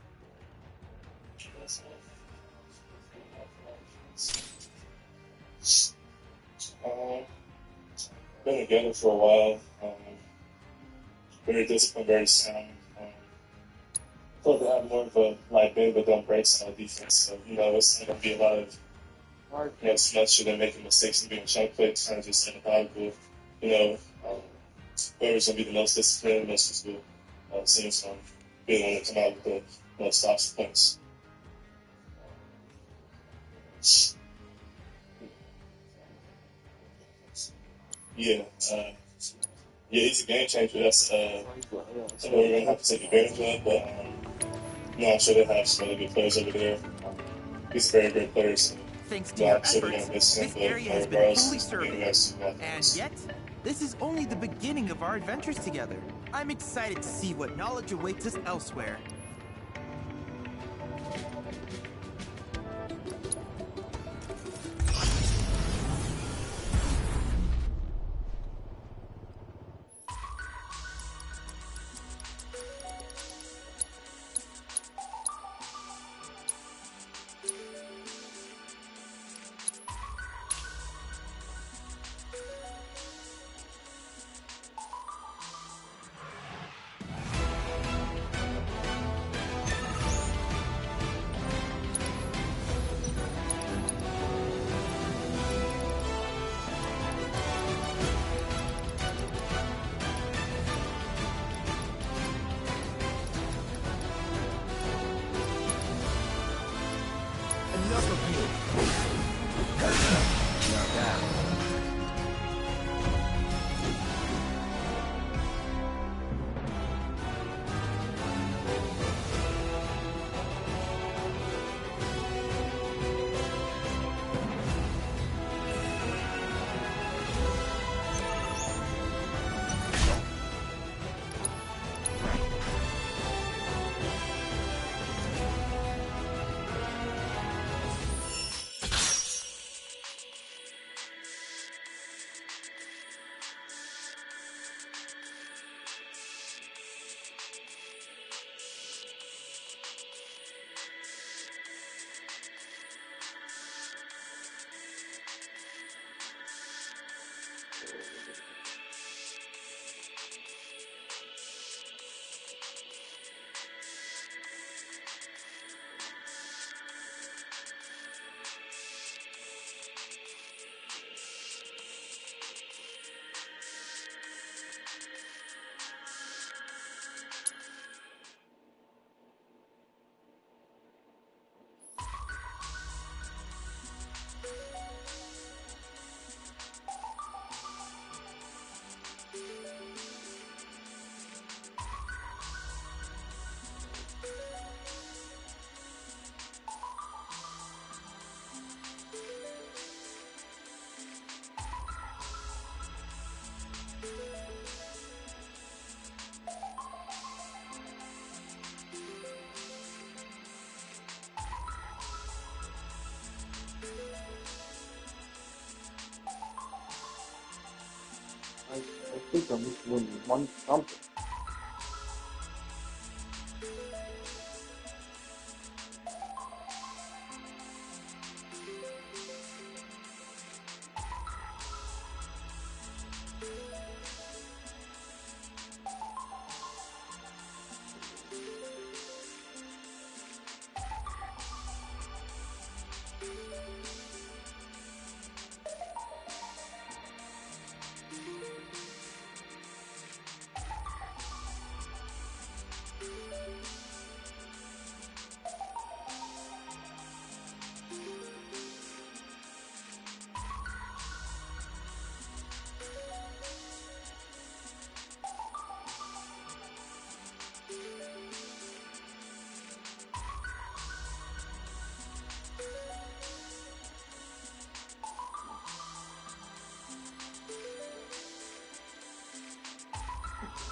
Been together for a while. Very disciplined, very sound. Thought to have more of a light big but don't break style defense. So, you know, it's going to be a lot of, you know, smuts and making mistakes and being chunk plays, kind of just methodical. You know, whoever's going to be the most disciplined, most physical, seems to be the one to come out with the most stops and points. Yeah, he's a game changer. That's something we're going to have to take advantage of, but I'm sure they have some really good players over there. He's a very great player, so Thanks to your I'm sure they're going efforts, to miss him, this but area has been regardless, fully surveyed. And yet, this is only the beginning of our adventures together. I'm excited to see what knowledge awaits us elsewhere. enough of you. Not bad. I think I'm just winning one something.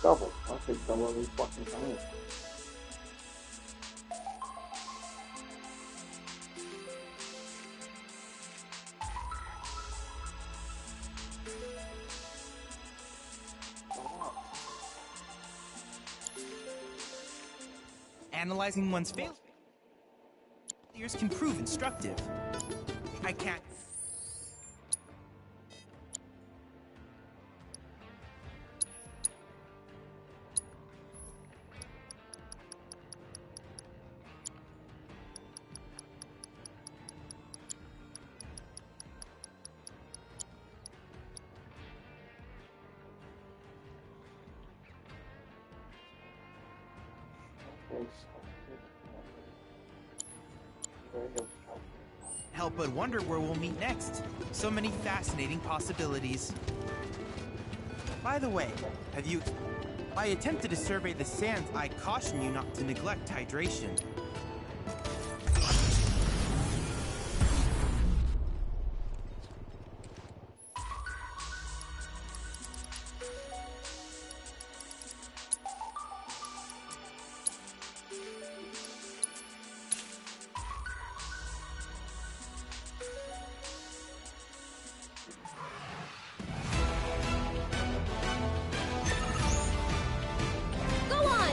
Double. I'll take double every fucking time. Analyzing one's failures can prove instructive. I can't. Help but wonder where we'll meet next. So many fascinating possibilities. By the way, have you... I attempted to survey the sands. I caution you not to neglect hydration. Go on!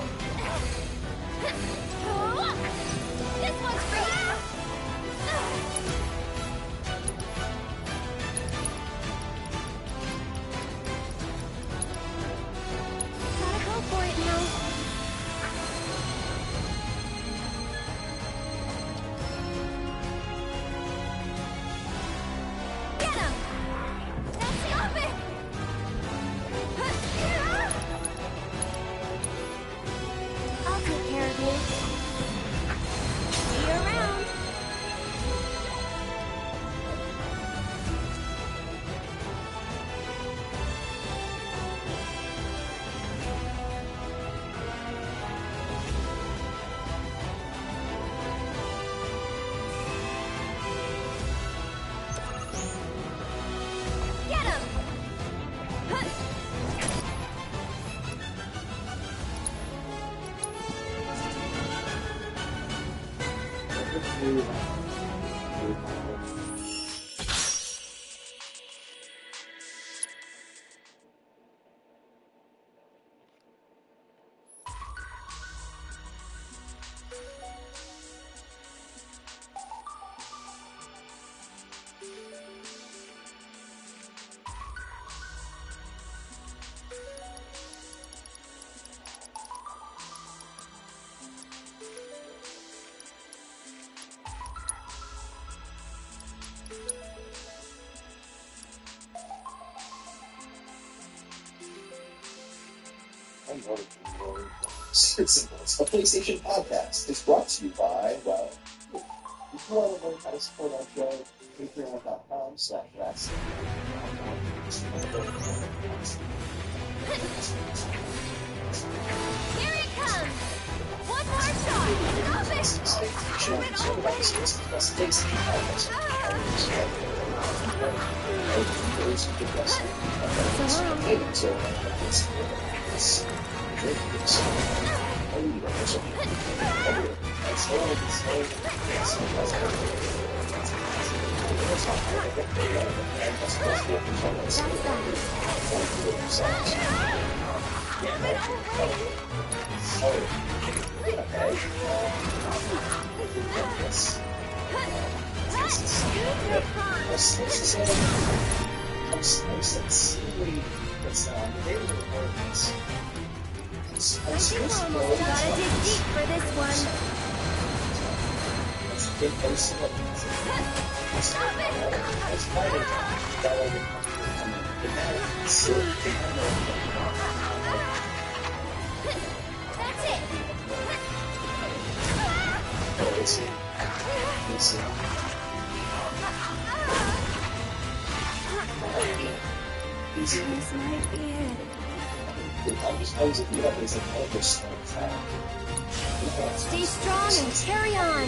Symbols, a PlayStation podcast, is brought to you by, well, if you want to learn how to support our show, patreon.com/wrestling. Here it comes! One more shot! Stop I think we're almost gotta dig deep for this one. Stop it! That's it! Where's my beard? Stay strong and carry on.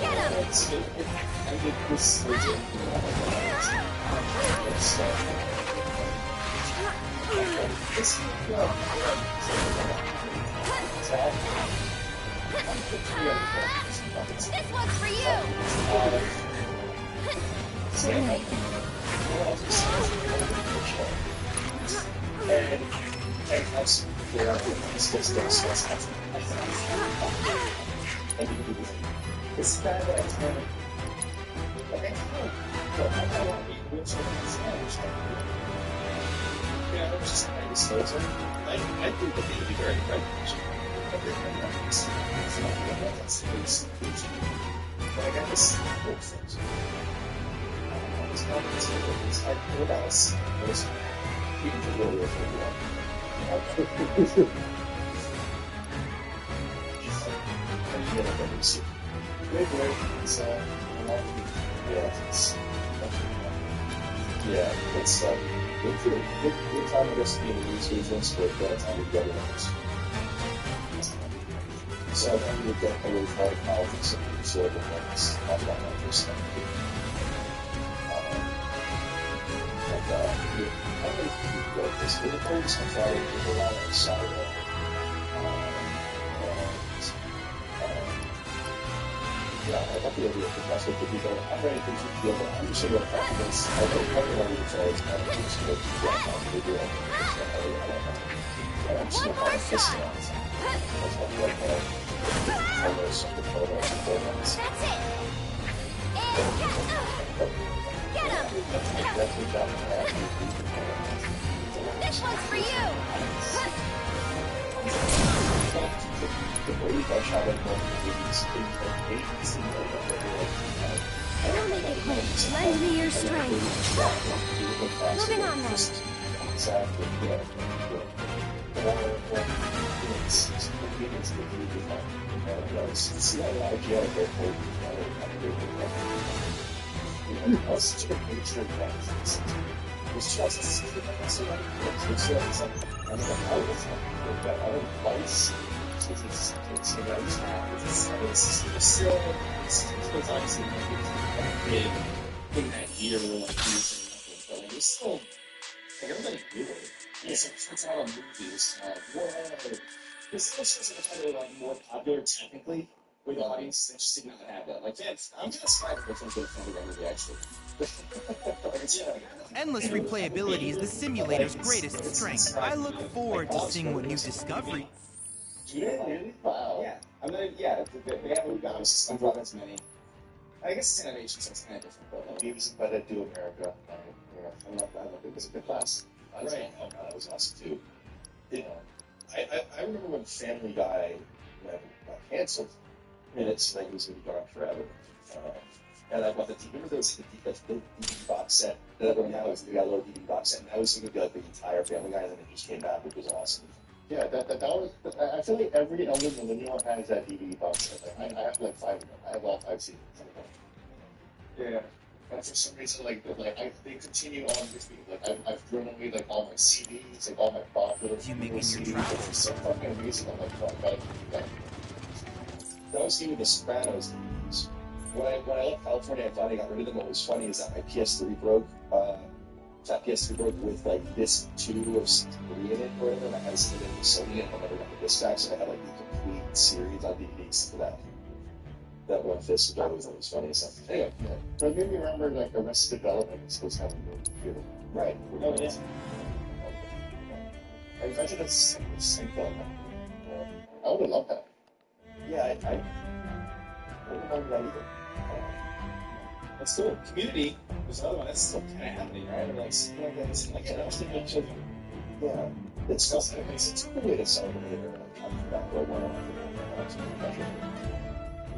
Get him! This one's for you! Good night. I think that they'd be very friendly. But I got this whole thing. I what else? You can go with it. Yeah, it's good time I guess to be in the news agents, but time to get it. So I think we get away from politics and sort of things. That's what I'm interested in. I really think this with the folks and try to get around the sidewalk. Yeah, I love the idea of the best way to be going. I'm ready to feel that I'm just going to have this. I don't want to try to just go to the video. I'm just going to have this now. That's what I like. That's it. And get him! This one's for you! You'll make it quick. Lend me your strength. Moving on then. Everybody knew it. Yes, it's out of movies. Whoa. This is kind of like more popular technically with the audience. They just did not have that. Like, fans, I'm just surprised they can't get offended by movie actually. Endless replayability is the simulator's greatest strength. I look forward to seeing what new discovery. Do they really? Wow. Yeah. I'm not. Yeah. They have movie bombs. I thought that's many. I guess it's animation, so it's kind of different. But Beavis and Butthead Do America. I love that. It was a good class. Right. Oh god, that was awesome too. I remember when Family Guy got canceled, and it's like it was going to be gone forever. And I bought the DVD. Remember those the DVD box set that everyone had? Was the yellow DVD box set, and that was going to be like the entire Family Guy, and then it just came out, which was awesome. Yeah, that was. I feel like every elder millennial has that DVD box set. Like, I have like 5 of them. I have all 5 CDs. Yeah. And for some reason, they continue on with me. Like, I've thrown away, like, all my CDs, like, all my popular CDs. It's so fucking amazing. I'm like, oh, I gotta keep that. That was even the Sopranos DVDs. When I left California, I finally got rid of them. What was funny is that my PS3 broke. That PS3 broke with, like, disc 2 of 3 in it or whatever, and I had to split it with Sony, and I never got the disc back, so I had, like, the complete series on DVDs for that. That one fist that was funny or something. Anyway, yeah. But it made me remember like Arrested Development was supposed to have a movie theater. Right. Oh, yeah. I imagine that's the same film. I would have loved that. Yeah, I wouldn't have loved that either. That's cool. Community was another one that's still kind of happening, right? Or like something like that. It's like interesting children. Yeah. It's still it's a good way to celebrate it or talk about what went on.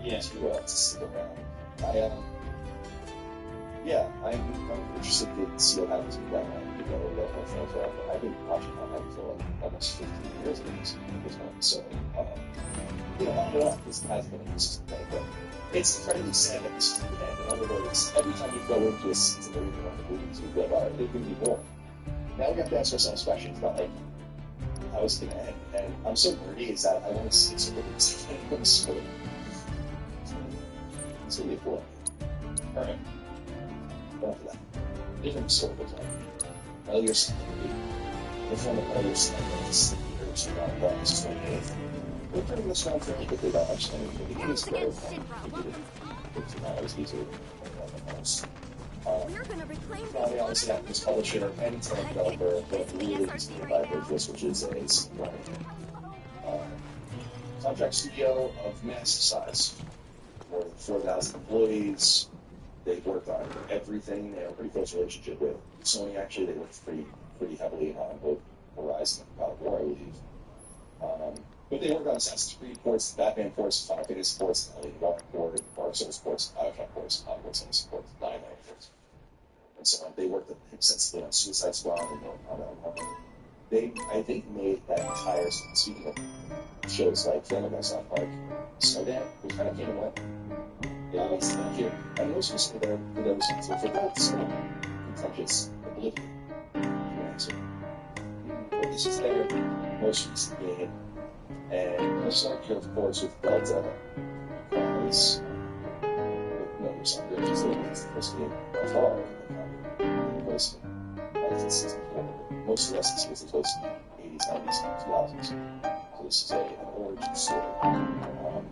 Yeah, to stick around. I'm interested to see what happens with that. I've been watching that for like almost 15 years at this point, so I don't know if this has been a consistent thing, but it's incredibly sad that this is the end. In other words, every time you go into a season or even on the movies, you go, all right, they're going to be boring. Now we have to ask ourselves questions about like how it's going to end, and I'm so nerdy is that I want to see some movies and I'm so it's going to be cool. Alright. Enough of that. Different sort of time. Metal Gear Solid 3. The form of Metal Gear Solid 3 years from now, August 28th. We're pretty much around fairly quickly about much time. The game is very easily. Probably obviously have this publisher and developer, but really is by this, which is a contract studio of massive size. More than 4,000 employees. They've worked on everything. They have a pretty close relationship with Sony. Actually, they worked pretty heavily on both Horizon and God of War, I believe. But they worked on Assassin's Creed ports, Batman ports, Final Fantasy ports, Alien War port, Dark Souls ports, Bioshock ports, Hogwarts Legacy ports, Dying Light ports, and so on. They worked extensively on Suicide Squad and on they, I think, made that entire, speaking of shows like Family Guy, South Park, Snowdan, which kind of came and went. Yeah, it's not here. And most recently, there was also for that sort of contentious Oblivion. But this is their most recent game. And much like here, of course, with Delta, is something it's the first game by far in the most 1964. Most of the rest is supposed to be 80s, 90s, 2000s. So this is an origin story.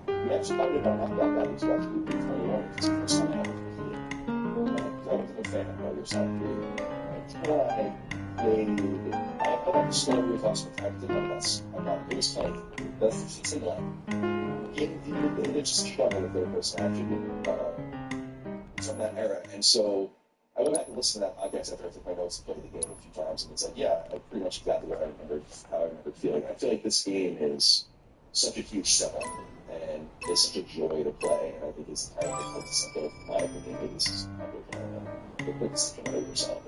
We actually talked about that was about 2021, which is the first time I ever played it. I wasn't a fan of Metal Gear Solid 3. I got the story with us with time to know about it was funny. That's the season one. They just struggle with their person action from that era. And so I went back and listened to that podcast after I took my notes and played the game a few times, and it's like, yeah, pretty much exactly what I remembered, how I remembered feeling. I feel like this game is such a huge step up, and it's such a joy to play, and I think it's kind of the quintessential, in my opinion, maybe this is the quintessential Metal Gear Solid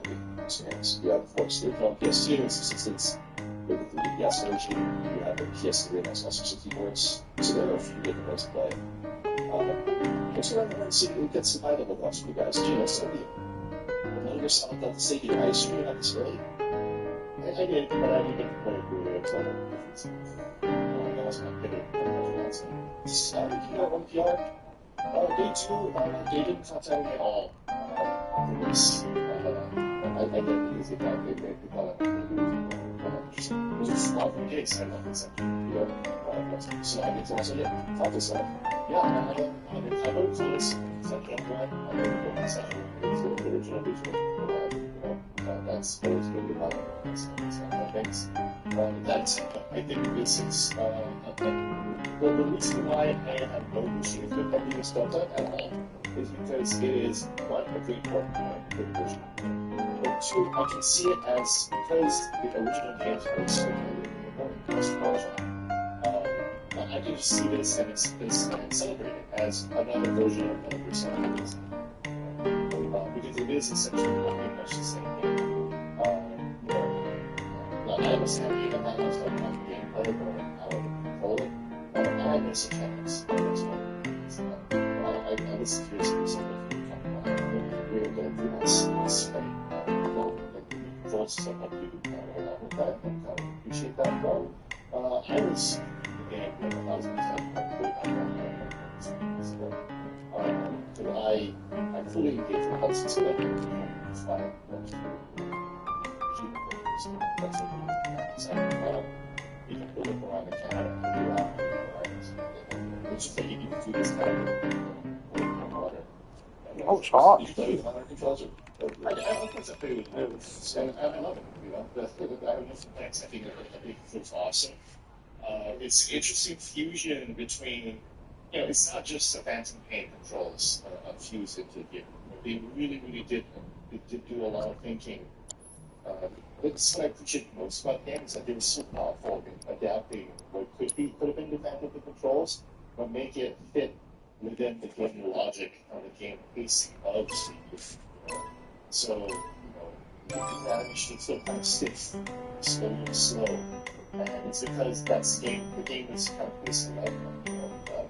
experience. You have, of course, the original PS2 and subsistence with the 3DS version. You have the PS3 and Xbox 360 ports, so there are a few different ways to play. What's around the world, see who gets some high-level thoughts from you guys? Gino, so do you? Metal Gear Solid Delta State, I assume you had this early? I did, but I didn't play it really until that was my pivot. Did you know one PR? Day 2, they didn't contact me at all. It was, I get the music out there, they thought it was interesting. which is often the case. I love this actually. So I think also, yeah, talk to stuff. Yeah, I vote for this. I can't go ahead. I vote for this. It's the original visual. That's always going to be my things. That's, I think this is, the reason why I have no issues with that being spelled out at all is because it is, one, a great work, good version. But two, I can see it as, because the original games are so good, I can just see this and celebrate it as another version of the original games. Because it is essentially pretty much the same game. I was happy that I was talking about the gameplay or how to control it. I miss the chance. I was curious to see if we were going to do this way. The controls so much with that, and I appreciate that. Well, I was the game like 1,000%. I fully engaged with that since it's fine. That's what you can put it around the camera. It's just that you can do this kind of water. Oh, it's hot. You can play with other controls. I play with moves, and I love it. You know, I have no complaints. I think it's awesome. It's an interesting fusion between, it's not just the Phantom Pain controls fused into the game. They really did do a lot of thinking. That's what I appreciate most about games, that they were so powerful in adapting what could have been the Phantom controls, but make it fit within the game logic or the game pacing of Steve. So, the animation is still kind of stiff, slow, and it's because the game is kind of pacing up,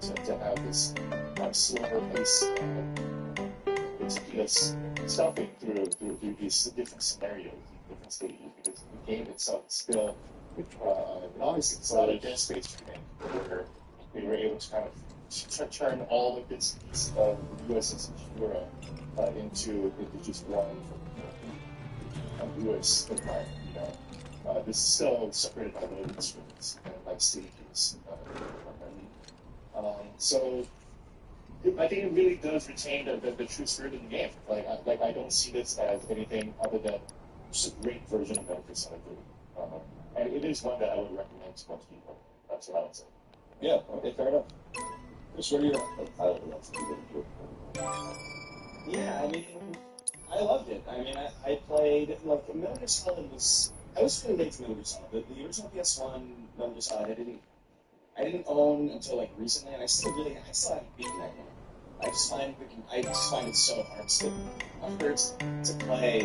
to have this kind of slower pace, it's just stopping through these different scenarios, different stages, because the game itself is still, obviously it's a lot of dead space for me, where they were able to kind of turn all of this of the USS Ishimura into just one US empire, this is still separated by loading screens and like stages. So I think it really does retain the true spirit of the game. Like I don't see this as anything other than just a great version of Metal Gear Solid 3. And it is one that I would recommend to most people. That's what I would say. Yeah, okay, fair enough. Just what are your thoughts? Yeah, I mean, I loved it. I mean, I played, like, Metal Gear Solid I was really late to Metal Gear Solid. The original PS1 Metal Gear Solid, I didn't own until, like, recently, and I still haven't beaten that one. I just find it so hard to play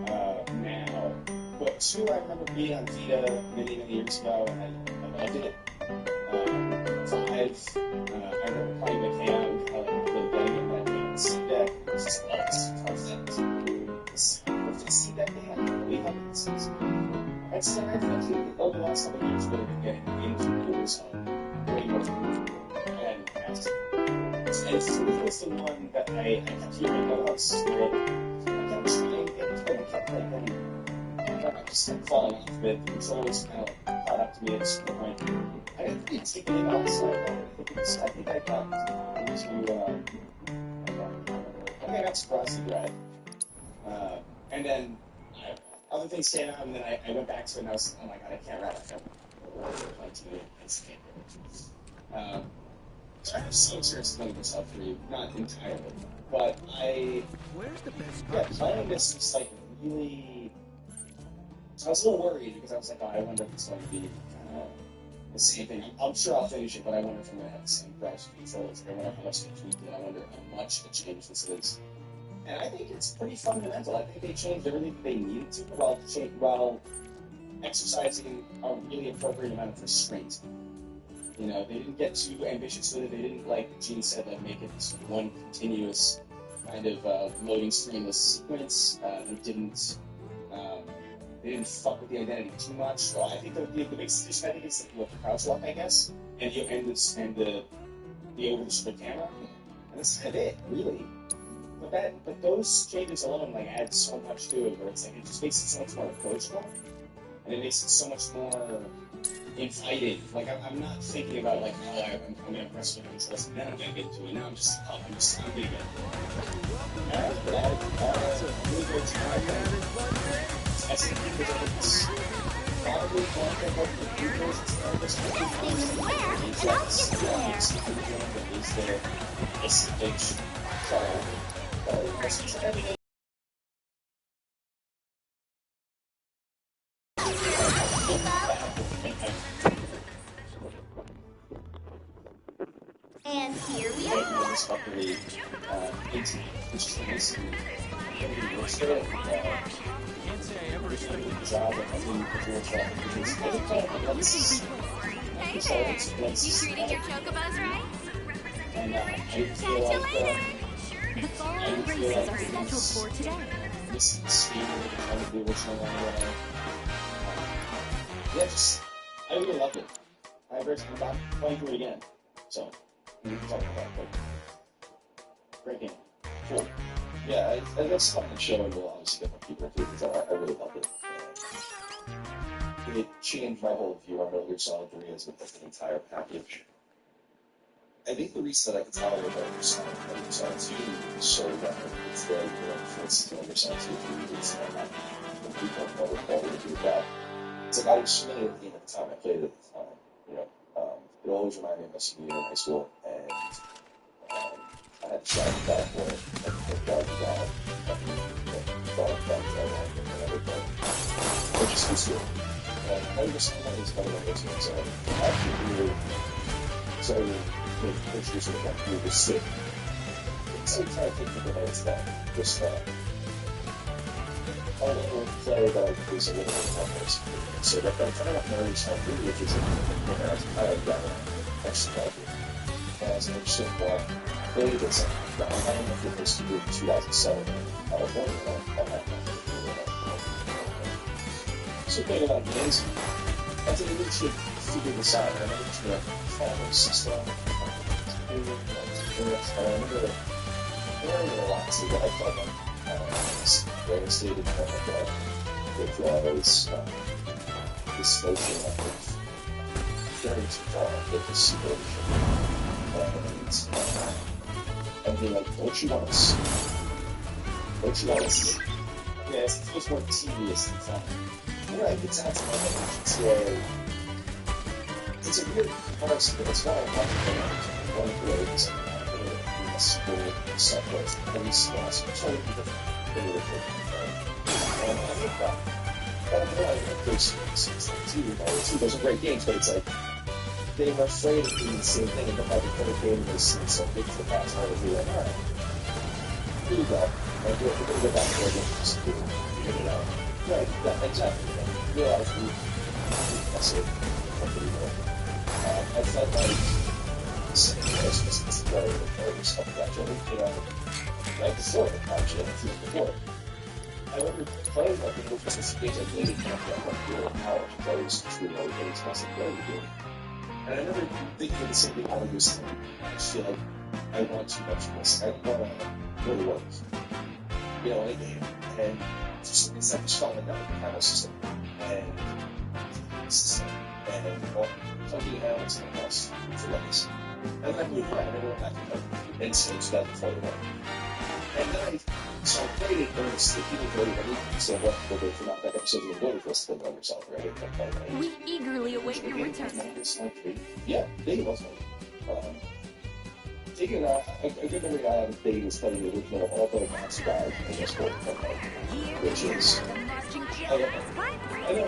now. But 2, I remember being on Vita many years ago, and I loved it. 5, I remember playing the cam, really getting in that game, Steam Deck. It was just perfect. The Steam Deck game, I can't believe how good this is. And so I think over the last couple of years, really been getting into videos way more and faster. And so this was the one that I kept hearing about Spirit. I kept trying to get into it, I kept I just kept falling off of it. The controls kind of caught up to me at a certain point. I didn't really take anything else. I think I got into I got surprised to Dread. And then other things came out, and then I went back to it, and I was like, oh my god, I can't wrap it up. So I have some experience with Metal Gear 3, not entirely, but where's the best playing this was like really. So I was a little worried because I was like, oh, I wonder if it's going to be the same thing. I'm sure I'll finish it, but I wonder if I'm going to have the same graphics controls. I wonder how much they tweaked it. I wonder how much the change this is. And I think it's pretty fundamental. I think they changed everything they needed to while exercising a really appropriate amount of restraint. They didn't get too ambitious with it. They didn't, like Gene said, make it this one continuous kind of loading screenless sequence. They didn't fuck with the identity too much. So I think the big solution, I think, is the crouch lock, I guess, and the over the camera. And that's kind of it, really. But those changes alone add so much to it, where it's it just makes it so much more approachable. and it makes it so much more inviting. Like I'm not thinking about like, oh, I'm gonna press one of these lists, and then I'm gonna get to it. Now I'm just, oh, I'm gonna get it. But I really great time. I think it's probably one of the people's And here we are. Can't say I ever expected Hey Ben, you treating your chocobos right? And I feel Catch you like later. The following races are scheduled for today. this is kind of the original one. Yeah, just I really loved it. I'm about playing through it again. So we can talk about it. Great game. Cool. Yeah, that's something to show and we'll obviously get more people into it because I really loved it. It changed my whole view on Metal Gear Solid 3 as with the entire package. I think the reason that I can tolerate Metal Gear Solid 2 is so that it's very good for its Metal Gear Solid 2 it's not the people never quality to do that. It's like I was familiar with the game at the time I played it at the time. You know, it always reminded me of my senior year in high school, and I had to try to back for it, and God, which is useful. And I just sometimes coming up with it, so after you started with pictures of that you were sick. So I'm trying to think of the notes that just all the little play that I was a little bit complex. So that I'm trying to marry something which is I got extra as an interesting one. Played this I don't know if it was to do in 2007 in California. So playing a lot of games, I think we should figure this out. I remember to follow system. I remember learning a lot to what I felt like where it stated kind of with this notion of very with the situation. And being like, don't you want to see? Don't you want to see? Yeah, it feels more tedious than fun. Right, exactly. It's a weird comparison, but it's not a lot of one grades in a school subject, and these spots are totally different. And I think that there's those are great games, but it's like they were afraid of doing the same thing, and by the third game they seem so big for that time to be like, alright, here you go. And we're going to go back to our game just to figure it out. Right, yeah, exactly. Realize that's it. I felt like it's very stuff that right before the project, before. I remember playing like the first games I played in college, players through all the games I was playing the game. And I remember thinking the same thing all of this time. I just feel like I want too much of this. I want to really work, in a game. And for some reason, I just felt like that was the final system. And plugging it out into the house for legs. And then I moved on, and I went back to play Instinct 2041. And then so I played it earnestly, people voted on it, so what will they for not that episode of the voted for us to play by yourself, right? We eagerly await your return. Yeah, Dave was one. Taking a good memory I have of Dave is playing the original All-Boy Master Guide in this board, which is I don't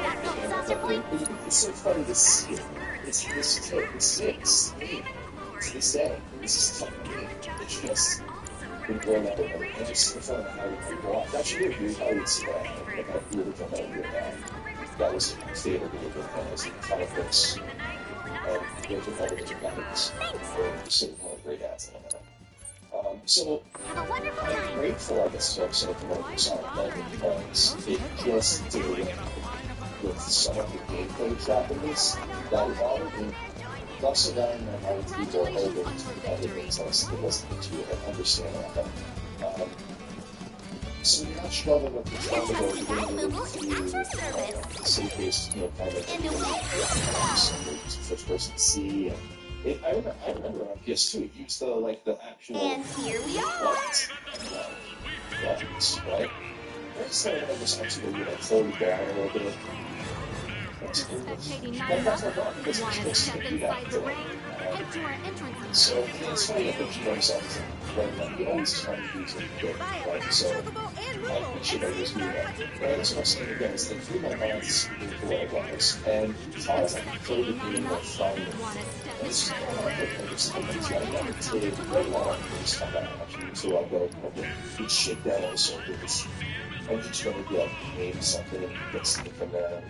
know, it's so funny to see it. It's this kid, this game, to this day. This is a fucking game. It's just been grown up and just so fun how it go off. That's really weird how you'd see that. Like the original Metal Gear that was my favorite video game was the comic books and the original Metal Gear comics. They're just one of the great ads in that. So I'm grateful, I guess, to episode of Metal Gear Solid because it just did with some of the gameplay trappings that bothered me. It's also allowing my mind to be more open to other things I was listening to and understanding that. So you're not struggling with the trauma Trusty of Guide being Google able is to at your service. safe-based, kind of And away first-person see. And I remember on PS2 it used the actual. And here we are. Buttons, right? I just kind of remember something where you hold it down a little bit. Spectating not enough? Want to step inside the ring? Head to our entrance. So it's funny to think to themselves when you always try to use it quick, right? So I should always do that. Right? That's what I'm saying again, is that through my mind speaking to what I was, and because I coded me in that fun, it's just kind of like sometimes I never did very long just come back actually, so I'll go eat shit down on the circuits. I'm just going to be name something and get something from there.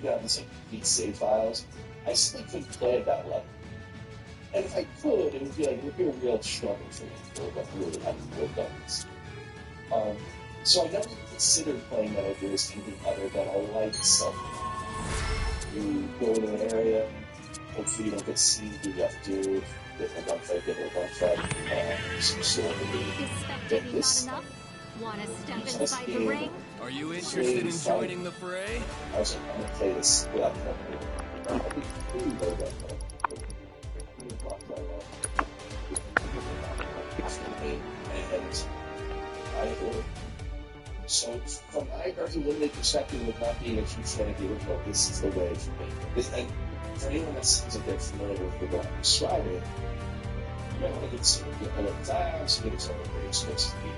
You got these neat save files. I still couldn't play at that level. And if I could, it would be a real struggle for me to really have to build buttons. So I never considered playing Metal Gear as anything other than a light stuff. You go into an area, hopefully you don't get seen, do you have to do, get a gunfight, some sort of get this. Want to step inside the ring? Are you interested in joining the fray? I was like, I'm going to play this without playing. And I adore it. So from my very limited perspective of not being a huge fan of the original, this is the way for me. And for anyone that seems like they're familiar with what I'm describing, you might want to consider a lot of times, maybe it's not very expensive to be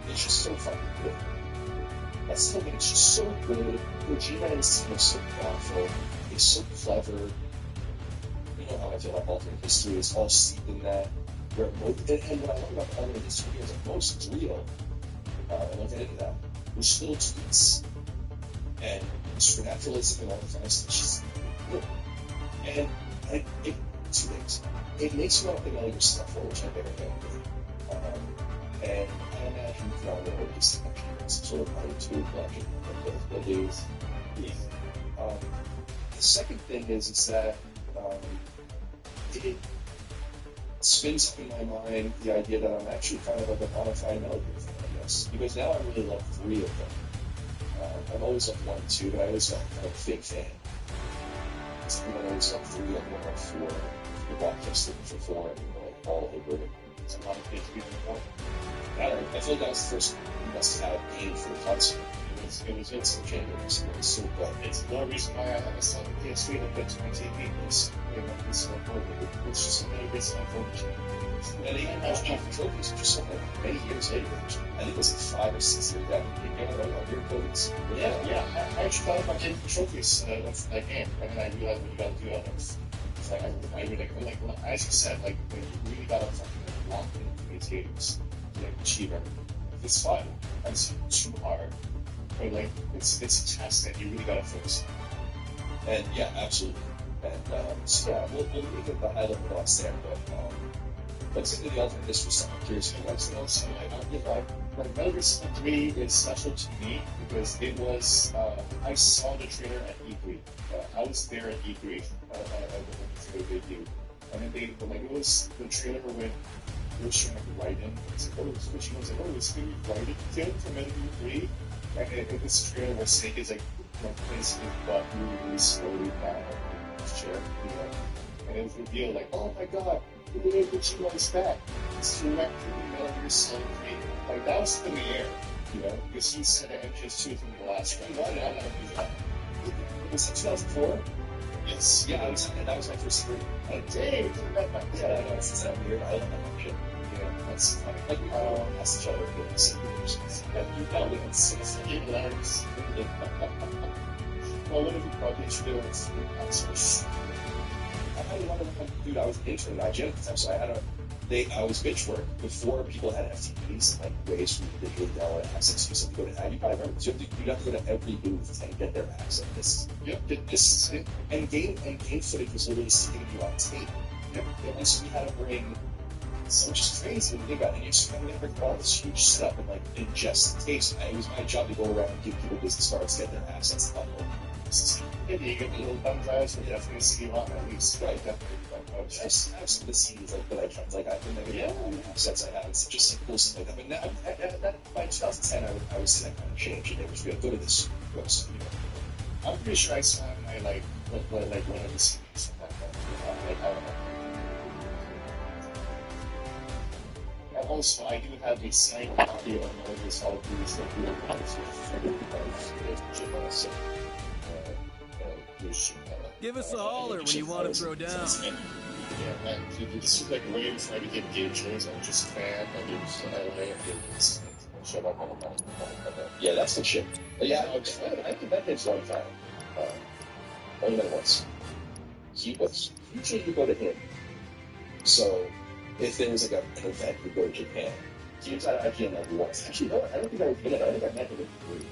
it's just so fucking good. That's the thing, it's just so good. Kojima and his team are so thoughtful, it's so clever. You know how I feel about alternate history, it's all steeped in that. And what I love about alternate history is that most is real. And I'll get into that. There's little tweaks and supernaturalism and all that kind of stuff. It's just good. And two things. It makes you want to play all your stuff for, which I never know. And I imagine you can all know this some sort of attitude collection of those videos. The second thing is that it spins up in my mind the idea that I'm actually kind of like a bona fide Metal Gear fan, I guess. Because now I really love 3 of them. I've always loved 1 and 2, but I always felt kind of a big fan. I always loved 3 and 1 and 4. The Rockcast for 4 and all over it. It's a lot of big people. I feel like that was the first must-have game for the console. It was Vincent Chambers. It was so good. It's the reason why I have a son on PS3 that went to my TV was this it's just another reason I voted. And even those trophies are just something many years later. I think it was like 5 or 6 years back. You know, like your codes. Yeah. I actually thought about getting trophies for that game, and then I realized what you gotta do on those. It's like I really like as you said, like when you really gotta fucking lock into these games. Achieve everything. It's fun. It's too hard. But like it's a test that you really gotta focus on. And yeah, absolutely. And so yeah, we'll leave it the high level thoughts there, but let's get into the alternate history stuff. I'm curious if that's else. Like Metal Gear Solid 3 is special to me because it was I saw the trailer at E3. I was there at E3 when the trailer debuted. And then it was the trailer when it was showing like writing. It's like, it's switching. I was like, it's going to be writing kid from Metal Gear 3. And it was a trailer where Snake is like placing his butt really slowly down on his chair. And it was revealed like, oh my god, the way Kojima is back. It's directly Metal Gear Solid 3. Like, that was in the air, because he said that MGS2 from the last one. Why did I not do that? Was it 2004? Yes. Yeah, that was my first screen. Like, dang, yeah, that's weird. I love that shit. That's funny. Like, we all ask each other if we see pictures. And you know, it's hilarious. Well, what if you probably should do it? I had another one, dude, I was an intern at IGN at the time, so I was bitch work before people had FTPs and like ways for you to digitally download access to something. You probably remember this. You'd have to go to every booth and get their access. And game footage was literally sitting you on tape. And so we had to bring, which is crazy when you think about it. And you just had to bring all this huge stuff and like ingest the tapes. It was my job to go around and give people business cards, get their access to upload. Yeah, you get the little thumb drives, but definitely CD-ROM at least. Right, definitely. I have some of the CDs that I kept, like I think sets I have. It's just like cool stuff like that. But now, by 2010, I would say that kind of changed. It was go to this website. I'm pretty sure I saw it in my like one of the CDs. I don't know. And also, I do have a signed copy of all of this all of these that we Give us a holler when you want to throw down. Yeah, this was like way before I became engaged. I was just a fan. I was LA. Shut up all the time. Yeah, that's the shit. But yeah, I think that hits one time. Only that once. Usually you go to him. So if there was like an event, we go to Japan. I can't remember once. Actually, no, I don't think I was in it. I think I met him in 3.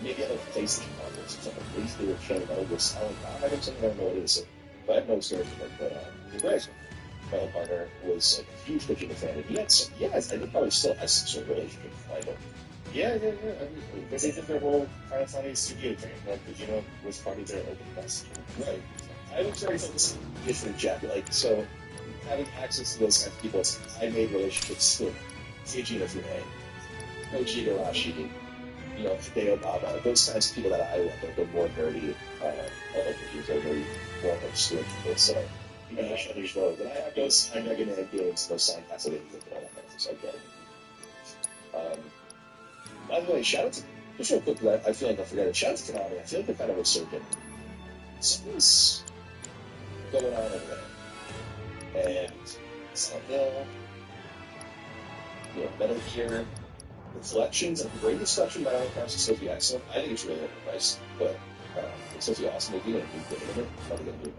Maybe at a PlayStation conference or something. At least they were showing out over selling. I don't know what it is. But I have no stories of it. But the guys, my partner, was like a huge Vegeta fan. And he had some, I think probably still has some sort of relationship with Ido. Yeah. I mean, because they did their whole Final Fantasy studio thing. Like, Vegeta was part of their open quest. Right. I was very focused on different Jack. Like, so having access to those kinds of people, I made relationships with Vegeta Fume, Koji Igarashi, Hideo Baba, those kinds of people that I love, the more nerdy, very more obscure people. So, you can actually use those. And I have those signed Mega Man games, those signed Castlevania games, all that kind of stuff. So I get it. By the way, shout out to, just real quick, I feel like I forgot it. Shout out to Konami. I feel like they're kind of resurgent. Something's going on over there. And Silent Hill, Metal Gear, the collections, and the greatest collection by Alan Krauss is supposed to be excellent. I think it's really overpriced, but it's supposed to be awesome. If you don't do good in it, probably going to do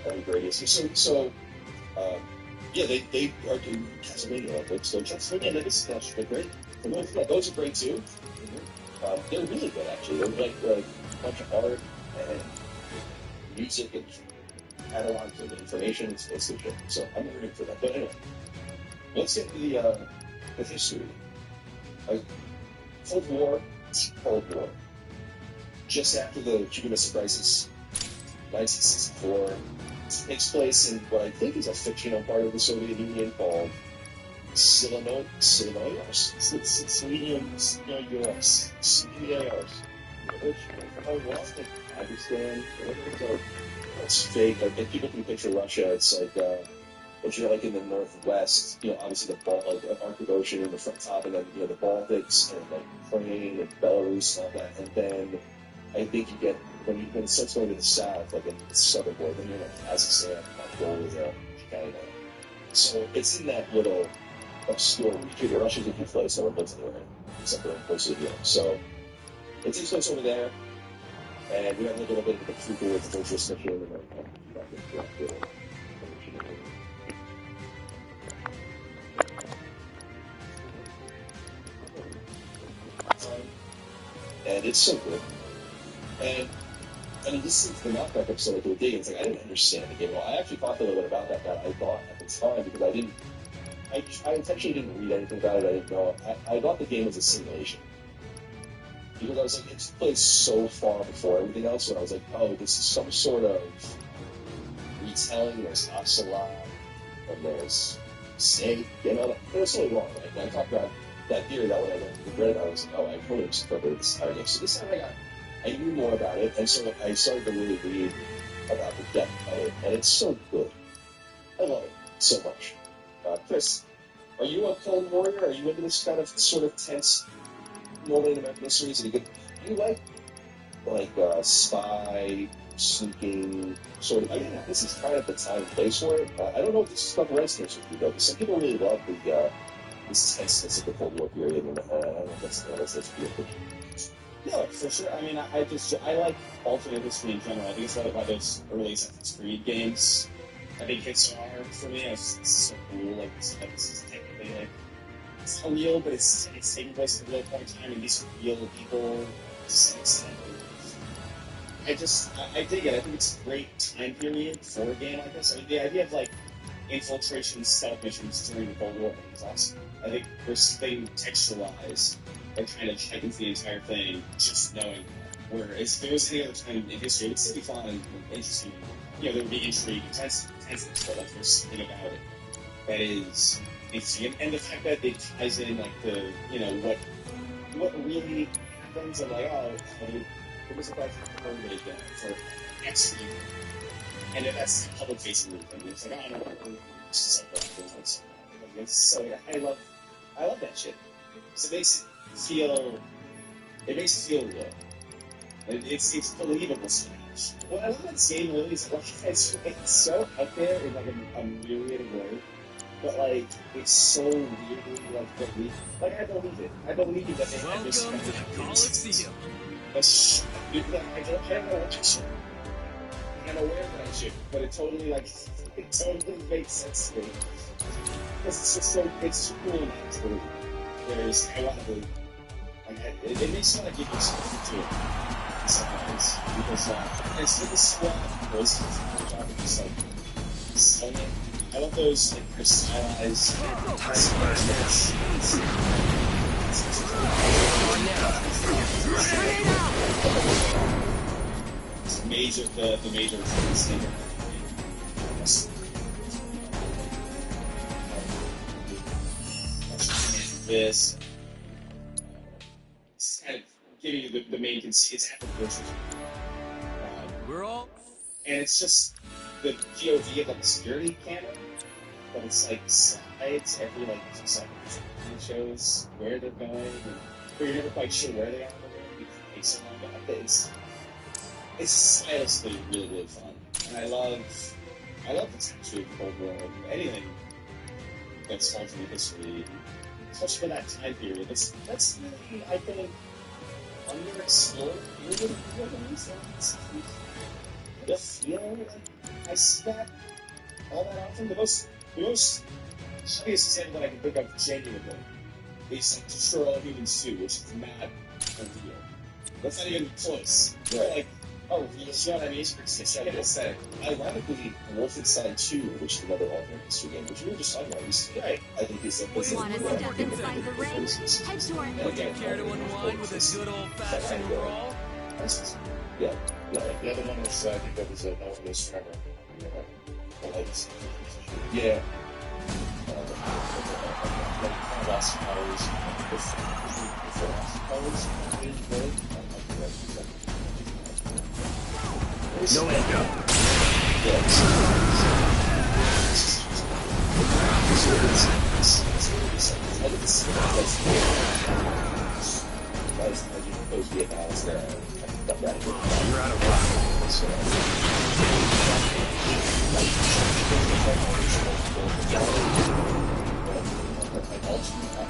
that'd be great. So, they are doing Castlevania. So Castlevania and Legacy Dash, they're great. Those are great too. They're really good, actually. They're like a bunch of art and music and catalogs of information. It's good shit. So I'm rooting for that. But anyway, let's get to the history. Cold War. Just after the Cuban Missile Crisis, 1964, takes place in what I think is a fictional part of the Soviet Union called Silinoyars. Pakistan. It's fake. Like, people can picture Russia. It's like, if you're like in the northwest, obviously the Arctic Ocean in the front top, and then the Baltics and like Ukraine and Belarus and all that, and then I think you get when it starts going to the south, like in the southern border, then you're like Kazakhstan, Mongolia, China. So it's in that little obscure region where Russia's a huge place, no one lives anywhere except for most of So it takes place over there, and we have a little bit of the Kuka with the Fortress mission, and then and it's so good. And I mean, this is the knockback episode of the dig. It's like I didn't understand the game well. I actually thought a little bit about that. I thought at the time because I intentionally didn't read anything about it. I didn't know. I thought the game was a simulation because I was like, it's played so far before everything else, and I was like, oh, this is some sort of retelling. There's Ocelot, and there's Snake. It was so wrong. Like when I talked about that theory that when I read it, I was like, oh, I totally misinterpreted this entire game. So this time I knew more about it, and so I started to really read about the depth of it, and it's so good. I love it so much. Chris, are you a Cold Warrior? Are you into this kind of sort of tense moment in American history? Is it a good? Do you like spy, sneaking, sort of? I mean, this is kind of the time and place for it. I don't know if this stuff resonates with you though, because some people really love this tenseness of the Cold War period, and I don't know if that's good. No, for sure. I mean, I like alternate history in general. I think it's why those early Assassin's Creed games, I think, hit so hard for me. It's so cool. Like, this is technically, like, it's unreal, but it's taking place at a real point in time, and these are real people to some extent. I dig it. I think it's a great time period for a game like this. I mean, the idea of, like, infiltration stealth missions during the Cold War is awesome. I think there's something textualized that kind of heightens the entire thing, just knowing that. Whereas if there was any other time in history, it would still be fun and interesting. there would be intrigue, tenseness, but like there's something about it that is interesting, and the fact that it ties in like the what really happens, and like it was about COVID for X reason, and if that's public facing movement, it's like I don't know, it's so I love that shit. So it makes it feel real. It's believable so much. What I love about this game really is like it's so out there in like a myriad way, but like it's so weirdly like believable. Like I believe it. I believe that they had this kind of Coliseum. That's I don't know what shit. I'm aware that I should, but it totally makes sense to me. Because it's just so it's cool now to believe. Whereas I want to believe. It makes me want to give you something to it. Sometimes because it's like a squad voices which are just like selling it. I love those like kind of stylized the major singer. This it's kind of giving you the main conceit. It's after the We're all. And it's just the POV of like the security camera, but it's like slides every like 2 seconds. And it shows where they're going, but you're never quite sure where they are in the world because it takes so long to update. It's stylistically really, really fun. And I love the texture of the whole world. Anything that's alternate history, especially for that time period. That's really, I think, underexplored. I feel like I see that all that often. The most obvious example that I can think of genuinely is like Destroy All Humans 2, which is not a real. That's not even close. Right. Like, you know what I mean? It's like aesthetic. Ironically, Wolfenstein 2, which is another alternate history game, which we were just talking about recently, right? I think is Want to step inside the ring? Head to our Would you care to unwind with a good old-fashioned brawl? Yeah. The other one was, I think that was No One Knows Forever. Yeah. Like Lost Powers. Before Lost Powers, No end up. You're out of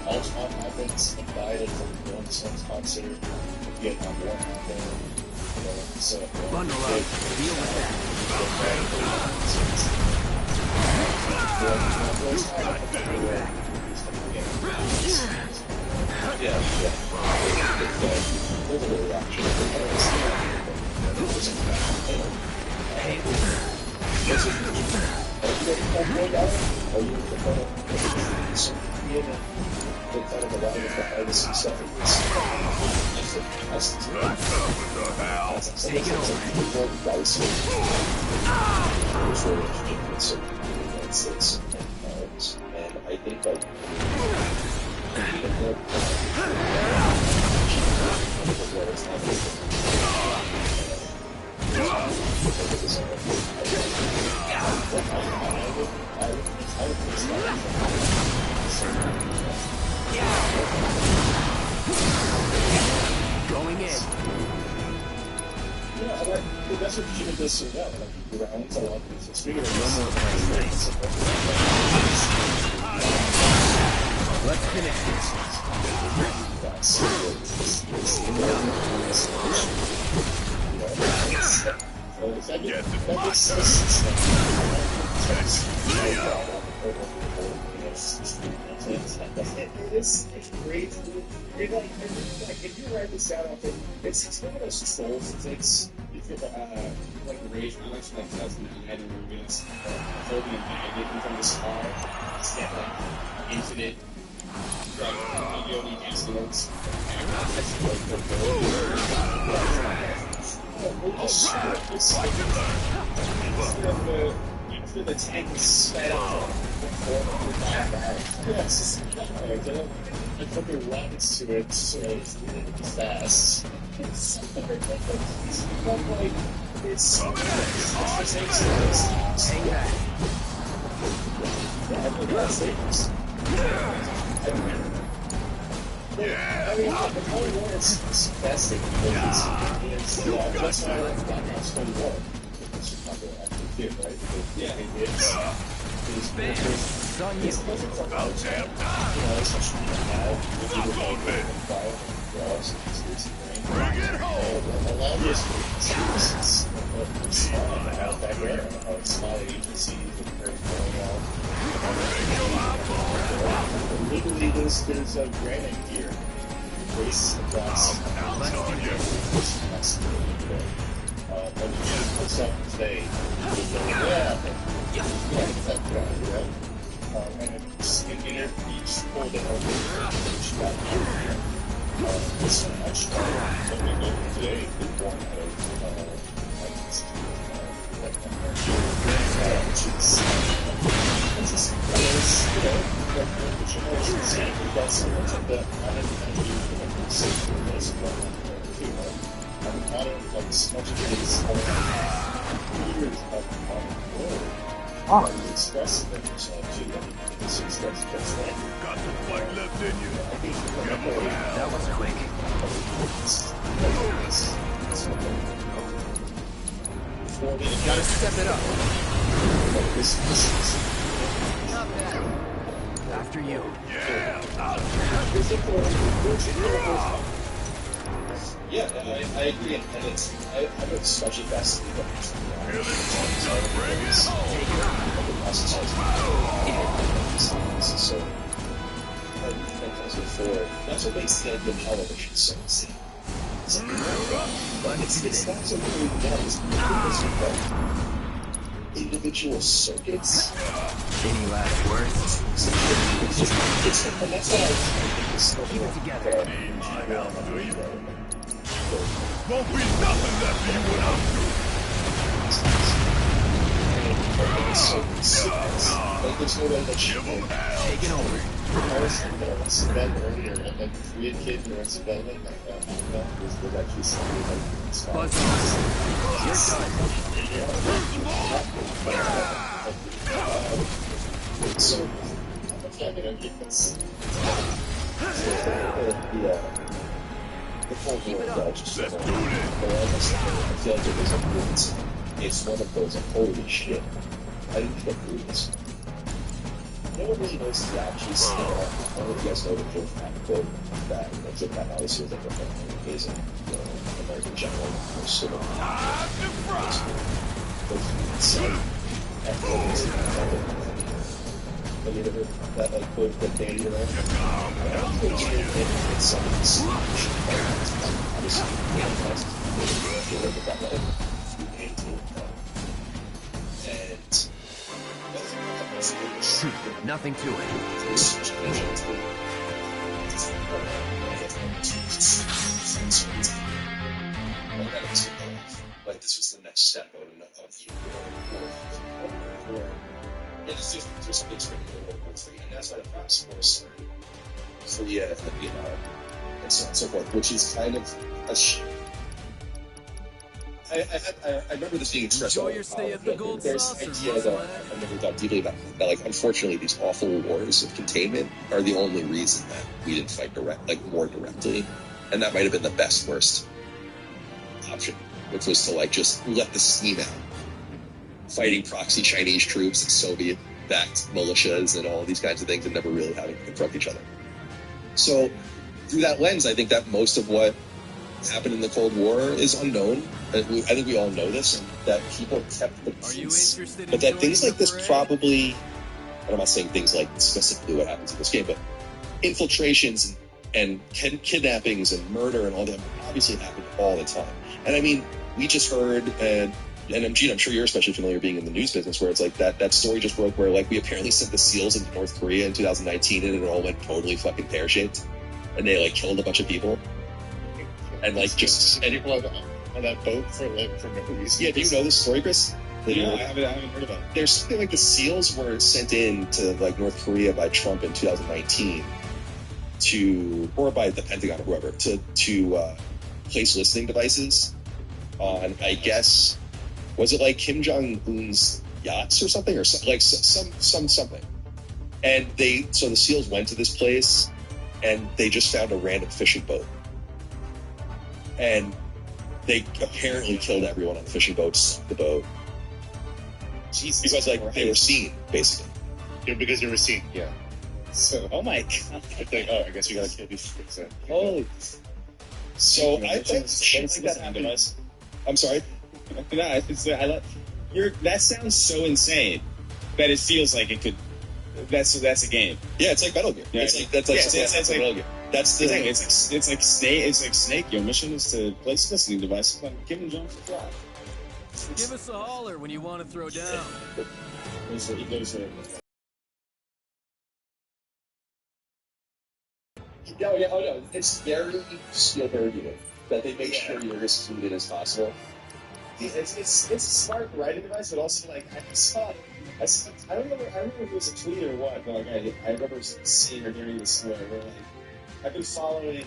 Ultron happens, invited from the Rolling Stones concert, Vietnam War happened. So, bundle up. Deal with that. Take it over. And I think like Going in. Yeah, that's what you does so well. Like, you're around a lot of these No more playing. Let's finish this. It's great. If you write this down, it's one of those trolls things. Like the Rage Comics from like 2009, and we're going to holding a magnet from this car to get like infinite video games notes. After the tank is sped up yeah, it's just like, they put their rockets to it, so it's really fast. It's like, it's hang back. Yeah, I mean, the Cold War is fantastic because it's that's why I like Black Ops 21. It's just not going to fit, right? Because, yeah, it's on you. It's perfect for how it's especially now. Bring it home! A lot of this is small out back there. Small agencies and everything else. Legally, there's a granite here. Race across. Let's do this. When you put something today, and it's in each folder of each got here. It's so much stronger. When we go today, we want to express themselves too. It's express just that. Got the fight left in you. That was quick. You gotta step it up. Not bad. After you. Yeah. Yeah, I agree, and it's I'm especially fascinated by this. So, before, that's what makes the television so insane. It's not so really that, it's individual circuits. Any last words? And that's what I think keep it together. Won't be nothing left of you when I'm through. Like, there's no way that you can take it over. I was thinking about Savannah earlier, and then we had kids who were in Savannah, and that was actually something like Buzz, you're done. So, I mean, I get this. The Cold War just let's do it. I feel like it was a movement. It's one of those, holy shit. I didn't get through this. No one really knows the actual scale. I don't know if you guys know the Joe quote that Joe Pat always feels like an amazing American general or civil. Have you ever heard that quote that Danny around? I don't think it's some of the speech. Nothing to it. Like this was the next step of the it's just big World War III, and that's why the fast forward started. So yeah, and so on and so forth, which is kind of a I remember this being expressed. Enjoy your stay at the Gold Saucer. There's idea that I never thought deeply about that. Like, unfortunately, these awful wars of containment are the only reason that we didn't fight more directly, and that might have been the worst option, which was to just let the steam out, fighting proxy Chinese troops and Soviet-backed militias and all these kinds of things, and never really having to confront each other. So, through that lens, I think that most of what happened in the Cold War is unknown. I think we all know this, that people kept the peace, but that things like this probably, and I'm not saying things like specifically what happens in this game, but infiltrations and kidnappings and murder and all that obviously happen all the time. And I mean, we just heard, and Gene, I'm sure you're especially familiar being in the news business, where it's like that story just broke where we apparently sent the SEALs into North Korea in 2019 and it all went totally fucking pear-shaped, and they killed a bunch of people. And on that boat for no reason. Yeah, do you know this story, Chris? No, I haven't heard about it. There's something like the SEALs were sent in to like North Korea by Trump in 2019 or by the Pentagon or whoever, to place listening devices on, I guess, was it like Kim Jong Un's yachts or something, or like something. And so the SEALs went to this place, and they just found a random fishing boat, and they apparently killed everyone on the fishing boat, sunk the boat. Jesus, because like they were seen, basically. Yeah, because they were seen. Yeah. So, oh my god. I guess we gotta kill these things. Holy. So I think shit like that happened. I'm sorry. No, that sounds so insane that it feels like it could. That's a game. Yeah, it's like Metal Gear. Yeah, it's like Metal Gear. That's the. It's like Snake. Your mission is to place listening devices on Kim Jong Un's flag. Give us a holler when you want to throw down. Those are Oh no, it's very Spielbergian that they make sure you're as fluid as possible. It's a smart writing device, but also like I don't remember if it was a tweet or what, but like I remember seeing or hearing this somewhere where like I've been following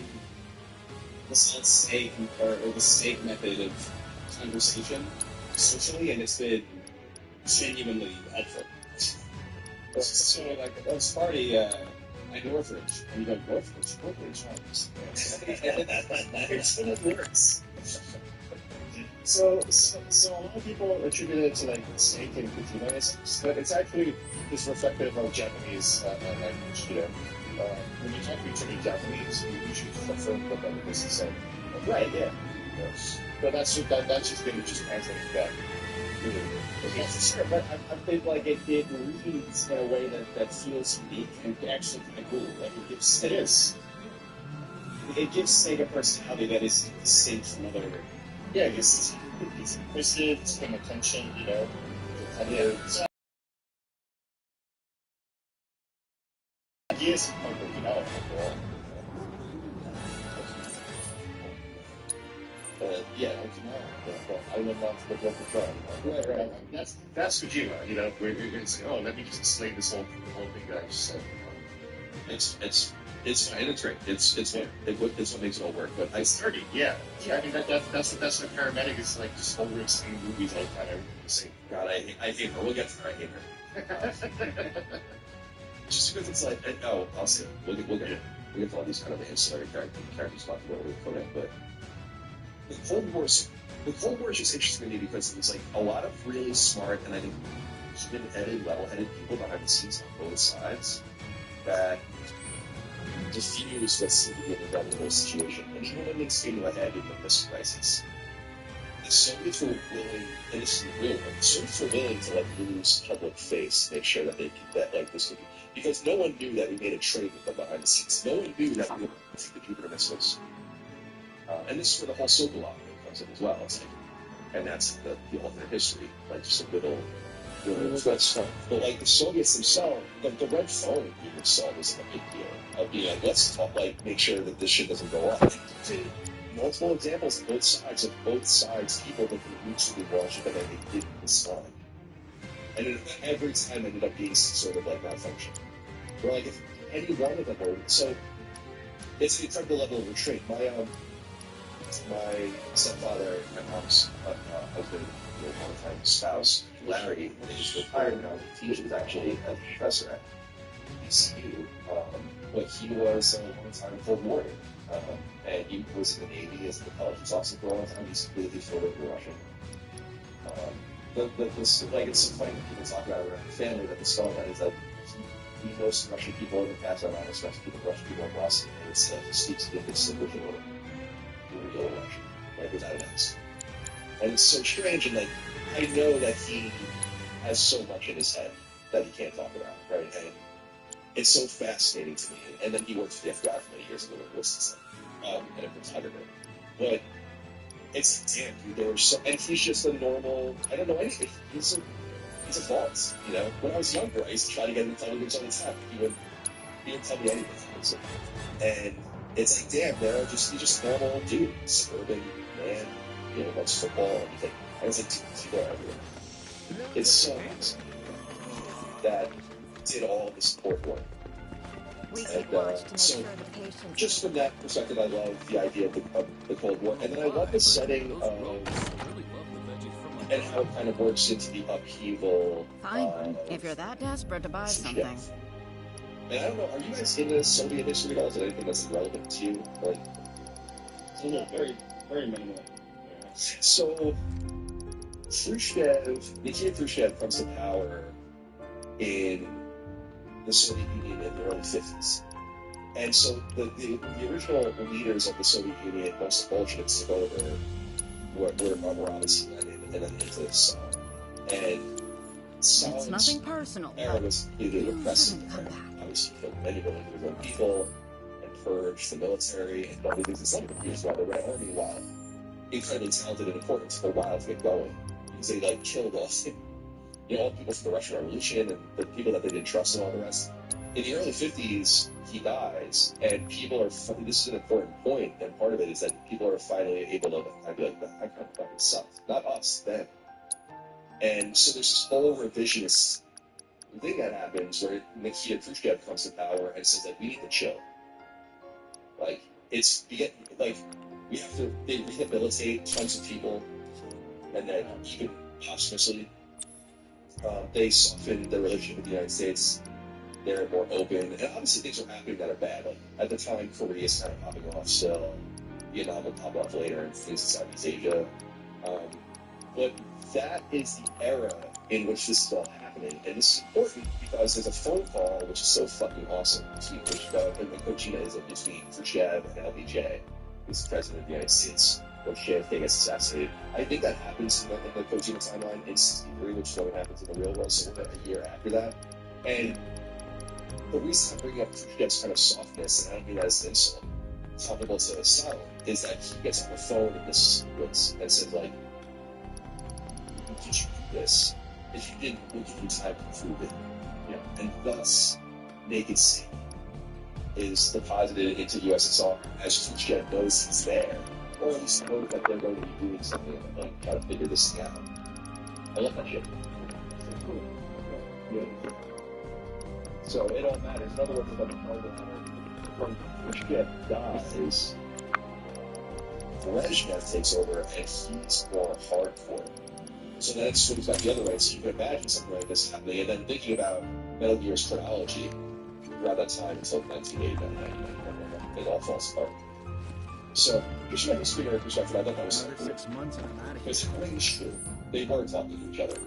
this whole snake or the snake method of conversation socially, and it's been genuinely helpful. So like at this party at Northridge, and you go Northridge, it still works. So a lot of people attribute it to like snake and consumerism, but it's actually just reflective of Japanese language. You know, when you talk to Japanese, you usually prefer what the other person said. Right? Yeah. But that's just been translated back. Yeah, for sure. But I think like it reads in a way that feels unique and actually kind of cool. Like it gives Snake a personality that is distinct from other. Yeah, I guess it's inquisitive, it's paying attention, you know. Ideas are working out overall. Yeah, I went on to the local trial. Right. That's Kojima, you know, where you're going to say, oh, let me just explain this whole thing that I just said. It's fine. It's great. It's what makes it all work. But it's 30. Yeah. I mean that's what paramedic is like. Just over seeing movies all the time. Everything say, God, I hate her. We'll get to her. I hate her. Just because it's like, I'll see. We'll get to all these kind of ancillary characters talking about it for it. But the Cold War is just interesting to me because there's like a lot of really smart and I think even-headed, level-headed people behind the scenes on both sides that diffuse what's seemed to be an inevitable situation. And even when things came to a head in the Missile Crisis, the Soviets were willing, and this is real, the Soviets were willing to like lose public face to make sure that this would be, because no one knew that we made a trade with them behind the scenes. No one knew that we would take the Jupiter missiles. And this is where the whole Sokolov thing comes in as well. It's like, and that's the alternate history, like just a little stuff. But like the Soviets themselves, the red phone being installed isn't a big deal. Of being like, let's talk, like make sure that this shit doesn't go off. Multiple examples of both sides, people that can mutually watch it, but then they didn't install it. And every time ended up being sort of like malfunction. Where like if any one of them were, so it's an incredible level of retreat. My stepfather, my mom's husband, one-time spouse, Larry, is retired now. He was actually a professor at ECU, but he was a one-time Cold War, and he was in the Navy as an intelligence officer for a long time. He's completely fluent in Russian. It's so funny when people talk about it around the family that the story that is that he knows some Russian people in the past. I don't respect people, Russian people in Boston, and it's speaks to the original Russian, like without an accent. And it's so strange, and like I know that he has so much in his head that he can't talk about, right? And it's so fascinating to me. And then he worked for the FBI for many years ago, and a photographer. But it's damn, dude, there were so, and he's just a normal. I don't know anything. He's a false, you know. When I was younger, I used to try to get him to tell me what's on his head. He wouldn't tell me anything. And it's like, damn, he's just a normal dude, suburban man. watch football and everything. And it's like people everywhere. It's songs that did all the support work. And so, just from that perspective, I love the idea of the Cold War, and then I love the setting of and how it kind of works into the upheaval. Fine, if you're that desperate to buy something. And I don't know, are you guys into Soviet history at all? Is there anything that's relevant to you? Like, very, very minimal. So, Nikita Khrushchev comes to power in the Soviet Union in the early 50s. And so the original leaders of the Soviet Union, most of the Bolsheviks took over, were obviously Lenin and then into Stalin. And Stalin's it's nothing personal. era was completely repressive. Obviously killed many really good people and purged the military and all the things. It's not even used why the Red Army, while incredibly talented and important, took a while to get going. Because they killed all all the people from the Russian Revolution and the people that they didn't trust and all the rest. In the early 50s, he dies, and people are. This is an important point, and part of it is that people are finally able to. I'd be like, that kind of fucking sucks. Not us, them. And so there's this whole revisionist thing that happens where Nikita Khrushchev comes to power and says we need to chill. We have to rehabilitate tons of people, and then even posthumously, they soften the relationship with the United States. They're more open, and obviously things are happening that are bad. At the time, Korea is kind of popping off still. Vietnam will pop off later, and things in Southeast Asia. But that is the era in which this is all happening, and this is important because there's a phone call which is so fucking awesome between Khrushchev and LBJ, who's the president of the United States. When JFK gets assassinated, I think that happens in the Kojima timeline in '63, which is what happens in the real world. So we're a year after that, and the reason I'm bringing up Khrushchev's kind of softness, and I don't mean that as an insult, comparable to Stalin, is that he gets on the phone in this sequence and says, did you do this? If you didn't, we'll give you time to prove it. And thus, make it seem is deposited into USSR as Khrushchev knows he's there, or at least knows that they're going to be doing something and try to figure this thing out. I love that shit. So it all matters. In other words, when Khrushchev dies, Brezhnev takes over, and he's more hardcore. So then it swings back the other way. So you can imagine something like this happening, and then thinking about Metal Gear's chronology around that time until 1989, 1999, it all falls apart. So, just from a history perspective, I thought that was cool. Because it rings true. They were talking to each other.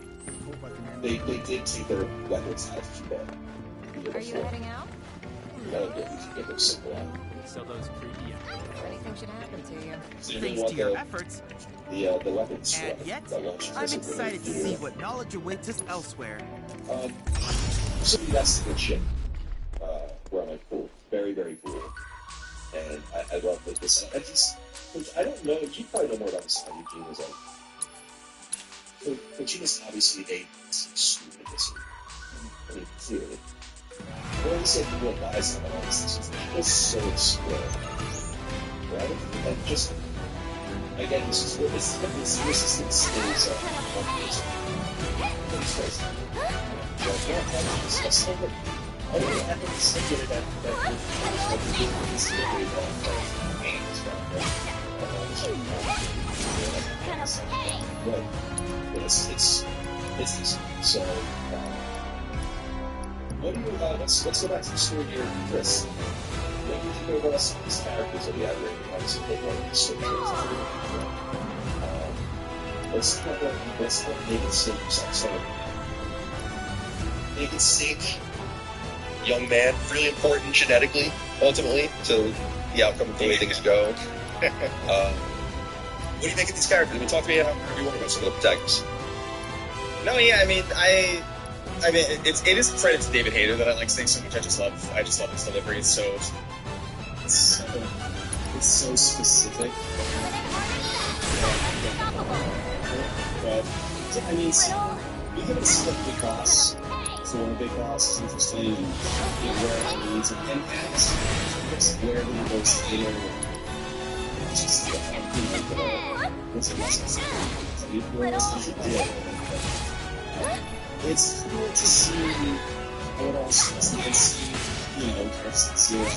They did take their weapons out of Cuba. Are you heading out? Get them simple out. So those creepy. Anything should happen to you. So Thanks to your efforts. The weapons. And yet, I'm excited to see what knowledge awaits us elsewhere. So that's the good shit. Where I'm like, cool. Very, very cool. And I love this. I don't know, you probably know more about this than Eugene was like. Kojima's obviously a student of this. I mean, clearly. When we say people advise on all this, it's so explored. Right? And just, again, this is resistance is I haven't considered that it's easy. So, what do you let's go back to the story here, Chris. What do you think about some of these characters that we have written? Obviously, they want to switch let's make it sink. Make it sink. Young man, really important genetically, ultimately, to the outcome of the way things go. What do you think of these characters? I mean, talk to me however you want about some of the protagonists. No, yeah, I mean, it is a credit to David Hayter that I like saying so much. I just love his delivery. It's so specific. But I mean, we haven't seen the big boss. So one of the big boss is interesting, and where it leads, and as where he goes later, just It's cool to see what else and see, Zero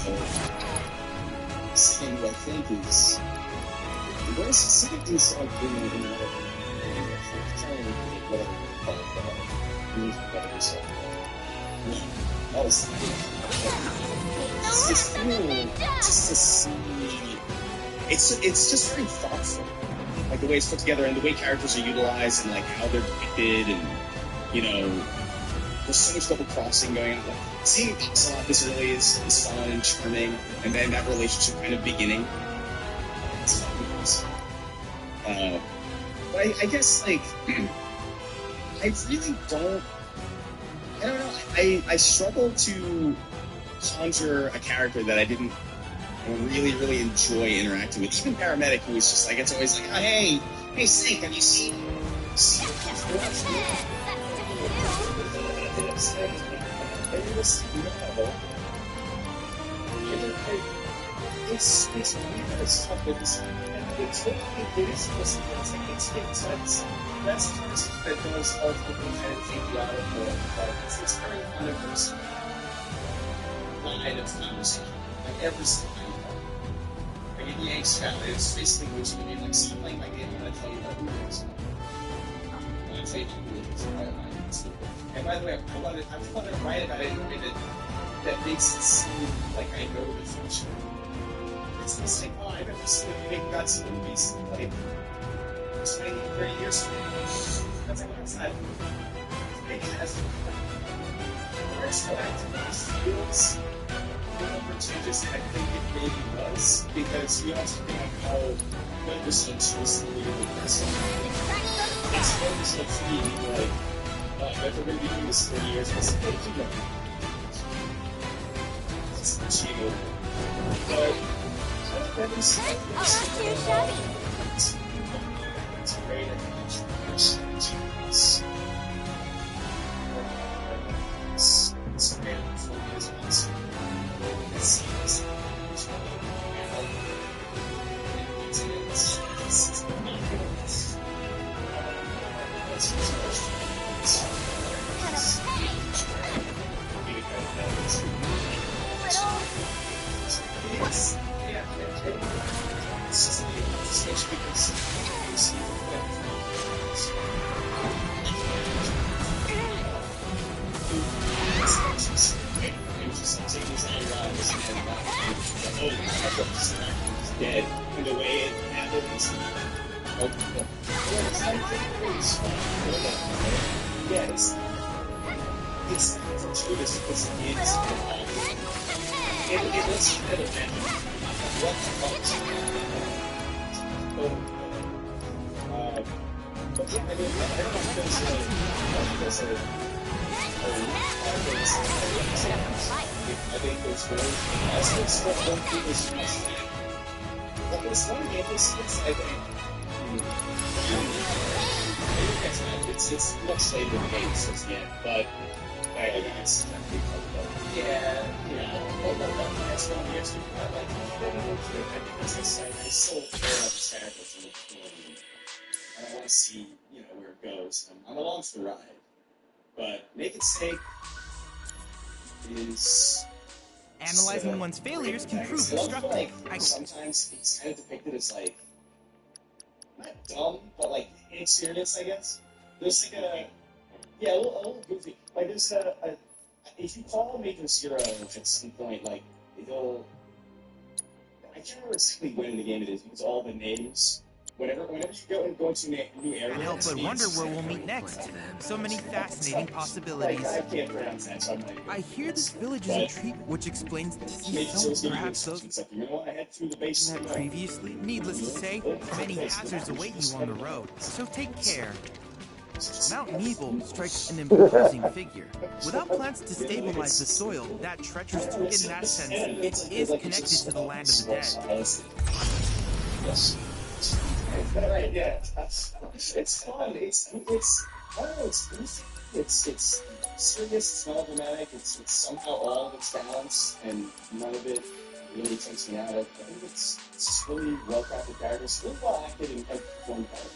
saying what I think is where's specifically so like in whatever it's cool just to see it's just very thoughtful, like the way it's put together and the way characters are utilized and like how they're depicted, and there's so much double crossing going on. Like, seeing Ocelot this early is fun and charming, and then that relationship kind of beginning. It's fucking awesome. But I guess like I really don't. I don't know. I struggle to conjure a character that I didn't really enjoy interacting with. Even Paramedic, who was just like, it's always like, oh, hey, Snake, have you seen it's weird as fuck with this. It is supposed to be that's the person that does ultimately kind of take you out of the it's very universal line of conversation. Like every single time you talk. Like in Yanks Cat, it's basically which when you like stop playing my game, I'm gonna tell you about who it is. I'm gonna tell you who it is. And by the way, I want to write about it in a way that makes it seem like I know the future. It's just like, oh, I've never seen a big guts movies like 20, 30 years from now. That's like, what's that? Big ass. Retroactively feels more changes than I think it maybe was, because you also think of how good this was the leader of the person. It's focused on being like, if we're going to be doing this 30 years, it's achievable. But it's great it's great as awesome. Dead, and the way it happens. Yes, it's fortuitous because it lets you kind of imagine what the fuck. But yeah, I mean, I don't know if there's I think there's more stuff don't do this much. Like this one game is I think it's much later in the game since yet, but I think it's that's 1 year too. I like I think as I said, I still care about this character and I want to see, where it goes. I'm along for the ride. But Naked Snake is analyzing one's failures can prove destructive. Like, sometimes it's kind of depicted as like not dumb, but like inexperienced, I guess. There's like a little goofy. Like there's if you call Major Zero at some point, like it'll I can't remember exactly when in the game it is because all the names. Whenever you go into new areas, can't help but wonder where we'll meet next. So many fascinating possibilities. I can't pronounce that, so I'm like, I hear this village is a treat, which explains perhaps those met previously. Needless to say, many hazards await you on the road, so take care. Mount Nebel strikes an imposing figure. Without plans to stabilize the soil, that treacherous token in that sense, it is connected to the land of the dead. Yes. Right, yeah. It's fun. It's I don't know, it's goofy. It's serious, it's melodramatic, it's somehow all of it's balanced and none of it really takes me out. I think it's just really well-crafted characters, really well-acted in every one part.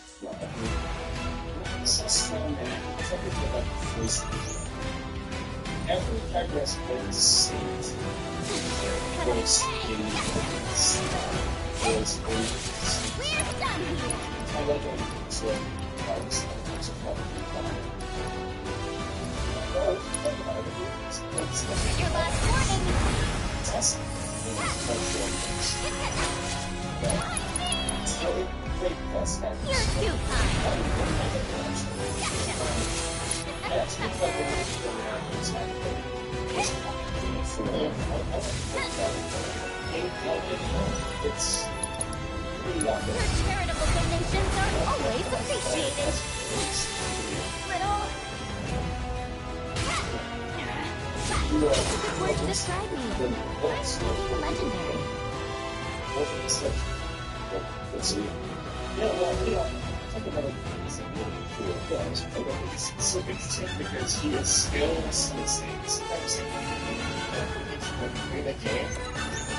It's so strong, and it's like a like voice. Every character has a distinct voice in voice. We're done here. I like it. It's like it's probably fine. Your last warning. It's You're too kind. Your charitable donations are always appreciated. Little... Words describe me. I'm legendary. Let's see. Talk about it. It's really cool. It's so interesting because he has skills and things. Sometimes in a game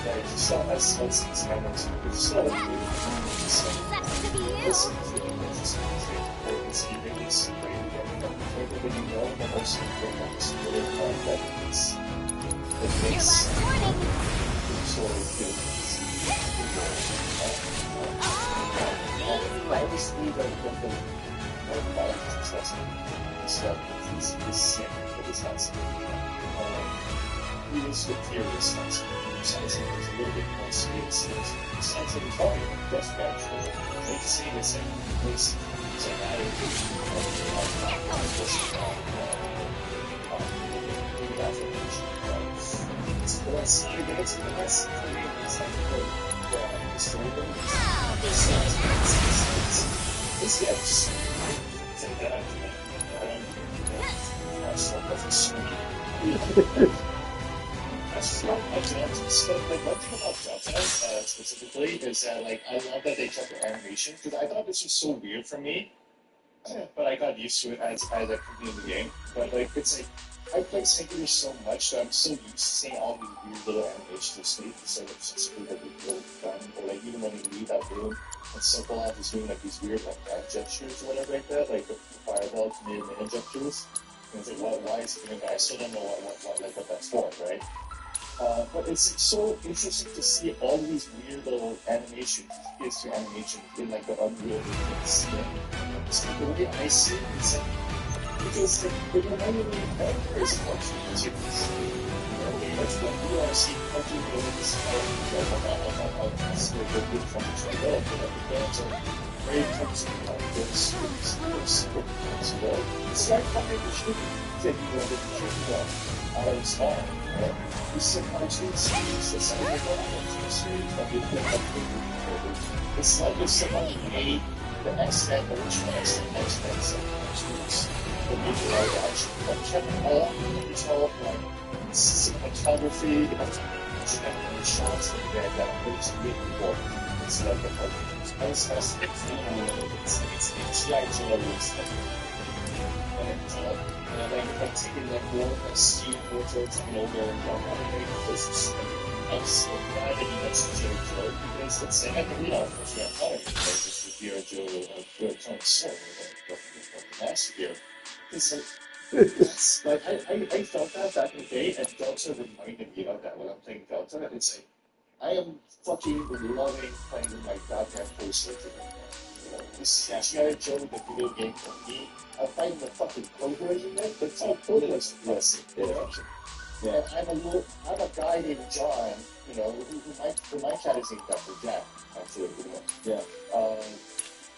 that you still has skills and talents. It's so listen to the interesting it's even is great when you know that also it's really fun that it's it makes sort of good. I always believe that the more violent success is sick for this house. He is the purest house. Besides, it was a little bit more serious. It sounds like it's already just natural. Like seeing the same place. It's like I it's the best for me. It's like the story of it's yeah, just take that out to me. That's like one thing about Jota specifically is that like I love that they kept the animation because I thought this was so weird for me, but I got used to it as I continued the game. But like it's like I played Singular so much that I'm so used to seeing all these weird little animations sleep instead of just that we build done. Or like even when we leave that room and Sokolov is doing like these weird like hand gestures or whatever like that, like the fireball mid gestures. And it's like why is he doing that? I still don't know what that's for, right? But it's like, so interesting to see all these weird little animations, PS2 animations in like the Unreal Engine skin. It's like the way I see it, it's like because like, it reminded me of characters watching YouTubers. You know, that's what we are seeing cartoon villains on the good comics like that. But the bands are very clumsy characters, super as well. It's like fucking the shit that you know that you should know. I was small, right? You see cartoons, it's like a cartoons, it's like if somebody made the X-Men, the original X-Men cartoons. The movie live action, but kept all the original like cinematography, and shots and that was really important. It's like the cartoons. I was fascinated. It's G.I. Joe is and like taking like more like Steve Portals and over and because I'm so glad that he likes G.I. Joe because let's say I can read out what you have better because it's the G.I. Joe good kind of soul the master here. It's like, I felt that back in the day, and Delta reminded me of that when I'm playing Delta. It's like, I am fucking loving playing with my goddamn poster right now. This is G.I. Joe, the video game for me. I'm playing the fucking pro version of it, but it's all pro version. Yes, yeah. And I'm a guy named John, you know, who my cat is named Dr. Jack, actually, yeah.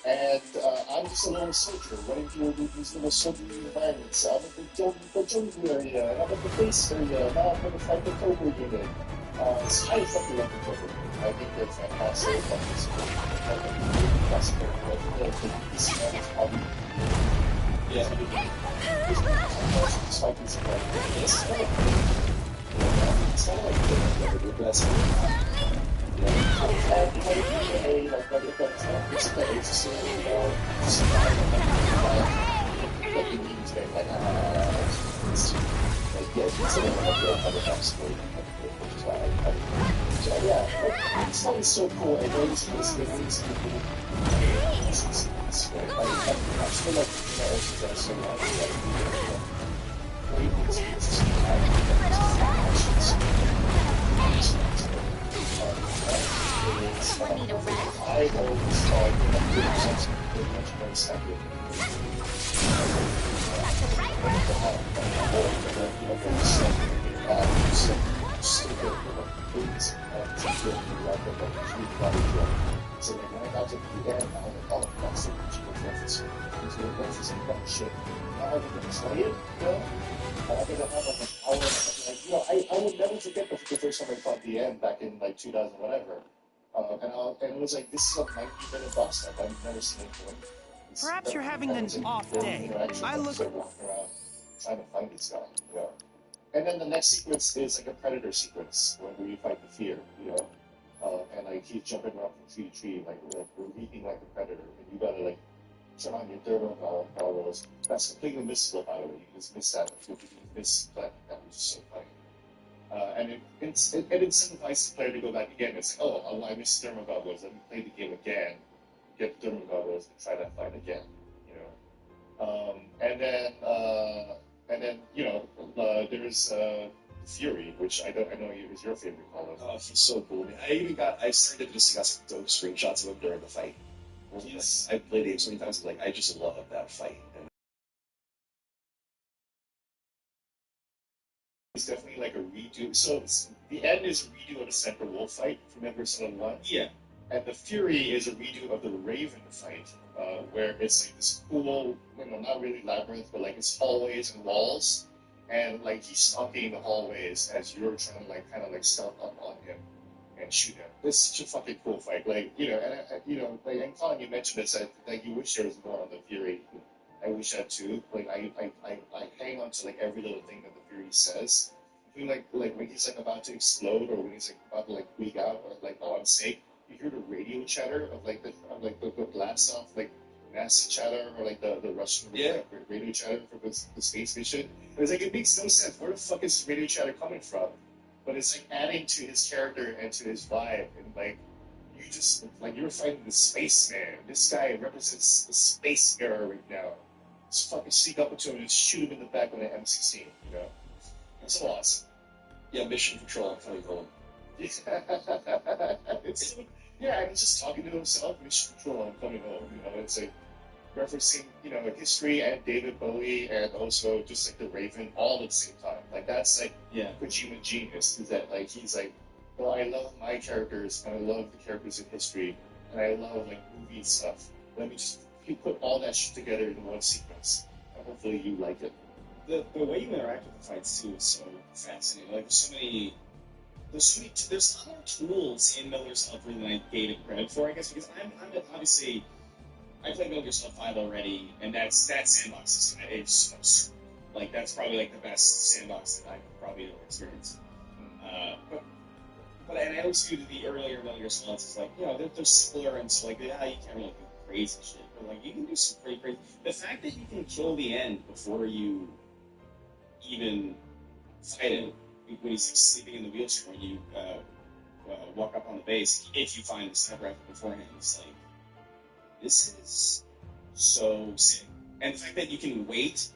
And I'm just a little soldier running through these little soldierly environments. I'm at the jungle area, and I'm at the base area, now I'm going to fight the Cobra unit. So I fucking love the Cobra unit. I think they're fantastic. It's probably... Yeah. It's like it's kind of like the best one. So yeah, this song is so cool. And then it's really I feel like also so I always thought that much more separate. So when I got to the end, I was all about so much reference. Referencing that shit. Now I'm going to play it, you know? And I'm going to have like an hour, like, you know, I will never forget the first time I caught the end back in like 2000 whatever. And it was like, this is a 90-minute boss fight. I've never seen it before. Perhaps you're having an off day. I look walking around trying to find this guy, you know. And then the next sequence is like a predator sequence where you fight the fear, you know. And like he's jumping around from tree to tree, like reaping like a predator, and you gotta like turn on your thermal goggles. That's completely missable, by the way. You just miss that. You miss that. That was so funny. And it incentivizes the player to go back again. It's like, oh, I missed thermal goggles. Let me play the game again, get the thermal goggles, and try that fight again. You know. And then you know, there's Fury, which I know is your favorite color. Oh, he's so cool, man. I started to just got some dope screenshots of him during the fight. I played the game so many times, like, I just love that fight. And it's definitely like a redo. So the end is a redo of the Center Wolf fight from Episode 1. Yeah. And the Fury is a redo of the Raven fight, where it's like this cool, you know, not really labyrinth, but like it's hallways and walls. And like he's stalking the hallways as you're trying to like kind of like stealth up on him and shoot him. It's such a fucking cool fight. Like, you know, and you know, like, and Colin, you mentioned this, like you wish there was more on the Fury. I wish that too. Like I hang on to like every little thing that the Fury says. I feel like when he's like about to explode or when he's like about to like weak out or like on stake, you hear the radio chatter of like the blast off like NASA chatter or like the Russian radio chatter for the space mission. It's like it makes no sense. Where the fuck is radio chatter coming from? But it's like adding to his character and to his vibe, and like you just like you're fighting the spaceman. This guy represents the space era right now. Just fucking sneak up to him and shoot him in the back with an M16. You know, it's awesome. yeah, Mission Control, I'm coming home. It's yeah, and he's just talking to himself. Mission Control, I'm coming home. You know, it's like referencing, you know, history and David Bowie and also just like the Raven all at the same time. Like that's like Kojima genius is that like he's like, well, I love my characters and I love the characters in history and I love like movie stuff. Let me just put all that shit together in one sequence and hopefully you like it. The way you interact with the fights too is so fascinating. Like there's a lot more tools in Metal Gear Solid 3 than I gave it credit for, I guess, because I'm obviously I played Metal Gear Solid 5 already, and that sandbox system, it's like that's probably like the best sandbox that I've probably ever experienced. But and I always viewed the earlier Metal Gear Solids as like, you know, they're simpler and so like you can't really do crazy shit, but like you can do some pretty crazy. The fact that you can kill the end before you even fight him when he's like, sleeping in the wheelchair when you walk up on the base, if you find the sniper rifle beforehand, it's like, this is so sick. And the fact that you can wait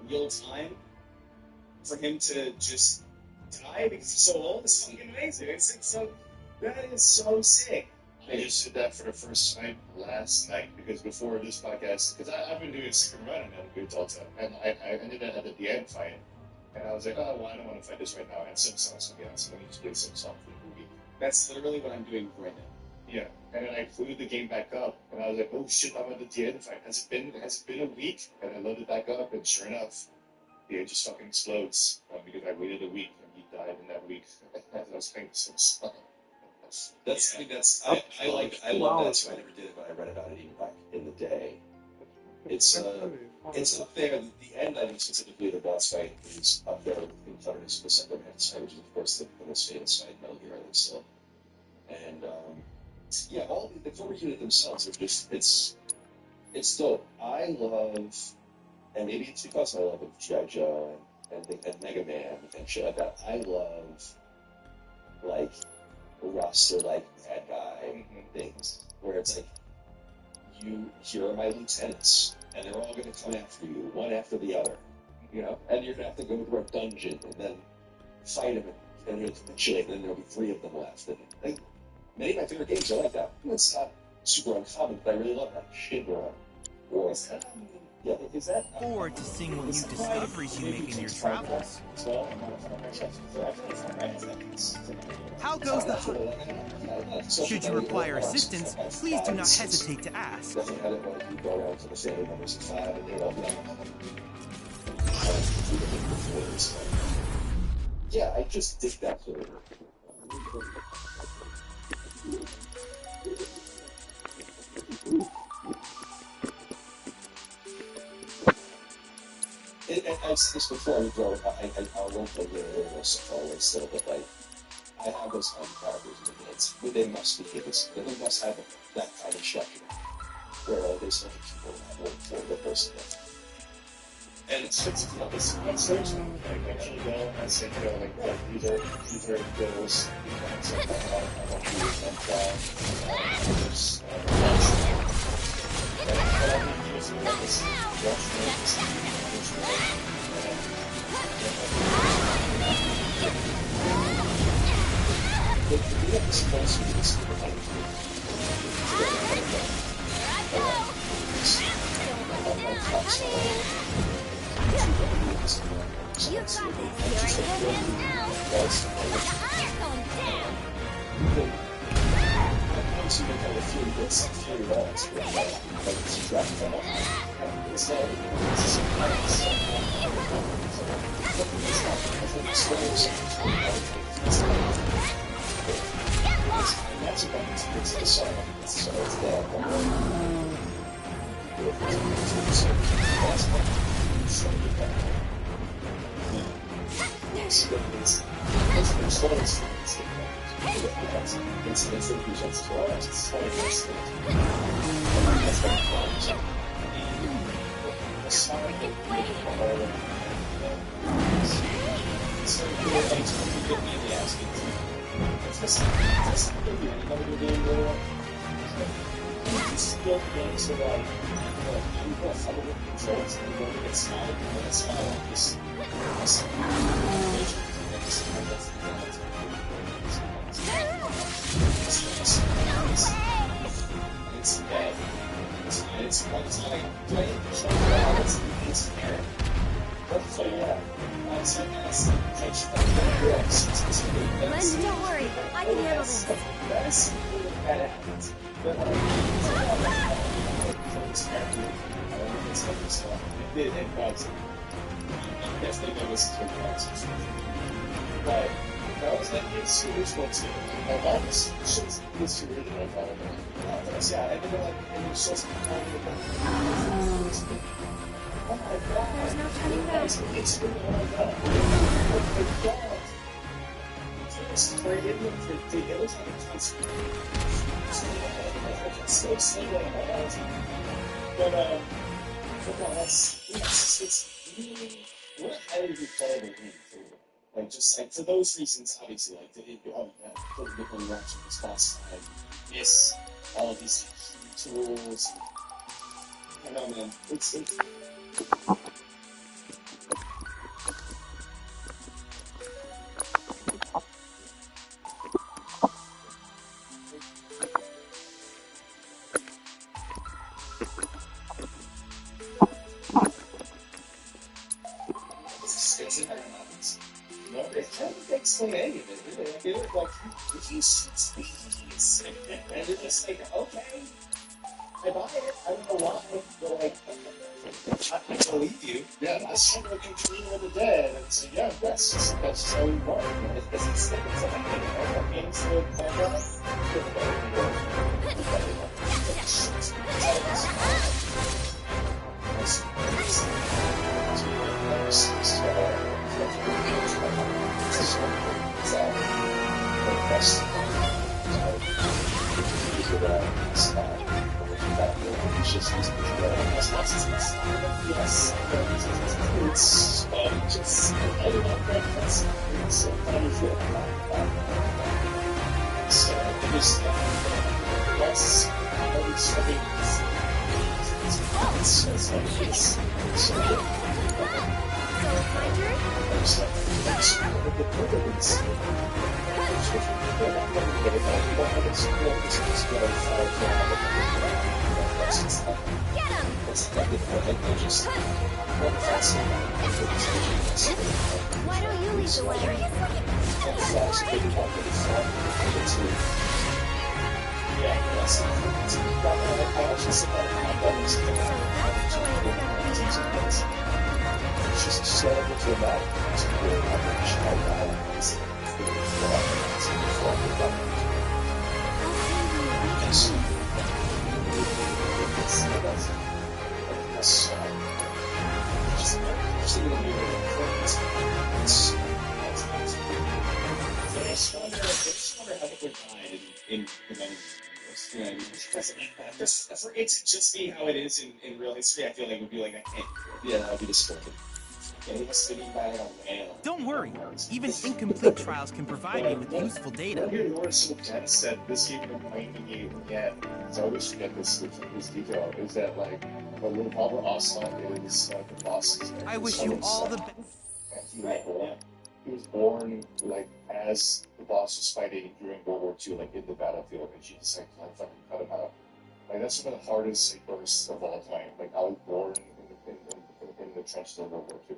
real time for him to just die because he's so old is fucking amazing. It's like so, that is so sick. I just did that for the first time last night because before this podcast, because I've been doing second run and Metal Gear Delta, and I ended up at the end fight, and I was like, oh, well, I don't want to fight this right now, and some songs again, so let me just play some song for the movie. That's literally what I'm doing right now. Yeah, and then I flew the game back up, and I was like, oh shit, I'm at the end fight. Has it been a week? And I loaded it back up, and sure enough, the end just fucking explodes because I waited a week, and he died in that week. I was playing some stuff. I love that, so I never did it, but I read about it even back in the day. It's up there. The end, I think specifically the boss fight is up there in cleverness with the Separate side, which is of course the most famous fight in Metal Gear, I think still. And yeah, all the core unit themselves are just it's dope. I love, and maybe it's because I love G.I. Joe and Mega Man and shit like that. I love like Rust or like bad guy things, where it's like, here are my lieutenants, and they're all going to come after you, one after the other, you know, and you're going to have to go through a dungeon and then fight them, and then there'll be 3 of them left. And like, many of my favorite games are like that. It's not super uncommon, but I really love that. Shinra, or yeah, is that Forward to seeing what new discoveries you make in your travels. How goes the hunt? Should you require assistance, please do not hesitate to ask. Yeah, I just did that for I've said this before, I won't play the most always still, but like, I have those kind of characters in the games, but they must be kids, but they must have that kind of structure, where there's no people that work for the person. And it's you know, it's actually go and say, you know, like, well, these are girls, You got this. You're in good hands now. You're going down. Once you make out a few bits, a few balls, like it's trapped on it's not that's about it's the song. So it's there. Len, don't worry. I can handle this. But I was like, it's which one too. My mom was really like that. Yeah, and then like, and it was just oh my god. There's no turning back. It's really, oh my god. Oh my god. It was like a constant. So silly. But, no, it's really, what a highly replayable game, too. Like, just, like, for those reasons, obviously, like, the reaction response time, yes, all of these tools, I don't know, man, it's it kind of explain any of it, really. Like, it was like, he's species, and it's just like, okay, I buy it, I don't know why, but like, I believe you. Yeah, that's kind of like Dream of the Dead, and it's like, yeah, that's just how we work. It's like, what games the background? Yes, it's just, I don't know, that's so funny. So it was that's something. It's like this. So my turn? Get him! Why don't you lead the Just set up with your back. In it's just be how it is in real history. I feel like it would be like a hit. Yeah, I'd be disappointed. Don't worry, even incomplete trials can provide you with useful data. Here, Laura said this even reminding you again, so I always forget this detail, is that like when Revolver Osman is the boss. I wish you all the best. He was born like as the boss was fighting during World War II, like in the battlefield, and she just like fucking cut him out. Like that's one of the hardest like, bursts of all time. Like I was born in the trenches of World War II.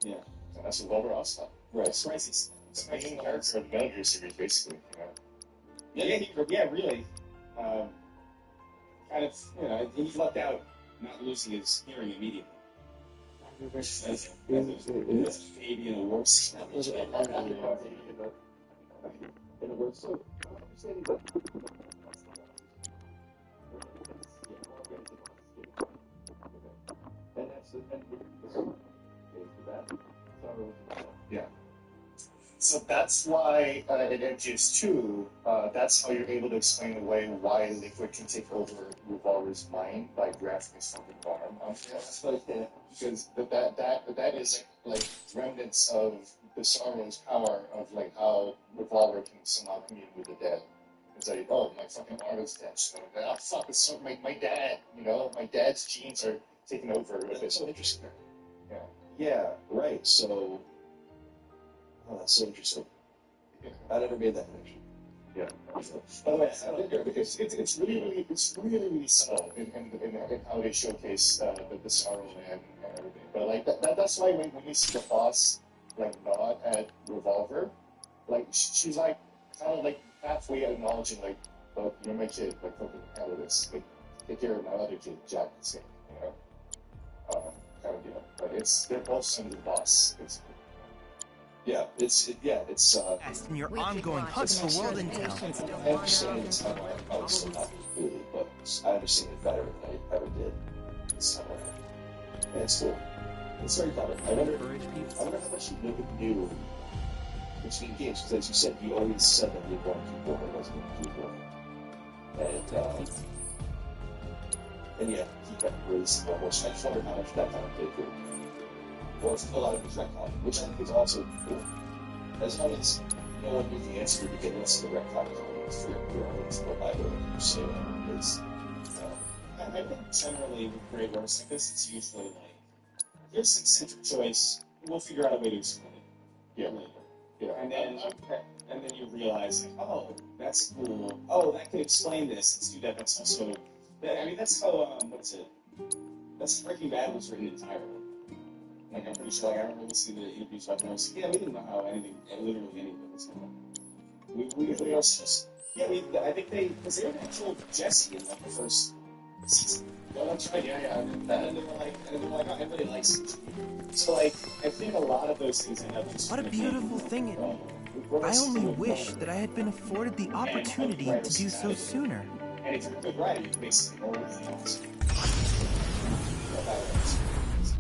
Yeah, and that's Revolver Osman. Right, it's racist. It's the main character of the Metal Gear series, basically. Yeah, really. Kind of, he lucked out not losing his hearing immediately. As a baby in a war scene. Yeah. So that's why in MGS 2, that's how you're able to explain away why Liquid can take over Revolver's mind by grafting his fucking arm onto him. Because that is like remnants of the Sorrow's power of like how Revolver can somehow commune with the dead. It's like, oh, my fucking arm is dead. So, oh fuck, it's so, my dad, my dad's genes are taking over. It's so interesting. Yeah. Yeah, right. So, that's so interesting. I never made that connection. Yeah. By the way, it's really subtle in how they showcase the sorrow and everything. But like that's why when you see the boss like nod at Revolver, like she's like kind of like halfway acknowledging like, well, you're my kid, like fucking handle this, like take care of my other kid, Jack. Kind of deal. But they're both sons of the boss. Yeah, it's in your ongoing hunt for world intel. I understand it's not I was still not completely, but I understand it better than I ever did this time around. And it's cool. It's very clever. I wonder how much you knew between games, because as you said, you always said that you wanted to keep going, it wasn't going to keep going. And yeah, he kept releasing more, which I just wonder how much that kind of did for you. Or it's a lot of his retcon, which I think is also cool. As long as no one knew the answer to the beginning, so the retcon is for your audience, what I would say is. I think generally with great works like this, it's usually like, here's an eccentric choice, we'll figure out a way to explain it. Yeah. Later. Yeah. And then you realize, like, oh, that's cool. Oh, that could explain this. Let's do that. That's also, I mean, that's how, what's it? That's Breaking Bad was written entirely. Like, I'm pretty sure, like, I remember listening to the interviews about them. I was like, yeah, we didn't know how literally anything was going on. We also, I think because they were going to kill Jesse in, like, the first season. That's right, yeah. And then they were like, oh, everybody likes it. So, like, I think a lot of those things end up just... What a beautiful thing it is. I only wish that I had been afforded the opportunity to do so sooner. And if you're a good writer, you basically know everything else.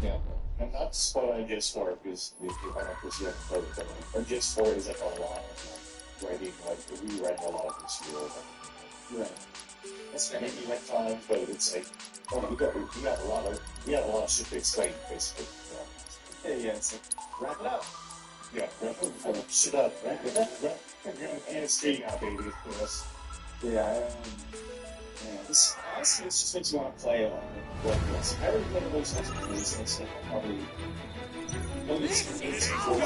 Yeah. And not to spoil MGS4 because you haven't played it, but MGS4 is like a lot of writing, like rewriting a lot of material. Right. That's maybe retcon, but it's like, oh, we got a lot of shit to explain, basically. Yeah, it's like, wrap it up. Yeah, wrap shit up. Wrap And it's skating out, baby, of course. Yeah, this honestly, this just makes me want to play on the board games. I already played a bunch of games, so I'll probably. Well, this is cool.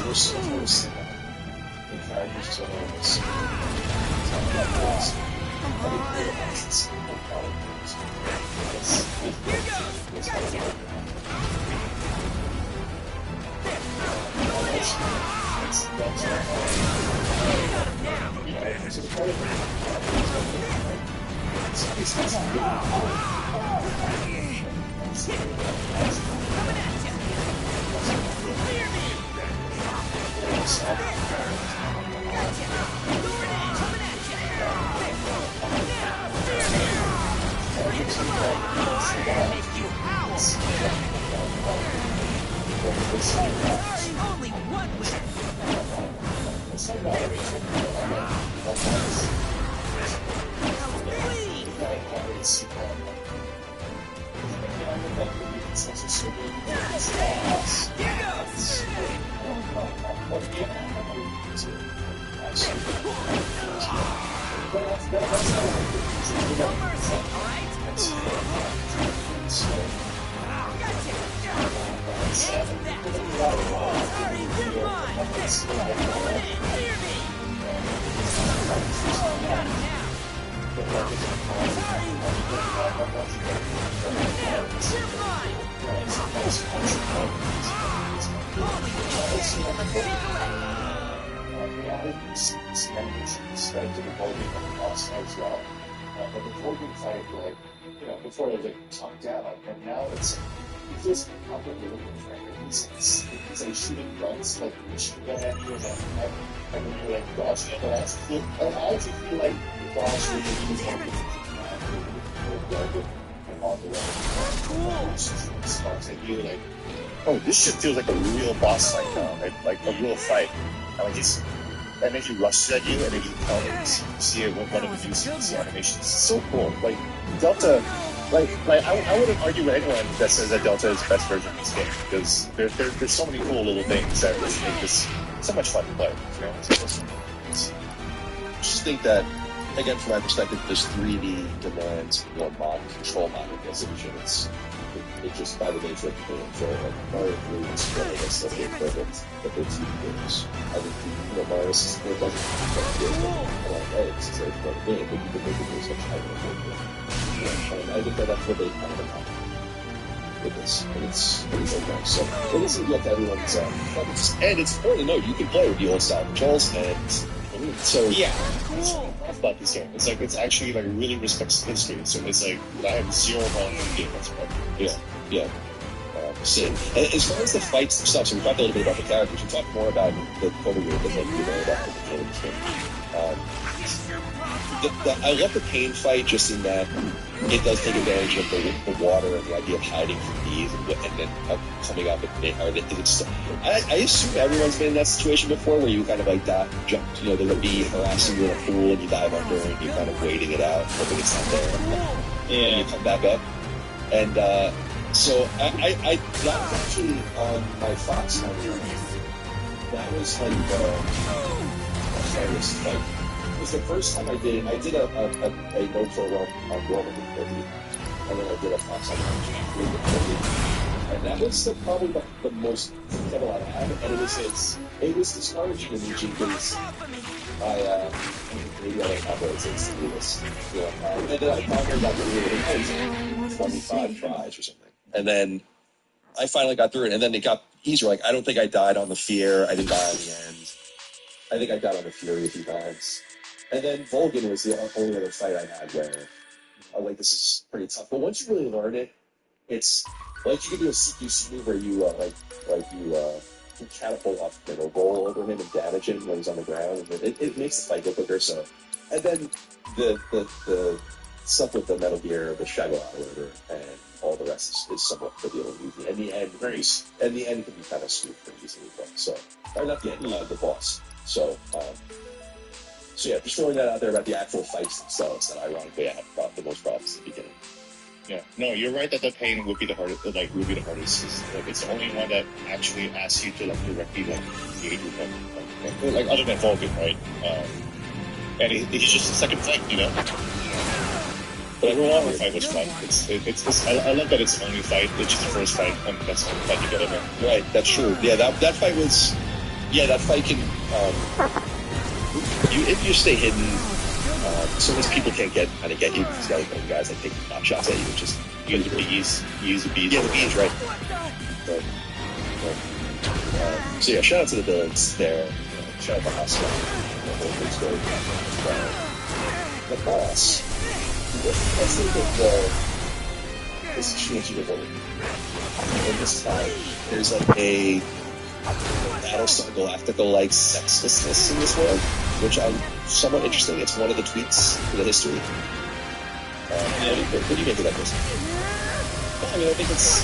We're so close. The characters so close. Only one No mercy, alright? Sorry, you're mine! Coming in, clear me! Got him now! Sorry! Now, you're mine! Holy shit! Straight to the Volgin and lost as well. But the Volgin fight, like, before they get talked down, and now it feels completely different. He's like shooting guns, like shooting gun at you, and then you're like dodging it. But I actually feel like the dodge really is cool. Sparks at you, like, oh, this shit feels like a real boss fight now, like a real fight. And like that makes you rush at you, and then you come and see it with one of the new animations. It's so cool. Like Delta, like I wouldn't argue with anyone that says that Delta is the best version of this game, because there's so many cool little things that just make this so much fun to play. I just think that, again, from my perspective, this 3D demands more control modern resolution. It just, by the nature of the game, like Mario 3 is one of the stuff that's perfect, but they're 2D games. I think, Mario 64 doesn't have good, and like, hey, this is a fun game, but you can make it do such high level. And I think that's what they kind of accomplished with this, and it's okay. So it doesn't look everyone's preferences. And it's important to note, you can play with the old style controls, and so yeah, about this game. It's like, it's actually like really respects history. So it's like, I have zero problem with the game whatsoever. Yeah. Same. And as far as the fights and stuff, so we talked a little bit about the characters. We talked more about the photo game than about the game. I love the pain fight just in that it does take advantage of the water and the idea of hiding from these and then coming up with I assume everyone's been in that situation before where you kind of like jump, there's a bee harassing you in a pool and you dive under and you're kind of waiting it out, hoping it's not there, and you come back up. And so I that was actually on my Fox monitor. That was like it was the first time I did it. I did a no-pro run on Roman difficulty, and then I did a Fox on and that was probably the most trouble I had, and it was discouraging to me because maybe I like operates to do this, and then I finally got the 25 tries or something, and then I finally got through it, and then it got easier. Like, I don't think I died on the fear. I didn't die in the end. I think I got on the fury a few times. And then Volgin was the only other fight I had where I'm like, this is pretty tough. But once you really learn it, it's like you can do a CQC move where you you catapult off him or roll over him and damage him when he's on the ground. And it makes the fight go quicker. So, and then the stuff with the Metal Gear, the Shadow or whatever, and all the rest is somewhat trivial and easy. And the end can be kind of smooth pretty easily. So, or not the end, the boss. So yeah, just throwing that out there about the actual fights themselves. That ironically I have the most problems at the beginning. Yeah, no, you're right that the pain would be the hardest. It's the only one that actually asks you to directly engage with him, like other than Vulcan, right? And he's just the second fight, But the revolver fight was fun. I love that it's the only fight. It's just the first fight, and that's the only fight you get in it. Right, that's true. Yeah, that fight was. Yeah, that fight can. If you stay hidden. So as people can't get you, these guys like taking pot shots at you, which is use the bees. Yeah, the bees, right. So yeah, shout out to the villains there. Shout out to Oscar. The whole big story. The boss. Let's look at this changeable. In this time, there's like a Battlestar Galactica like sexlessness in this world, which I'm somewhat interesting. It's one of the tweaks to the history. What do you make of that, Chris? I mean, I think it's.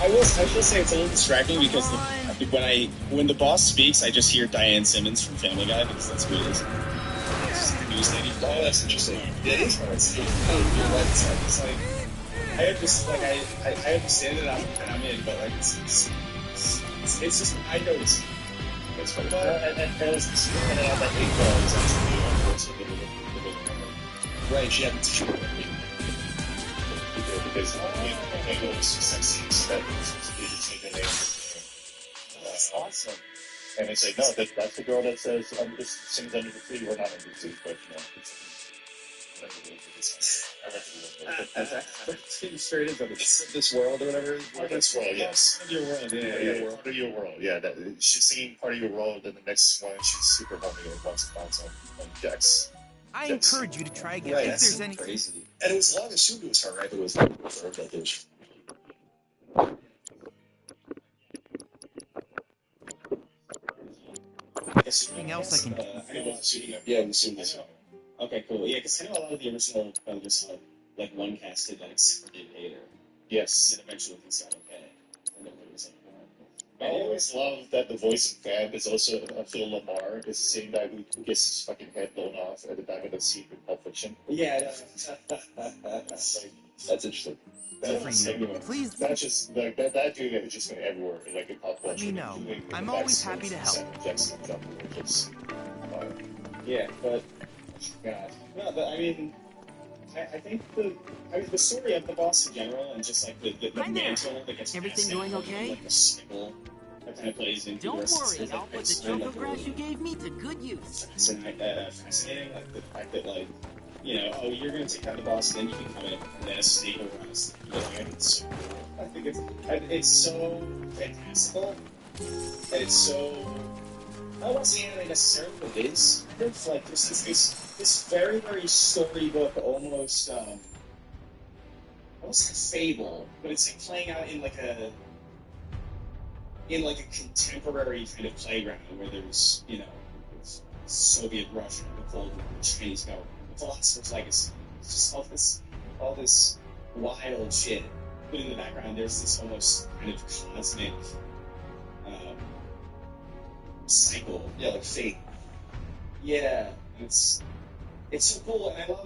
I will say it's a little distracting because when the boss speaks, I just hear Diane Simmons from Family Guy because that's who it is. It's the news lady. Oh, that's interesting. Yeah, it is hard. It's like I understand it. I'm in, but like it's just I notice. It's funny. And it's depending on that 8 ball is actually unfortunately right. She had to shoot it. Because it was sexy instead. That's awesome. And they say, no, that's the girl that says, just sings under the tree. We're not under the tree, but straight into this world or whatever. This world, yes. Your world, Part of your world, yeah. She's singing part of your world, and the next one she's super horny and wants to bounce on Jax. I encourage you to try again Right, if there's any. Crazy. And it was long assumed it was her, right? But it was like it was. Anything else I can do? Yeah, I'm assuming this. Okay, cool. Yeah, because I know a lot of the original just like one casted like Did Hater. Yes. And eventually things got okay. And then it was like, I always love that the voice of Fab is also Phil Lamar. It's the same guy who gets his fucking head blown off at the back of the scene in Pulp Fiction. Yeah, that's interesting. Please. That's just like that dude is just been everywhere, like in pop culture. Let me know. I'm always happy to help. Yeah, but God, no, but I mean, I think the story of the boss in general, and just like the mantle that gets everything going okay? Like the sickle that kind of plays into. Don't worry, I'll put the choco grass you gave me to good use. Fascinating, like the fact that like. You're going to take out the boss, then you can come in and then stabilize. It's so cool. I think it's so fantastical, and it's so. I don't want to say anime necessarily, but it is. It's like this very, very storybook, almost like fable, but it's like playing out in like a contemporary kind of playground where there's Soviet Russia, the Cold War, the Chinese government. Philosopher's Legacy. It's just all this wild shit. But in the background, there's this almost kind of cosmic cycle. Yeah, like fate. Yeah, it's so cool, and I love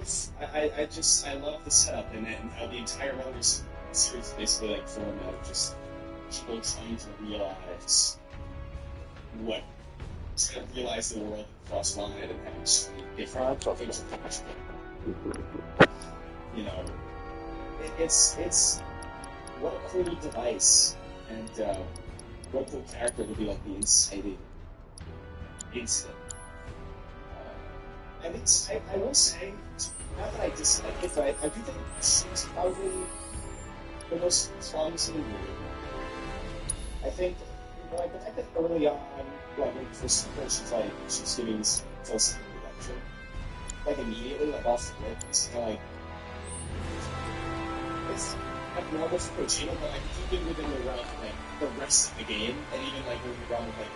the setup and how the entire Rebirth series is basically like formed out of just people trying to realize the world across line and having so many different things. It's what a cool device, and what a cool character would be like the inciting incident. And I will say, not that I dislike it, but I do think she's probably the most promising movie. I think, the fact that early on, when she's giving this full introduction, like immediately, like off the rip, it's kind of like, it's like normal for Kojima, but like keeping within the realm of like the rest of the game, and even like within the realm of like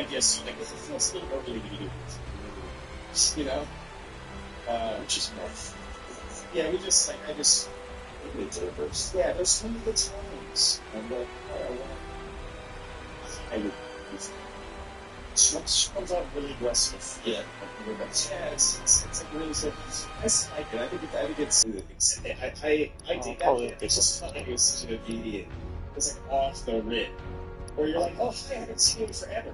MPSC, like this feels a little early to be doing this, which is more. Yeah, Yeah, there's so many good times. And like, she comes out really aggressive. Yeah. Yeah, it's like really so. I like it. I think it's. I dig that. It's just funny. It was such an immediate. It's like off the rip, where you're like, oh, hi, I haven't seen you in forever.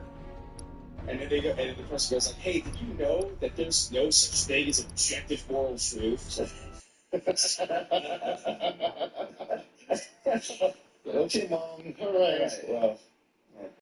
And then they go, and the person goes like, "Hey, did you know that there's no such thing as objective moral truth?" Okay, Mom. All right. Well,